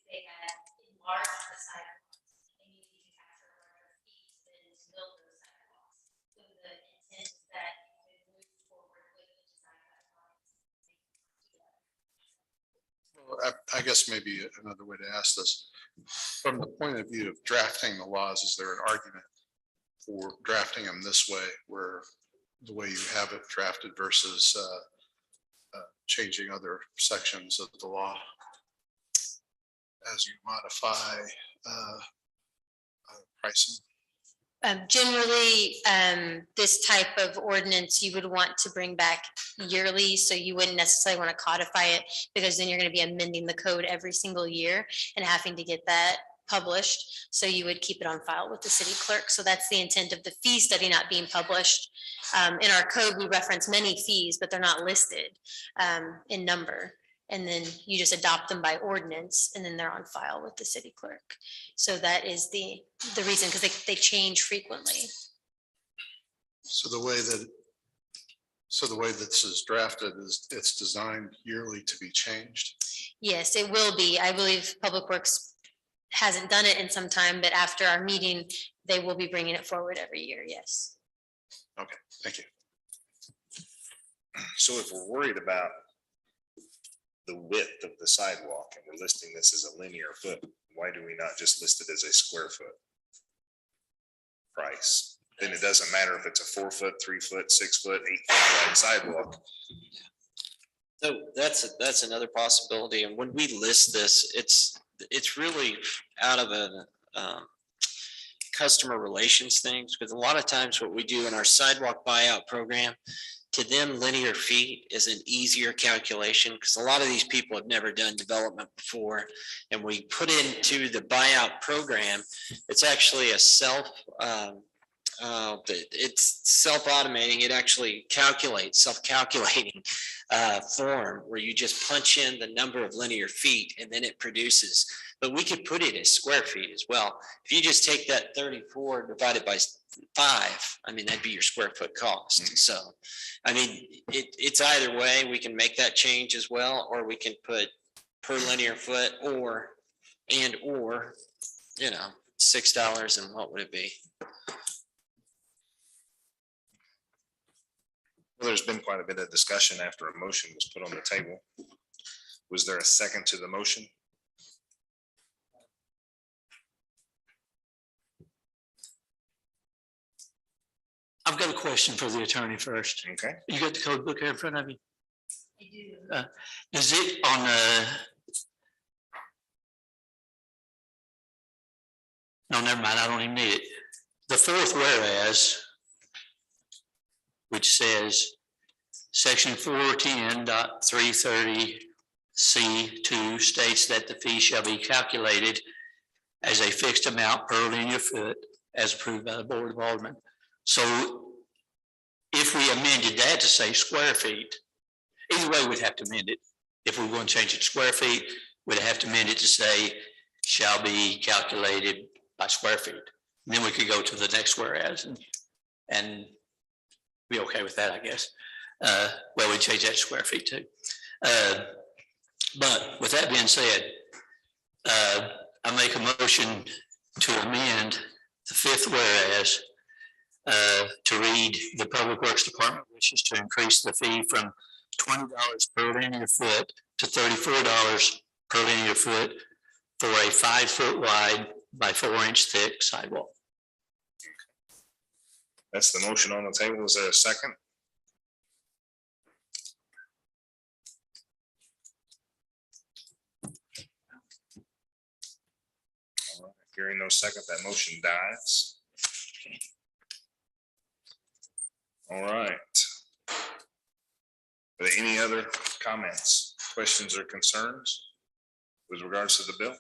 They had enlarged the sidewalks, they need to capture larger fees than to build those sidewalks. So the intent is that you would move forward with the design guidelines. Well, I guess maybe another way to ask this, from the point of view of drafting the laws, is there an argument for drafting them this way, where the way you have it drafted versus changing other sections of the law as you modify pricing? Generally, this type of ordinance you would want to bring back yearly, so you wouldn't necessarily want to codify it, because then you're going to be amending the code every single year and having to get that published. So you would keep it on file with the city clerk. So that's the intent of the fee study not being published. In our code, we reference many fees, but they're not listed in number. And then you just adopt them by ordinance, and then they're on file with the city clerk. So that is the reason, because they change frequently. So the way that this is drafted is it's designed yearly to be changed? Yes, it will be. I believe Public Works hasn't done it in some time, but after our meeting, they will be bringing it forward every year, yes. Okay, thank you. So if we're worried about the width of the sidewalk and we're listing this as a linear foot, why do we not just list it as a square foot price? Then it doesn't matter if it's a 4 foot, 3 foot, 6 foot, 8 foot wide sidewalk. So that's another possibility. And when we list this, it's really out of a customer relations things, because a lot of times what we do in our sidewalk buyout program, to them, linear feet is an easier calculation, because a lot of these people have never done development before. And we put into the buyout program, it's actually a it's self-automating. It actually calculates, self-calculating form where you just punch in the number of linear feet and then it produces. But we could put it as square feet as well. If you just take that 34 divided by 5, I mean, that'd be your square foot cost. So, I mean, it's either way. We can make that change as well, or we can put per linear foot or, you know, $6, and what would it be? Well, there's been quite a bit of discussion after a motion was put on the table. Was there a second to the motion? I've got a question for the attorney first. Okay. You got the code book here in front of you? I do. Is it on no, never mind, I don't even need it. The fourth whereas, which says section 410.330C2 states that the fee shall be calculated as a fixed amount per linear foot as approved by the Board of Aldermen. So if we amended that to say square feet, either way, we'd have to amend it. If we want to change it to square feet, we'd have to amend it to say shall be calculated by square feet. And then we could go to the next whereas and be okay with that, I guess. Well, we change that to square feet too. But with that being said, I make a motion to amend the fifth whereas to read: the Public Works Department wishes to increase the fee from $20 per linear foot to $34 per linear foot for a 5 foot wide by 4 inch thick sidewalk. That's the motion on the table. Is there a second? All right, hearing no second, that motion dies. All right. Are there any other comments, questions, or concerns with regards to the bill?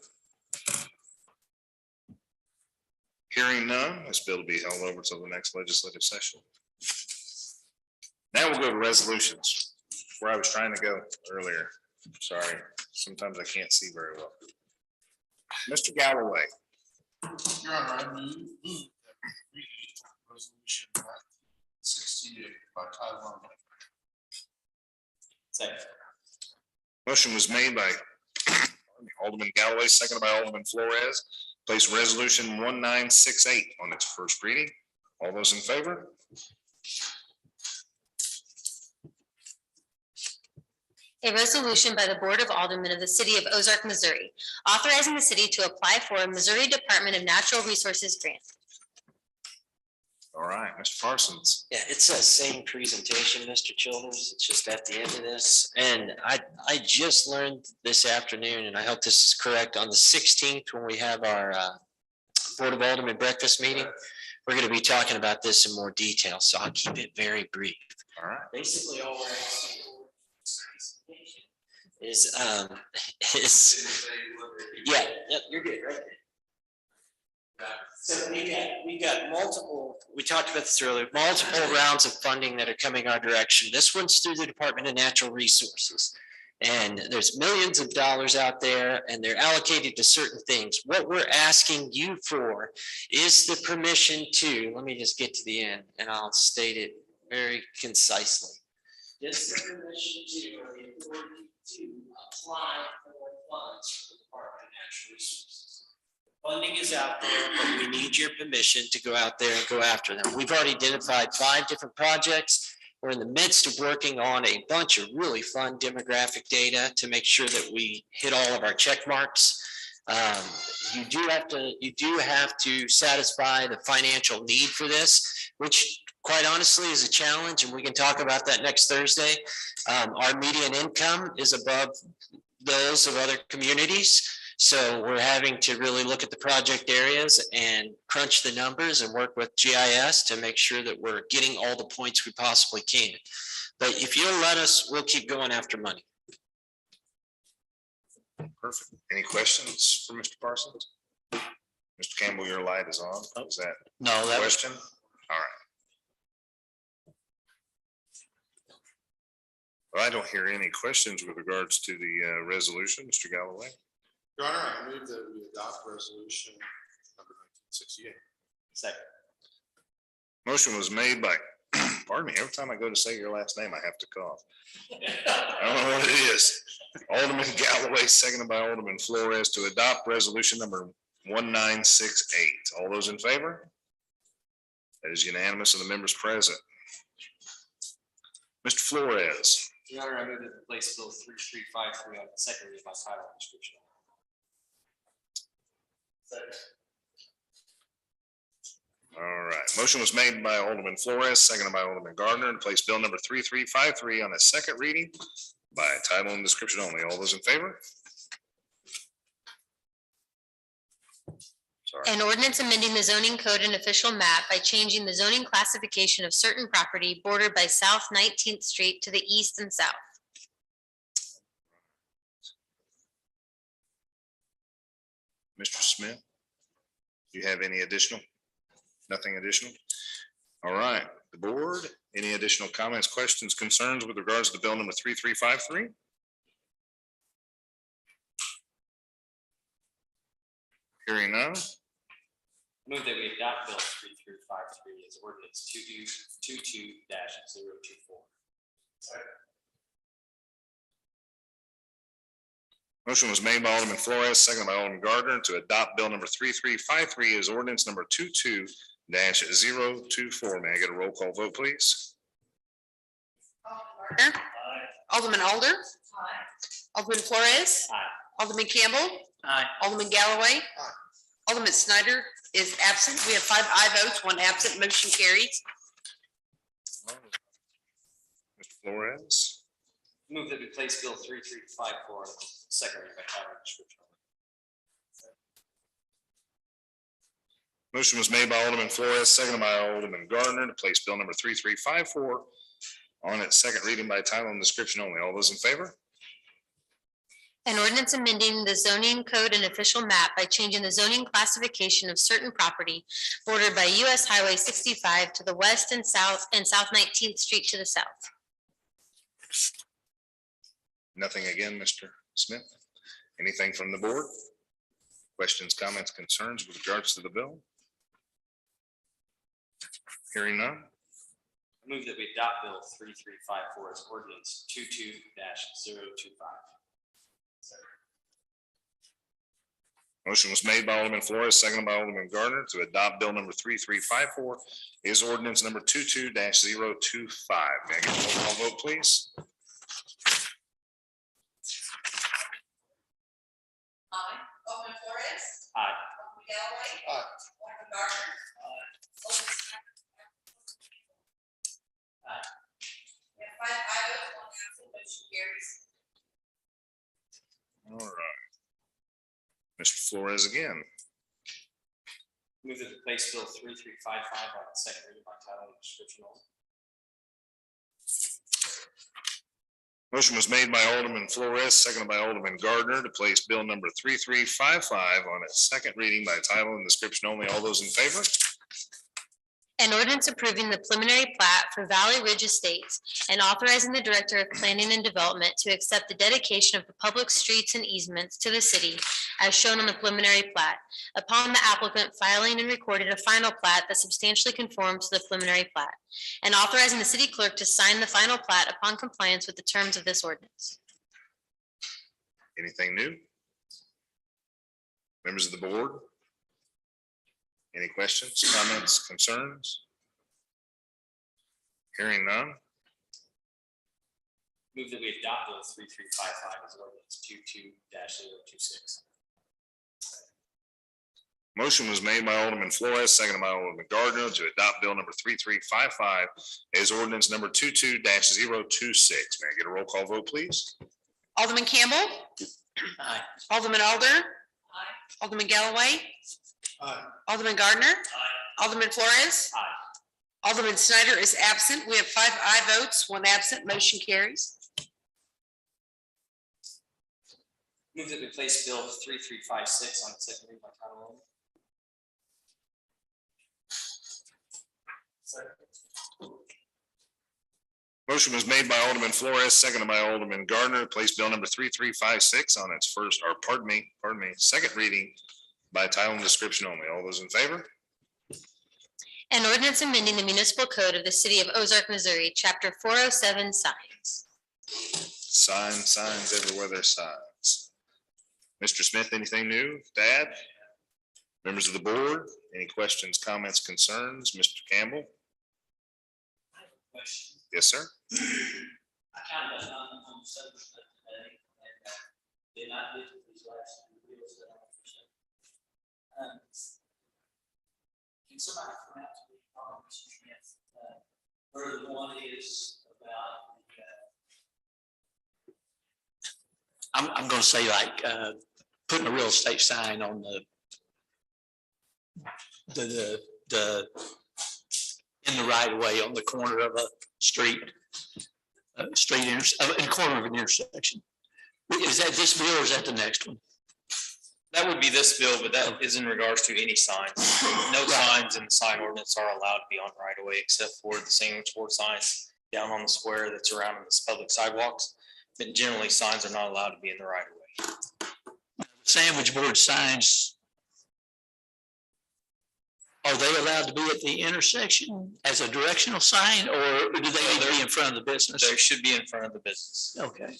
Hearing none, this bill will be held over till the next legislative session. Now we'll go to resolutions, where I was trying to go earlier. Sorry, sometimes I can't see very well. Mr. Galloway. Your Honor, I move that we read resolution 68 by title only. Second. Motion was made by Alderman Galloway, seconded by Alderman Flores. Place resolution 1968 on its first reading. All those in favor? A resolution by the Board of Aldermen of the City of Ozark, Missouri, authorizing the city to apply for a Missouri Department of Natural Resources grant. All right, Mr. Parsons. Yeah, it's that same presentation, Mr. Childers. It's just at the end of this. And I just learned this afternoon, and I hope this is correct, on the 16th, when we have our Board of Aldermen breakfast meeting, we're going to be talking about this in more detail. So I'll keep it very brief. All right. Basically, all we're asking for is yeah, yep, you're good, right? So we got multiple, we talked about this earlier, multiple rounds of funding that are coming our direction. This one's through the Department of Natural Resources. And there's millions of dollars out there and they're allocated to certain things. What we're asking you for is the permission to, let me just get to the end and I'll state it very concisely. Just the permission to, or the authority to apply for funds from the Department of Natural Resources. Funding is out there, but we need your permission to go out there and go after them. We've already identified 5 different projects. We're in the midst of working on a bunch of really fun demographic data to make sure that we hit all of our check marks. You do have to satisfy the financial need for this, which quite honestly is a challenge, and we can talk about that next Thursday. Our median income is above those of other communities. So we're having to really look at the project areas and crunch the numbers and work with GIS to make sure that we're getting all the points we possibly can. But if you'll let us, we'll keep going after money. Perfect. Any questions for Mr. Parsons? Mr. Campbell, your light is on. Is that No, that was, question? All right. Well, I don't hear any questions with regards to the resolution, Mr. Galloway. Your Honor, I move that we adopt resolution number 1968. Second. Motion was made by, pardon me, every time I go to say your last name, I have to cough. I don't know what it is. Alderman Galloway, seconded by Alderman Flores, to adopt resolution number 1968. All those in favor? That is unanimous of the members present. Mr. Flores. Your Honor, I move that the place bill 3353 on the second reading by title and description. All right, motion was made by Alderman Flores, seconded by Alderman Gardner, to place bill number 3353 on its second reading by title and description only. All those in favor? Sorry. An ordinance amending the zoning code and official map by changing the zoning classification of certain property bordered by South 19th Street to the east and south. Mr. Smith, do you have any additional? Nothing additional? All right, the board, any additional comments, questions, concerns with regards to bill number 3353? Hearing none. Move that we adopt bill 3353 as ordinance 22-024. Motion was made by Alderman Flores, seconded by Alderman Gardner, to adopt bill number 3353 as ordinance number 22-024. May I get a roll call vote, please? Alderman Alder. Alderman Flores. Alderman Campbell. Alderman Galloway. Alderman Snyder is absent. We have 5 aye votes, 1 absent. Motion carries. Mr. Flores. Move that we place bill 3354 on the second reading by title and description. Motion was made by Alderman Flores, seconded by Alderman Gardner, to place bill number 3354 on its second reading by title and description only. All those in favor? An ordinance amending the zoning code and official map by changing the zoning classification of certain property bordered by US Highway 65 to the west and South 19th Street to the south. Nothing again, Mr. Smith. Anything from the board? Questions, comments, concerns with regards to the bill? Hearing none. Move that we adopt Bill 3354 as ordinance 22-025. Motion was made by Alderman Flores, seconded by Alderman Gardner to adopt bill number 3354 is ordinance number 22-025. May I get a roll call vote, please? Alderman Flores. Aye. Alderman Galloway. Alderman Gardner. We have 5 ayes, 1 absent, motion carries. All right. Mr. Flores again. Move that we place Bill 3355 on its second reading by title and description only. Motion was made by Alderman Flores, seconded by Alderman Gardner to place bill number 3355 on its second reading by title and description only. All those in favor? An ordinance approving the preliminary plat for Valley Ridge Estates and authorizing the Director of Planning and Development to accept the dedication of the public streets and easements to the city as shown on the preliminary plat, upon the applicant filing and recording a final plat that substantially conforms to the preliminary plat, and authorizing the city clerk to sign the final plat upon compliance with the terms of this ordinance. Anything new? Members of the board? Any questions, comments, concerns? Hearing none. Move that we adopt Bill 3355 as ordinance 22-026. Motion was made by Alderman Flores, seconded by Alderman Gardner to adopt bill number 3355 as ordinance number 22-026. May I get a roll call vote, please? Alderman Campbell. Aye. Alderman Alder. Alderman Galloway. Alderman Gardner. Alderman Flores. Alderman Snyder is absent. We have 5 aye votes, 1 absent, motion carries. Move that we place Bill 3356 on its second reading by title only. Motion was made by Alderman Flores, seconded by Alderman Gardner, to place bill number 3356 on its first, or pardon me, second reading by title and description only. All those in favor? An ordinance amending the municipal code of the city of Ozark, Missouri, chapter 407 signs. Signs everywhere there's signs. Mr. Smith, anything new to add? Members of the board, any questions, comments, concerns? Mr. Campbell? Yes, sir. I kind of on the subject today, and did not get to these last 2 bills that I presented. Can somebody come out to me, Mr. Smith, where the one is about I'm going to say like putting a real estate sign on the in the right of way on the corner of a street, in the corner of an intersection. Is that this bill or is that the next one? That would be this bill, but that is in regards to any signs. No signs in the sign ordinance are allowed to be on right of way except for the sandwich board signs down on the square that's around the public sidewalks. But generally, signs are not allowed to be in the right of way. Sandwich board signs, are they allowed to be at the intersection as a directional sign, or do they need to be in front of the business? They should be in front of the business. Okay.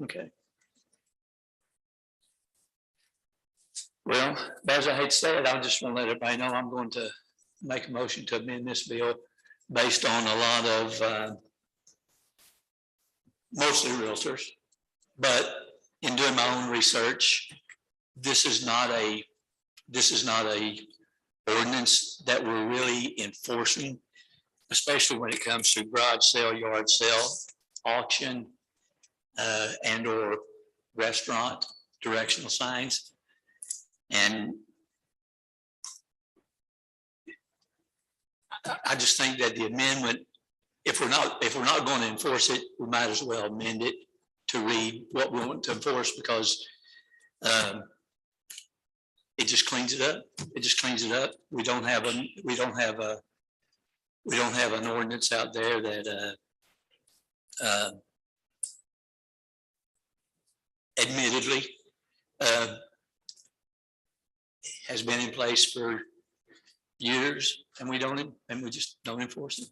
Okay. Well, as I hate to say it, I just want to let everybody know I'm going to make a motion to amend this bill based on a lot of mostly realtors, but in doing my own research, this is not a ordinance that we're really enforcing, especially when it comes to garage sale, yard sale, auction, and or restaurant directional signs. And I just think that the amendment, if we're not going to enforce it, we might as well amend it to read what we want to enforce because it just cleans it up. It just cleans it up. We don't have an ordinance out there that admittedly has been in place for years and we just don't enforce it.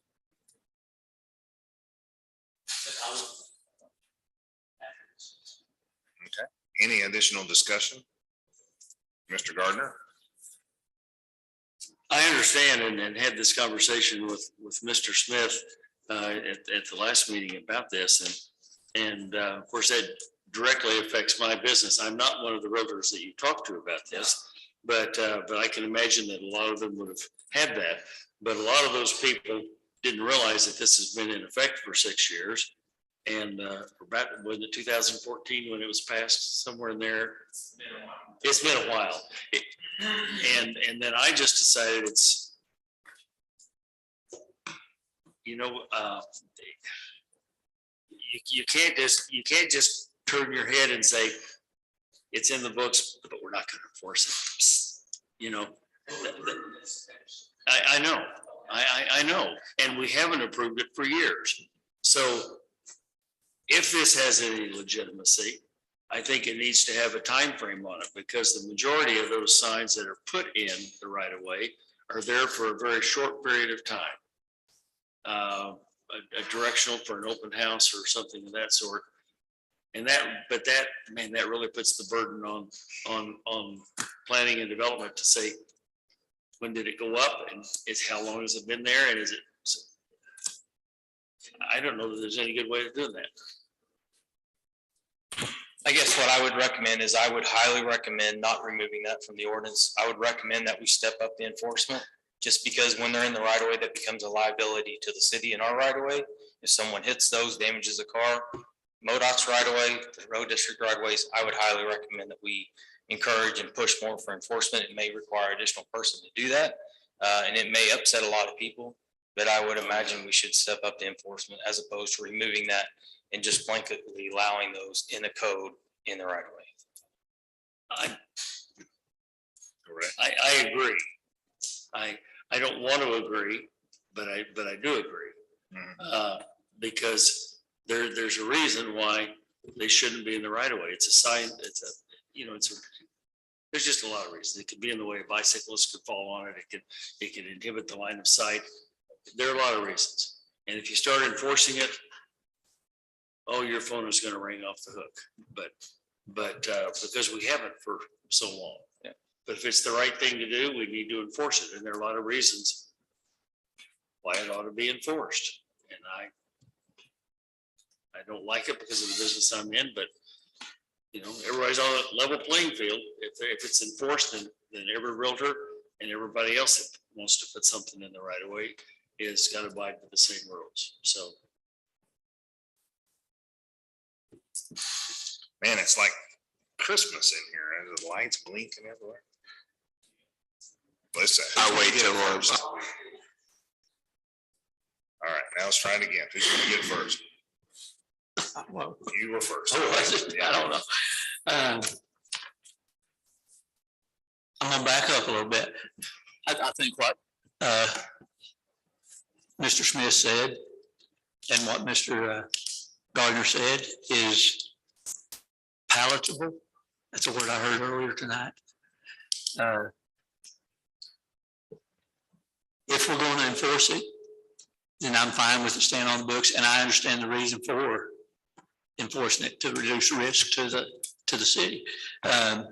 Okay, any additional discussion? Mr. Gardner? I understand and had this conversation with Mr. Smith at the last meeting about this. And of course, that directly affects my business. I'm not one of the realtors that you talked to about this, but I can imagine that a lot of them would have had that. But a lot of those people didn't realize that this has been in effect for 6 years. And about, was it 2014 when it was passed, somewhere in there? It's been a while. And then I just decided it's, you know, you can't just turn your head and say, it's in the books, but we're not going to enforce it. You know, I know, I know, and we haven't approved it for years. So if this has any legitimacy, I think it needs to have a time frame on it because the majority of those signs that are put in the right of way are there for a very short period of time. A directional for an open house or something of that sort. And that really puts the burden on planning and development to say, when did it go up and it's how long has it been there? And is it, I don't know that there's any good way of doing that. I guess what I would recommend is I would highly recommend not removing that from the ordinance. I would recommend that we step up the enforcement just because when they're in the right of way, that becomes a liability to the city in our right of way. If someone hits those, damages a car, MoDOT's right of way, the road district right of ways, I would highly recommend that we encourage and push more for enforcement. It may require an additional person to do that. And it may upset a lot of people, but I would imagine we should step up the enforcement as opposed to removing that and just blanketly allowing those in the code in the right of way. I agree. I don't want to agree, but I do agree. Because there's a reason why they shouldn't be in the right of way. It's a sign, there's just a lot of reasons. It could be in the way, bicyclists could fall on it. It could inhibit the line of sight. There are a lot of reasons. And if you start enforcing it, oh, your phone is going to ring off the hook. But because we haven't for so long. Yeah. But if it's the right thing to do, we need to enforce it. And there are a lot of reasons why it ought to be enforced. And I don't like it because of the business I'm in, but everybody's on a level playing field. If it's enforced, then every realtor and everybody else that wants to put something in the right of way is got to abide by the same rules. So. Man, it's like Christmas in here. The lights blinking everywhere. Listen. I'll wait till first. All right, now let's try it again. Who's going to get first? Well, You were first. I don't know. I'm gonna back up a little bit. I think what Mr. Smith said and what Mr. Gardner said is palatable. That's a word I heard earlier tonight. If we're going to enforce it, then I'm fine with it staying on the books, and I understand the reason for enforcing it, to reduce risk to the city. Now,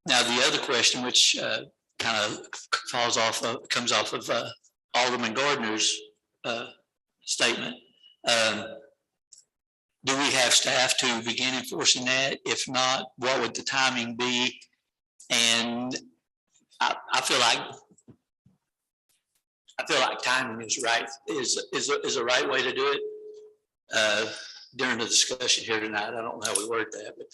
the other question, which kind of comes off of Alderman Gardner's statement. Do we have staff to begin enforcing that? If not, what would the timing be? And I feel like timing is the right way to do it. During the discussion here tonight, I don't know how we word that, but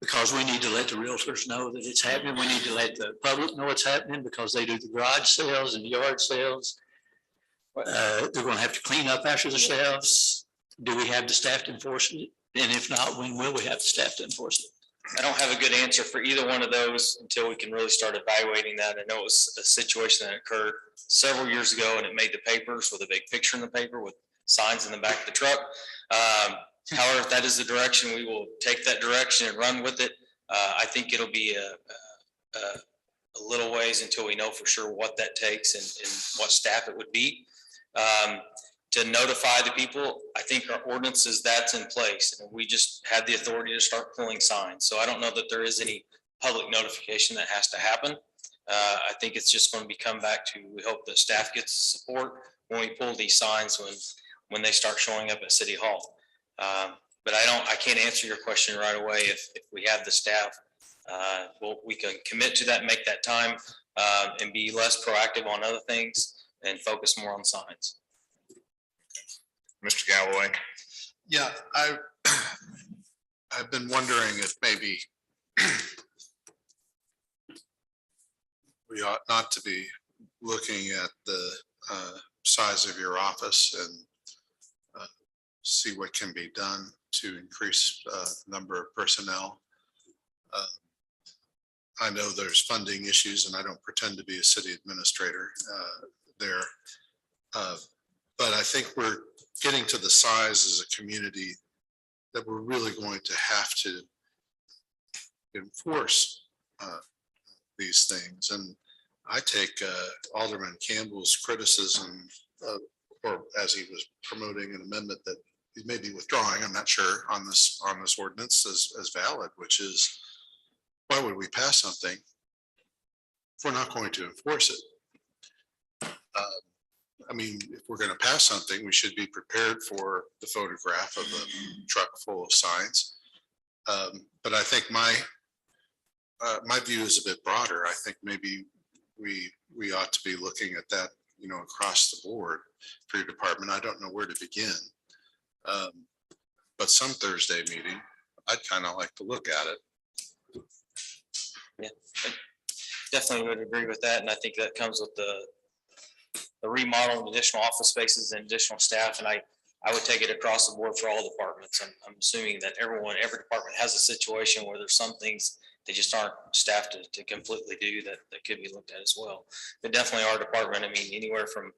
because we need to let the realtors know that it's happening. We need to let the public know it's happening because they do the garage sales and the yard sales. They're going to have to clean up after themselves. do we have the staff to enforce it? And if not, when will we have the staff to enforce it? I don't have a good answer for either one of those until we can really start evaluating that. I know it was a situation that occurred several years ago and it made the papers with a big picture in the paper with signs in the back of the truck. However, if that is the direction, we will take that direction and run with it. I think it'll be a little ways until we know for sure what that takes and what staff it would be. To notify the people, I think our ordinances, that's in place, and we just have the authority to start pulling signs. So I don't know that there is any public notification that has to happen. I think it's just going to come back to, we hope that staff gets support when we pull these signs when they start showing up at City Hall. But I can't answer your question right away. If we have the staff, we can commit to that, make that time, and be less proactive on other things and focus more on signs. Mr. Galloway. Yeah, I've been wondering if maybe we ought not to be looking at the size of your office and see what can be done to increase number of personnel. I know there's funding issues, and I don't pretend to be a city administrator there. But I think we're getting to the size as a community that we're really going to have to enforce these things. And I take Alderman Campbell's criticism, or as he was promoting an amendment that he may be withdrawing, I'm not sure, on this ordinance as valid, which is, why would we pass something if we're not going to enforce it? I mean, if we're going to pass something, we should be prepared for the photograph of a truck full of signs. But I think my view is a bit broader. I think maybe we ought to be looking at that, across the board for your department. I don't know where to begin. But some Thursday meeting, I'd kind of like to look at it. Yeah, I definitely would agree with that. And I think that comes with the remodel and additional office spaces and additional staff. And I would take it across the board for all departments. I'm assuming that every department has a situation where there's some things they just aren't staffed to completely do that could be looked at as well. But definitely our department, I mean, anywhere from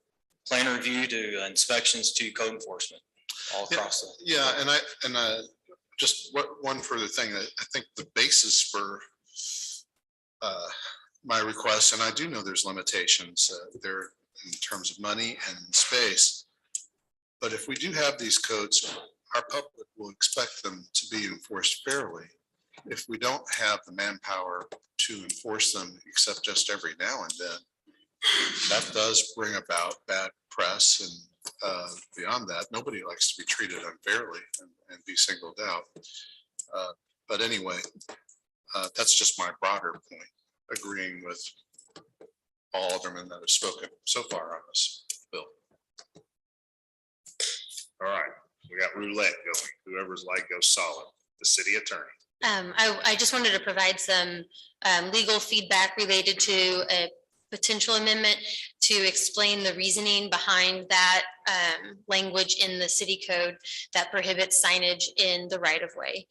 plan review to inspections to code enforcement all across. Yeah, and just one further thing, I think the basis for my request, and I do know there's limitations there in terms of money and space, but if we do have these codes, our public will expect them to be enforced fairly. If we don't have the manpower to enforce them, except just every now and then, that does bring about bad press. And beyond that, nobody likes to be treated unfairly and be singled out. But anyway, that's just my broader point, agreeing with all aldermen that have spoken so far on this bill. All right, we got roulette going. Whoever's light goes solid. The city attorney. I just wanted to provide some legal feedback related to a potential amendment to explain the reasoning behind that language in the city code that prohibits signage in the right of way.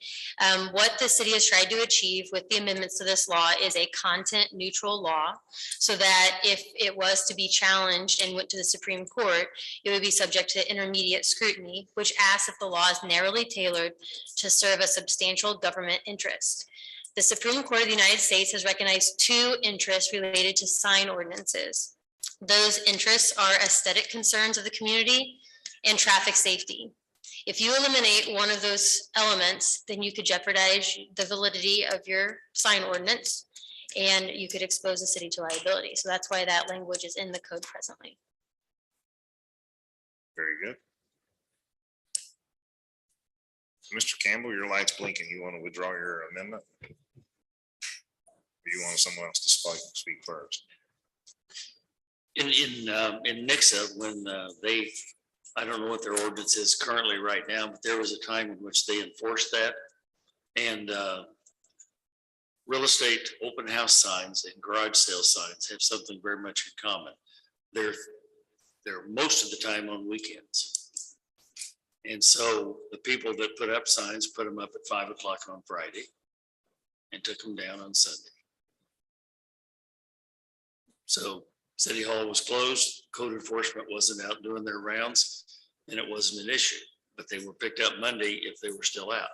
What the city has tried to achieve with the amendments to this law is a content neutral law, so that if it was to be challenged and went to the Supreme Court, it would be subject to intermediate scrutiny, which asks if the law is narrowly tailored to serve a substantial government interest. The Supreme Court of the United States has recognized two interests related to sign ordinances. Those interests are aesthetic concerns of the community and traffic safety. If you eliminate one of those elements, then you could jeopardize the validity of your sign ordinance and you could expose the city to liability. So that's why that language is in the code presently. Very good. Mr. Campbell, your light's blinking. You want to withdraw your amendment? Or you want someone else to speak first? In Nixa, when I don't know what their ordinance is currently right now, but there was a time in which they enforced that. And real estate open house signs and garage sale signs have something very much in common. They're most of the time on weekends. And so the people that put up signs, put them up at 5 o'clock on Friday and took them down on Sunday. So City Hall was closed, code enforcement wasn't out doing their rounds, and it wasn't an issue, but they were picked up Monday if they were still out.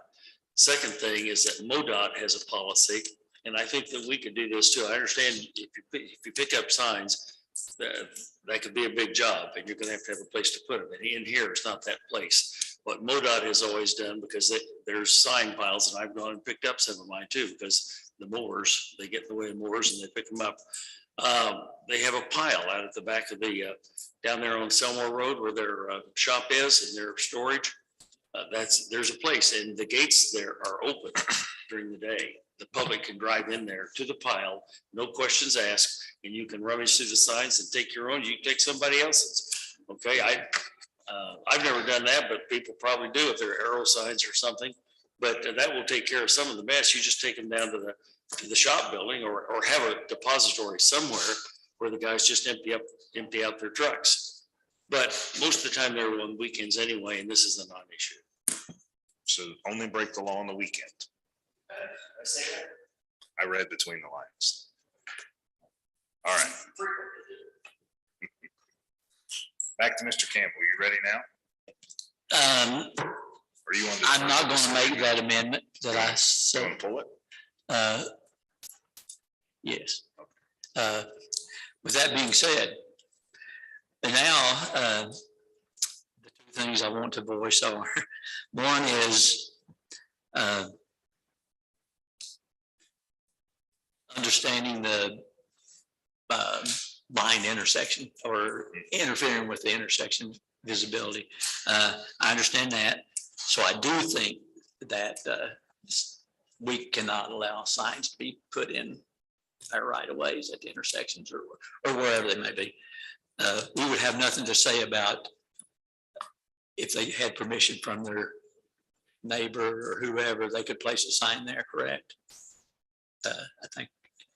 Second thing is that MoDOT has a policy, and I think that we could do this too. I understand if you pick up signs, that could be a big job, and you're gonna have a place to put them. And in here, it's not that place. What MoDOT has always done, because there's sign piles, and I've gone and picked up some of mine too, because the mowers, they get in the way of mowers and they pick them up. They have a pile out at the back of the, down there on Selmore Road where their shop is and their storage. There's a place, and the gates there are open during the day. The public can drive in there to the pile, no questions asked, and you can rummage through the signs and take your own. You can take somebody else's. Okay, I've never done that, but people probably do if they're arrow signs or something. But that will take care of some of the mess. You just take them down to the shop building or have a depository somewhere where the guys just empty out their trucks. But most of the time they're on weekends anyway, and this is a non-issue. So only break the law on the weekend. I read between the lines. All right. Back to Mr. Campbell. You ready now? Or you want to? I'm not gonna make that amendment that I You said. want to pull it? Yes. With that being said, and now, the two things I want to voice are, one is, understanding the, blind intersection or interfering with the intersection visibility. I understand that. So I do think that, we cannot allow signs to be put in our right of ways at the intersections or wherever they may be. We would have nothing to say about if they had permission from their neighbor or whoever, they could place a sign there, correct? I think.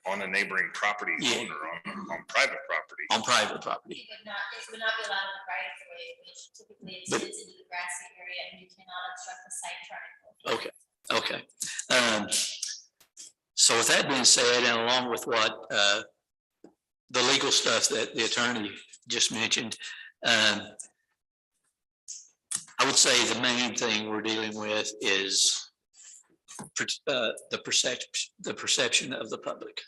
On a neighboring property owner, on private property. On private property. It would not be allowed on the right of way, which typically extends into the grassy area, and you cannot obstruct the site triangle. Okay. So with that being said, and along with what the legal stuff that the attorney just mentioned, I would say the main thing we're dealing with is the perception of the public.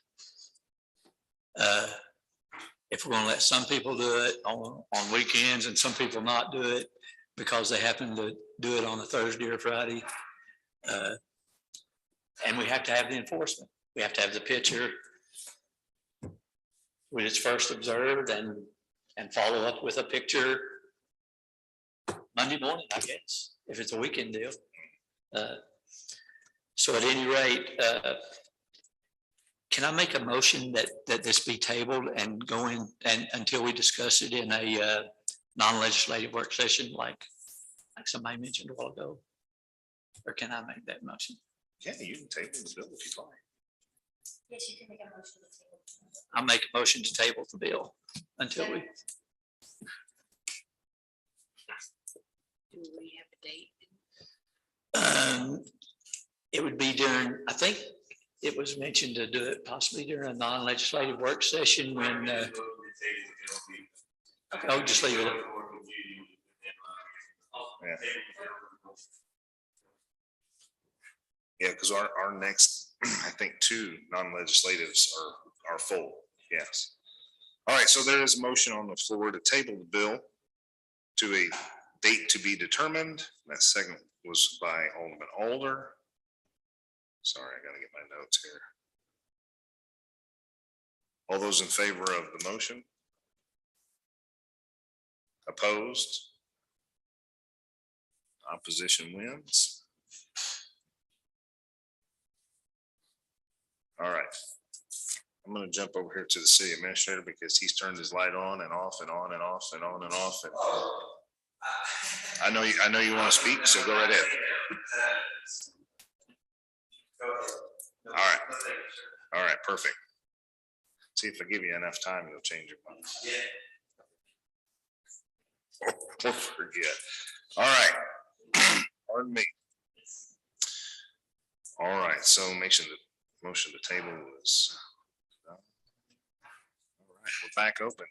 If we're going to let some people do it on weekends and some people not do it because they happen to do it on a Thursday or Friday, and we have to have the enforcement. We have to have the picture when it's first observed and follow up with a picture Monday morning, I guess, if it's a weekend deal. So at any rate, can I make a motion that this be tabled and go in and until we discuss it in a non-legislative work session like somebody mentioned a while ago? Or can I make that motion? Yeah, you can table the bill if you like. Yes, you can make a motion to table. I'll make a motion to table the bill until we. Do we have a date? It would be during, I think it was mentioned to do it possibly during a non-legislative work session when, oh, just leave it. Yeah, because our next, I think, two non-legislatives are full, yes. All right, so there is a motion on the floor to table the bill to a date to be determined. That second was by Alderman Alder. Sorry, I gotta get my notes here. All those in favor of the motion? Opposed? Opposition wins. All right. I'm gonna jump over here to the city administrator because he's turned his light on and off and on and off and on and off. And I know you want to speak, so go right ahead. All right. All right, perfect. See if I give you enough time, you'll change your mind. Or forget. All right. Pardon me. All right, so motion to table was. All right, we're back open.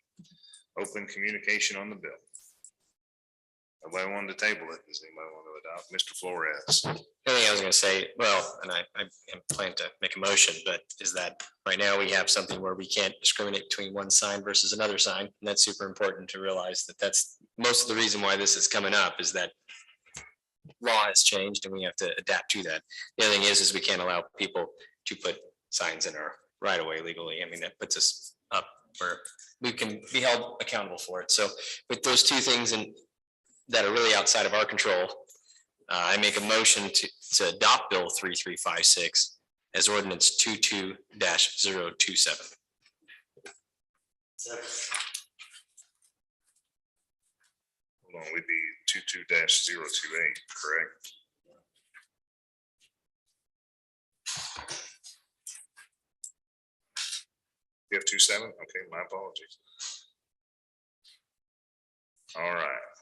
Open communication on the bill. Nobody wanted to table it. Does anybody want to adopt? Mr. Flores? The only thing I was gonna say, well, and I plan to make a motion, but is that right now we have something where we can't discriminate between one sign versus another sign. And that's super important to realize that that's most of the reason why this is coming up is that law has changed and we have to adapt to that. The other thing is we can't allow people to put signs in our right of way legally. I mean, that puts us up where we can be held accountable for it. So with those two things that are really outside of our control, I make a motion to adopt Bill 3356 as ordinance 22-027. Hold on, we'd be 22-028, correct? You have 27? Okay, my apologies. All right.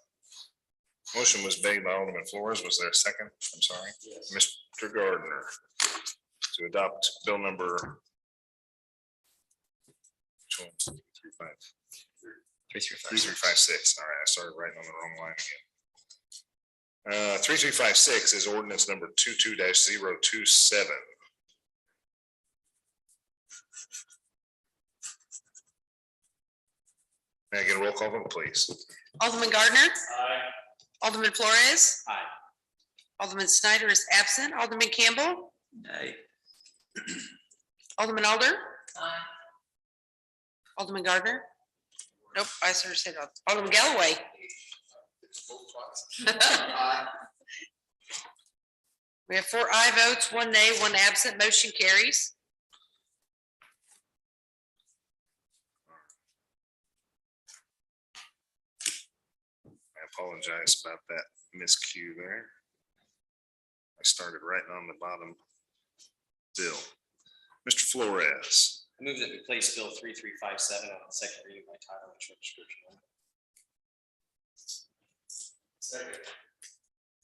Motion was made by Alderman Flores. Was there a second? I'm sorry. Yes. Mr. Gardner to adopt bill number 3356. All right, I started writing on the wrong line again. 3356 is ordinance number 22-027. May I get a roll call vote, please? Alderman Gardner. Aye. Alderman Flores. Aye. Alderman Snyder is absent. Alderman Campbell. Aye. Alderman Alder. Aye. Alderman Gardner. Nope, I sort of said Alderman Galloway. We have 4 aye votes, 1 nay, 1 absent. Motion carries. I apologize about that miscue there. I started writing on the bottom bill. Mr. Flores. I move that we place Bill 3357 on the second reading by title and short description. Second.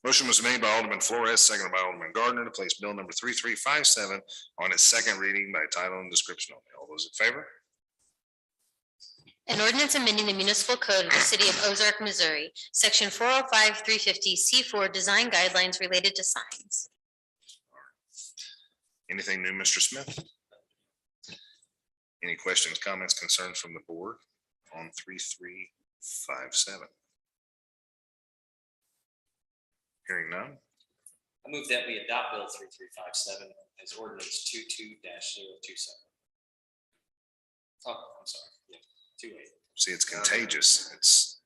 Motion was made by Alderman Flores, seconded by Alderman Gardner to place bill number 3357 on its second reading by title and description only. All those in favor? An ordinance amending the municipal code of the city of Ozark, Missouri, section 405-350 C4 design guidelines related to signs. Anything new, Mr. Smith? Any questions, comments, concerns from the board on 3357? Hearing none. I move that we adopt Bill 3357 as ordinance 22-027. Oh, I'm sorry. Yeah, 28. See, it's contagious. It's.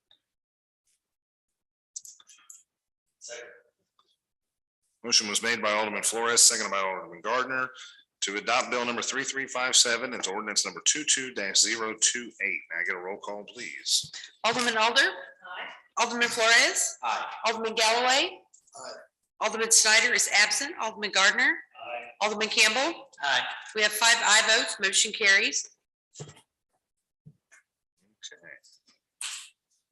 Motion was made by Alderman Flores, seconded by Alderman Gardner to adopt bill number 3357 as ordinance number 22-028. May I get a roll call, please? Alderman Alder. Aye. Alderman Flores. Aye. Alderman Galloway. Aye. Alderman Snyder is absent. Alderman Gardner. Aye. Alderman Campbell. Aye. We have 5 aye votes. Motion carries. Okay.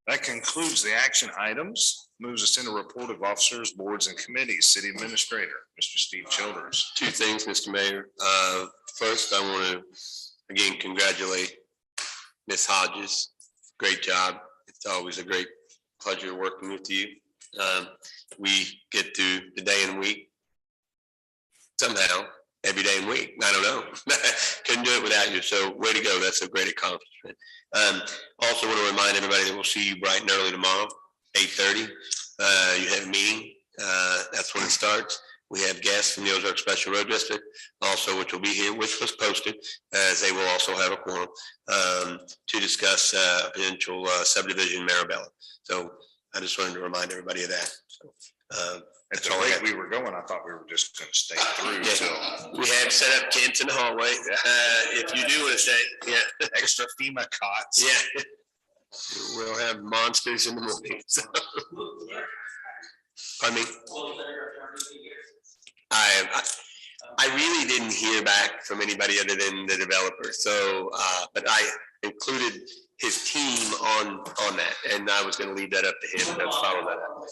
That concludes the action items. Moves us into report of officers, boards, and committees. City Administrator, Mr. Steve Childers. 2 things, Mr. Mayor. First, I want to again congratulate Ms. Hodges. Great job. It's always a great pleasure working with you. We get through the day and week somehow, every day and week. I don't know. Couldn't do it without you. So way to go. That's a great accomplishment. Also want to remind everybody that we'll see you bright and early tomorrow, 8:30. You have a meeting. That's when it starts. We have guests from the Ozark Special Road District also, which will be here, which was posted, as they will also have a quorum to discuss potential subdivision in Marabella. So I just wanted to remind everybody of that. So, At the rate we were going, I thought we were just going to stay through. Yeah. So We have set up tents in the hallway. If you do want to stay, yeah, extra FEMA cots. yeah. We'll have monsters in the morning. So. Pardon me? I really didn't hear back from anybody other than the developer. So, but I included his team on that, and I was going to leave that up to him. Let's follow that up.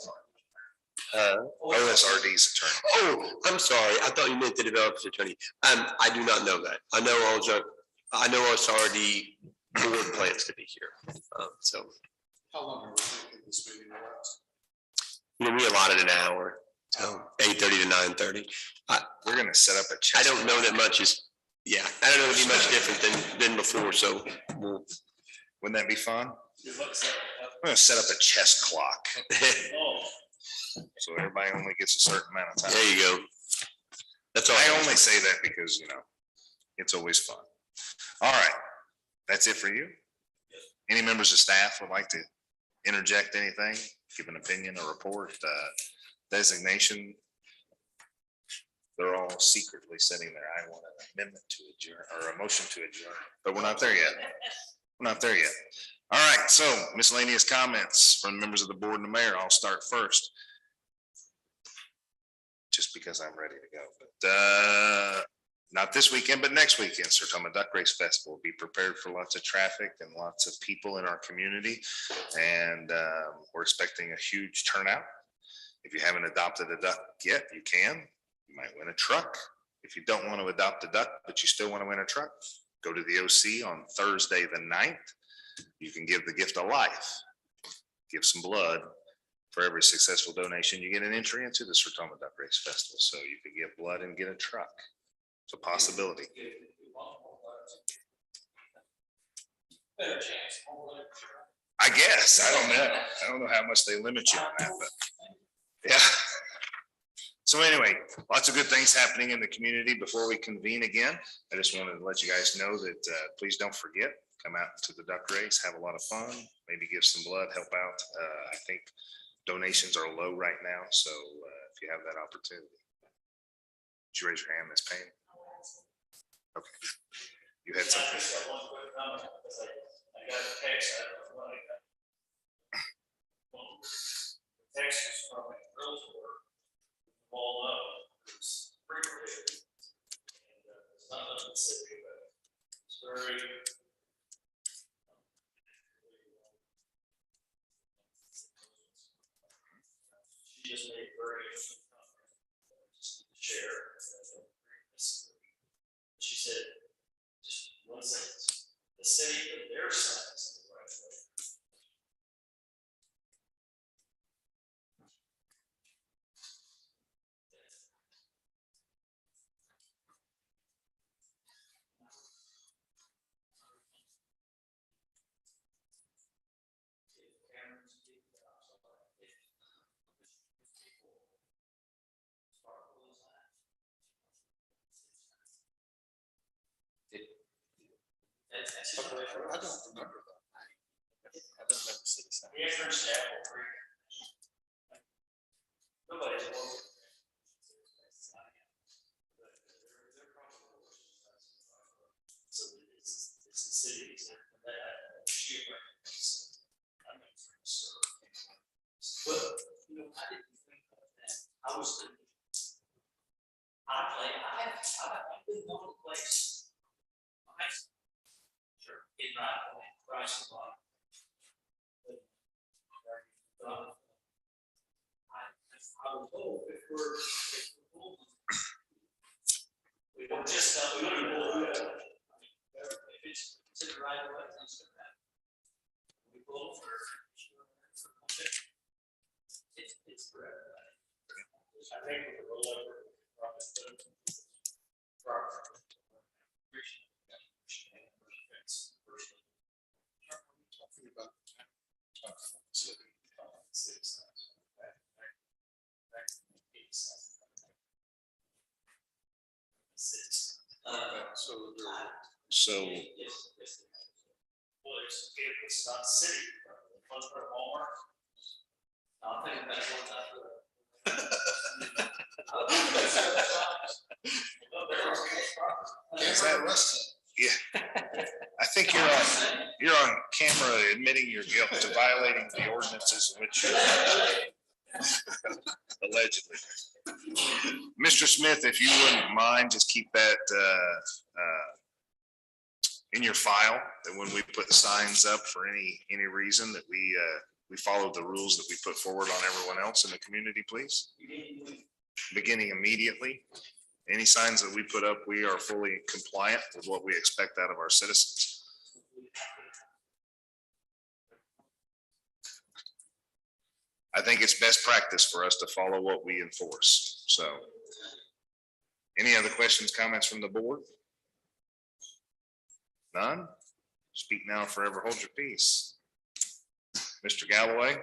OSRD's attorney. Oh, I'm sorry. I thought you meant the developer's attorney. I do not know that. I know SRD board plans to be here. So, How long are we thinking this meeting will last? we allotted an hour, so 8:30 to 9:30. We're gonna set up a I chess. don't know that much is, yeah, I don't know it'd be much different than before, so we'll. Wouldn't that be fun? We're gonna set up a chess clock. So everybody only gets a certain amount of time. There you go. That's all. I only say that because, it's always fun. All right, that's it for you? Any members of staff would like to interject anything, give an opinion, a report, designation? They're all secretly sitting there. I want an amendment to adjourn, or a motion to adjourn, but we're not there yet. We're not there yet. All right, so miscellaneous comments from members of the board and the mayor. I'll start first. Just because I'm ready to go, but not this weekend, but next weekend, Sertoma Duck Race Festival. Be prepared for lots of traffic and lots of people in our community. And we're expecting a huge turnout. If you haven't adopted a duck yet, you can. You might win a truck. If you don't want to adopt a duck, but you still want to win a truck, go to the OC on Thursday the 9th. You can give the gift of life, give some blood. For every successful donation, you get an entry into the Sertoma Duck Race Festival. So you could give blood and get a truck. It's a possibility. I guess. I don't know. I don't know how much they limit you on that, but yeah. So anyway, lots of good things happening in the community. Before we convene again, I just wanted to let you guys know that please don't forget, come out to the duck race, have a lot of fun, maybe give some blood, help out. I think donations are low right now, so if you have that opportunity. Did you raise your hand, Ms. Payne? Okay. You had something. Texas from a realtor, all up, it's pretty big. And it's not in the city, but it's very. She just made a very interesting comment. Share. She said, just one sentence, the city of their size. I don't remember that. I don't remember city center. The entrance to Apple Creek. Nobody's walking. So it's the city. But, I didn't think of that. I was thinking. I've been going to place. Sure. In Christ alone. I would hope if we're we don't just we don't know if it's to the right way, things like that. We go for it's correct. I think with the rollover. So well, it's not city, it's Walmart. I'm thinking that's is that Rustin? Yeah. I think you're on camera admitting your guilt to violating the ordinances in which allegedly. Mr. Smith, if you wouldn't mind, just keep that in your file, that when we put signs up for any reason that we we follow the rules that we put forward on everyone else in the community, please. Beginning immediately. Any signs that we put up, we are fully compliant with what we expect out of our citizens. I think it's best practice for us to follow what we enforce. So any other questions, comments from the board? None? Speak now, forever hold your peace. Mr. Galloway?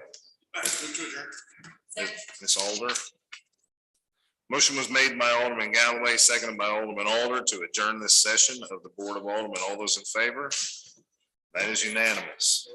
Ms. Alder? Motion was made by Alderman Galloway, seconded by Alderman Alder to adjourn this session of the Board of Aldermen. All those in favor? That is unanimous.